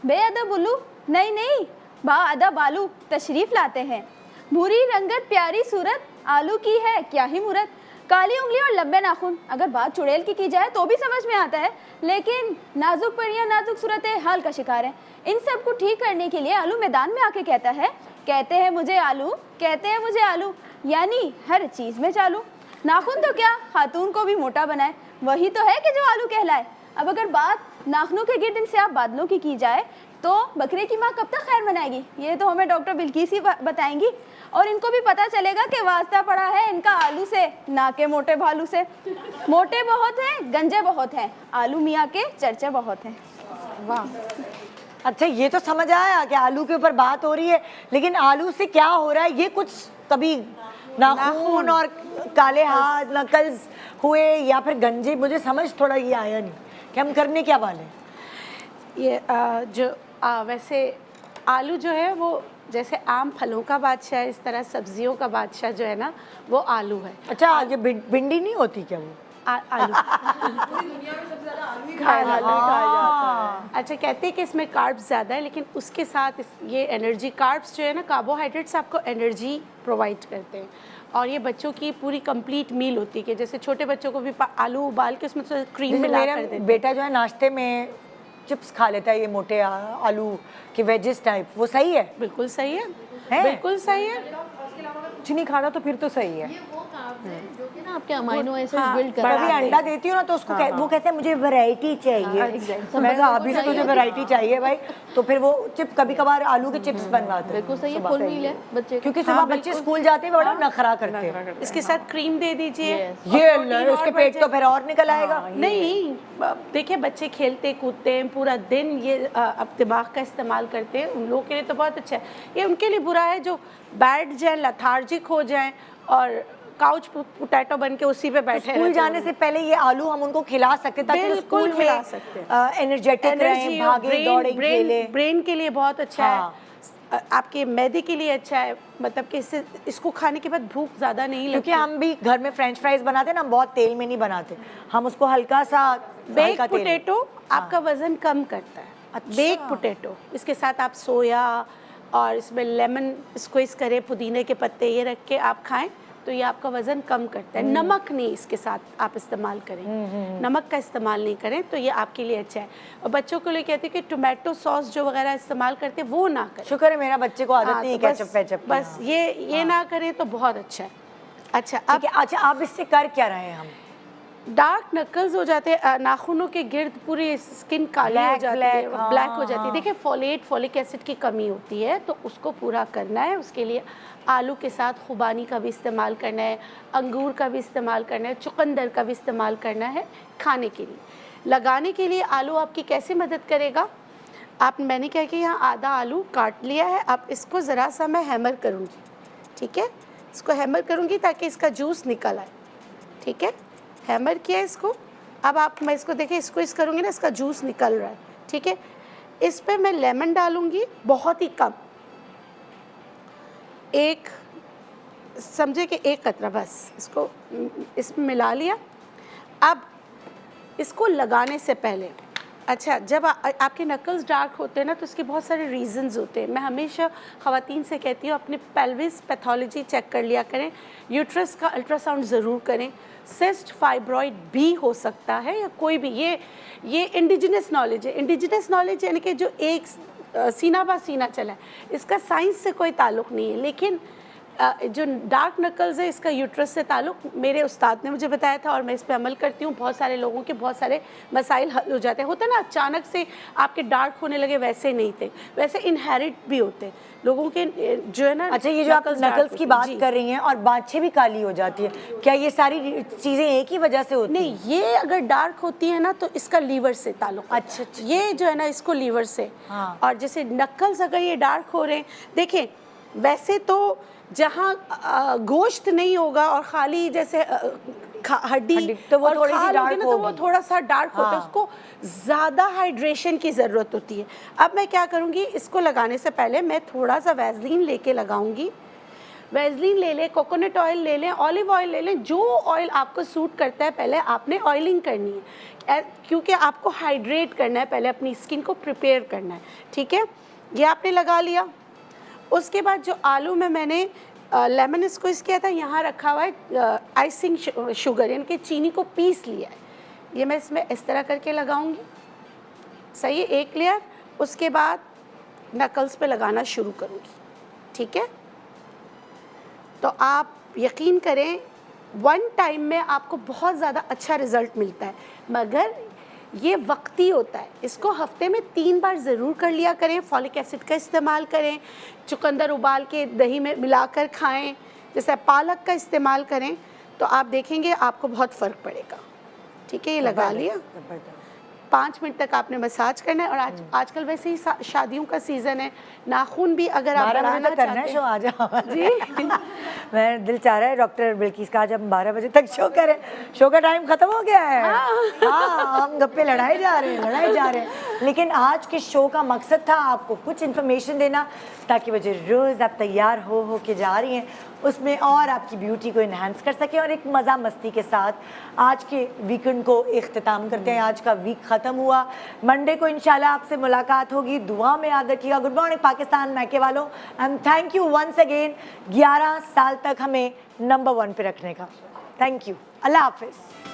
बेअदब उल्लू नहीं बाअदब आलू तशरीफ लाते हैं। भूरी रंगत प्यारी सूरत आलू की है क्या ही मूरत, काली उंगली और लंबे नाखून। अगर बात चुड़ैल की जाए तो भी समझ में आता है, लेकिन नाजुक परियां नाजुक सूरतें हाल का शिकार है। इन सब को ठीक करने के लिए आलू मैदान में आके कहता है, कहते हैं मुझे आलू, यानी हर चीज़ में चालू। नाखून तो क्या खातून को भी मोटा बनाए, वही तो है कि जो आलू कहलाए। अब अगर बात नाखूनों के गिर्द से आप बादलों की जाए तो बकरे की माँ कब तक खैर मनाएगी? ये तो हमें डॉक्टर बिल्किस ही बताएंगी। और इनको भी पता चलेगा कि वास्ता पड़ा है इनका आलू से, ना के मोटे भालू से। मोटे बहुत हैं, गंजे बहुत हैं, आलू मियाँ के चर्चे बहुत हैं। वाह, अच्छा, ये तो समझ आया कि आलू के ऊपर बात हो रही है, लेकिन आलू से क्या हो रहा है ये कुछ कभी नाखून और काले हाथ नकल्स हुए या फिर गंजे, मुझे समझ थोड़ा ये आया नहीं कि हम करने क्या वाले। ये वैसे आलू जो है वो जैसे आम फलों का बादशाह है, इस तरह सब्जियों का बादशाह जो है ना वो आलू है। अच्छा, ये भिंडी नहीं होती क्या वो? आलू अच्छा, कहते हैं कि इसमें कार्ब्स ज़्यादा है, लेकिन उसके साथ ये एनर्जी, कार्ब्स जो है ना, कार्बोहाइड्रेट्स आपको एनर्जी प्रोवाइड करते हैं। और ये बच्चों की पूरी कंप्लीट मील होती है कि जैसे छोटे बच्चों को भी आलू उबाल के उसमें थोड़ा क्रीम जैसे मिला मेरा कर देते हैं। बेटा जो है नाश्ते में चिप्स खा लेता है, ये मोटे आलू के वेजेस टाइप, वो सही है? बिल्कुल सही है, है? बिल्कुल सही है। कुछ नहीं खाता तो फिर तो सही है। जो कि ना आपके अमाइनो एसिड्स बिल्ड कर कभी अंडा देती हूँ ना तो उसको वो कहते हैं मुझे वैरायटी चाहिए। मैं कहा अभी से तुझे वैरायटी चाहिए भाई, तो फिर वो चिप कभी कभार आलू के चिप्स बनवाते हैं। बिल्कुल सही है, फुल मील है बच्चे, क्योंकि सुबह बच्चे स्कूल जाते हैं बड़ा नखरा करते हैं। इसके साथ क्रीम दे दीजिए। ये उसके पेट तो फिर और निकल आएगा। नहीं, देखिए बच्चे खेलते कूदते हैं पूरा दिन, ये अब दिमाग का इस्तेमाल करते हैं, उन लोगों के लिए तो बहुत अच्छा है। ये उनके लिए बुरा है जो बैठ जाए, लथार्जिक हो जाए और काउच पोटैटो बन के उसी पे बैठे स्कूल जाने से पहले ये आलू हम उनको खिला सकते ताकि वो स्कूल में खिला सकते हैं। एनर्जेटिक रहें, भागे दौड़े खेले। ब्रेन के लिए बहुत अच्छा है, आपके मैदे के लिए अच्छा है, मतलब कि इसको खाने के बाद भूख ज़्यादा नहीं लगती। क्योंकि हम भी घर में फ्रेंच फ्राइज बनाते हैं ना, हम बहुत तेल में नहीं बनाते, हम उसको हल्का सा बेक पोटैटो आपका वजन कम करता है। बेक पोटैटो, इसके साथ आप सोया और इसमें लेमन स्क्वीज करें, पुदीने के पत्ते ये रख के आप खाएं तो ये आपका वज़न कम करता है। नमक नहीं इसके साथ आप इस्तेमाल करें, नमक का इस्तेमाल नहीं करें तो ये आपके लिए अच्छा है। और बच्चों के लिए कहते हैं कि टोमेटो सॉस जो वगैरह इस्तेमाल करते हैं वो ना करें। शुक्र है मेरा बच्चे को आदत नहीं है तो केचप वेचप की। बस ये ना करें तो बहुत अच्छा है। अच्छा अब अच्छा, आप इससे कर क्या रहे हैं? हम डार्क नकल्स हो जाते हैं, नाखूनों के गिर्द पूरी स्किन काली हो जाती है, ब्लैक हो जाती है। देखिए फॉलिक एसिड की कमी होती है तो उसको पूरा करना है। उसके लिए आलू के साथ खुबानी का भी इस्तेमाल करना है, अंगूर का भी इस्तेमाल करना है, चुकंदर का भी इस्तेमाल करना है खाने के लिए। लगाने के लिए आलू आपकी कैसे मदद करेगा? मैंने क्या कि यहाँ आधा आलू काट लिया है, अब इसको ज़रा सा मैं हैमर करूँगी, ठीक है? इसको हैमर करूँगी ताकि इसका जूस निकल आए, ठीक है? हैमर किया इसको। अब मैं इसको देखिए, इसको करूँगी ना, इसका जूस निकल रहा है, ठीक है? इस पे मैं लेमन डालूँगी, बहुत ही कम, एक समझे कि एक कतरा बस, इसको इसमें मिला लिया। अब इसको लगाने से पहले, अच्छा जब आपके नकल्स डार्क होते हैं ना तो उसके बहुत सारे रीजंस होते हैं। मैं हमेशा ख़वातीन से कहती हूँ अपने पेल्विस पैथोलॉजी चेक कर लिया करें, यूट्रस का अल्ट्रासाउंड ज़रूर करें, सिस्ट फाइब्रॉइड भी हो सकता है या कोई भी, ये इंडिजिनस नॉलेज है। इंडिजिनस नॉलेज यानी कि जो एक सीना बा सीना चला है, इसका साइंस से कोई ताल्लुक़ नहीं है, लेकिन जो डार्क नकल्स है इसका यूट्रस से ताल्लुक़ मेरे उस्ताद ने मुझे बताया था और मैं इस पे अमल करती हूँ। बहुत सारे लोगों के बहुत सारे मसाइल हल हो जाते हैं। होता है ना, अचानक से आपके डार्क होने लगे, वैसे नहीं थे, वैसे इनहेरिट भी होते हैं लोगों के जो है ना। अच्छा, ये जो आप नकल्स की बात कर रही हैं और बाँछें भी काली हो जाती है, क्या ये सारी चीज़ें एक ही वजह से होती हैं? नहीं, ये अगर डार्क होती है ना तो इसका लीवर से ताल्लुक़। अच्छा, ये जो है ना इसको लीवर से। और जैसे नकल्स अगर ये डार्क हो रहे हैं, देखें वैसे तो जहाँ गोश्त नहीं होगा और खाली जैसे हड्डी तो वो और थोड़ी सी खाल डार्क होगी ना, तो वो थोड़ा सा डार्क होता है, उसको ज़्यादा हाइड्रेशन की ज़रूरत होती है। अब मैं क्या करूँगी, इसको लगाने से पहले मैं थोड़ा सा वैसलीन लेके लगाऊंगी। वैसलीन ले लें, कोकोनट ऑयल ले लें, ऑलिव ऑयल ले लें, जो ऑयल आपको सूट करता है। पहले आपने ऑयलिंग करनी है क्योंकि आपको हाइड्रेट करना है, पहले अपनी स्किन को प्रिपेयर करना है, ठीक है? ये आपने लगा लिया। उसके बाद जो आलू में मैंने लेमन स्क्वीज़ किया था, यहाँ रखा हुआ है आइसिंग शुगर, यानी कि चीनी को पीस लिया है, ये मैं इसमें इस तरह करके लगाऊंगी। सही है, एक लेयर। उसके बाद नकल्स पे लगाना शुरू करूँगी, ठीक है? तो आप यकीन करें वन टाइम में आपको बहुत ज़्यादा अच्छा रिज़ल्ट मिलता है, मगर ये वक्ती होता है। इसको हफ्ते में 3 बार ज़रूर कर लिया करें। फॉलिक एसिड का इस्तेमाल करें, चुकंदर उबाल के दही में मिलाकर खाएं, जैसे पालक का इस्तेमाल करें, तो आप देखेंगे आपको बहुत फ़र्क पड़ेगा, ठीक है? ये लगा लिया, 5 मिनट तक आपने मसाज करना है। और आजकल वैसे ही शादियों का सीज़न है, नाखून भी अगर आप बढ़ाना करना है शो आज जी। मैं दिल चाह रहा है डॉक्टर बिल्किस का आज हम 12 बजे तक शो करें। शो का टाइम खत्म हो गया है। हाँ, हम गप्पे लड़ाए जा रहे हैं। लेकिन आज के शो का मकसद था आपको कुछ इन्फॉर्मेशन देना ताकि वो जो रोज़ आप तैयार हो के जा रही हैं उसमें और आपकी ब्यूटी को इन्हांस कर सकें और एक मज़ा मस्ती के साथ आज के वीकेंड को इख्तिताम करते हैं। आज का वीक ख़त्म हुआ, मंडे को इंशाल्लाह आपसे मुलाकात होगी। दुआ में याद रखिएगा। गुड मॉर्निंग पाकिस्तान मैके वालों, and thank you once again 11 साल तक हमें नंबर 1 पे रखने का। Thank you. अल्लाह हाफिज़।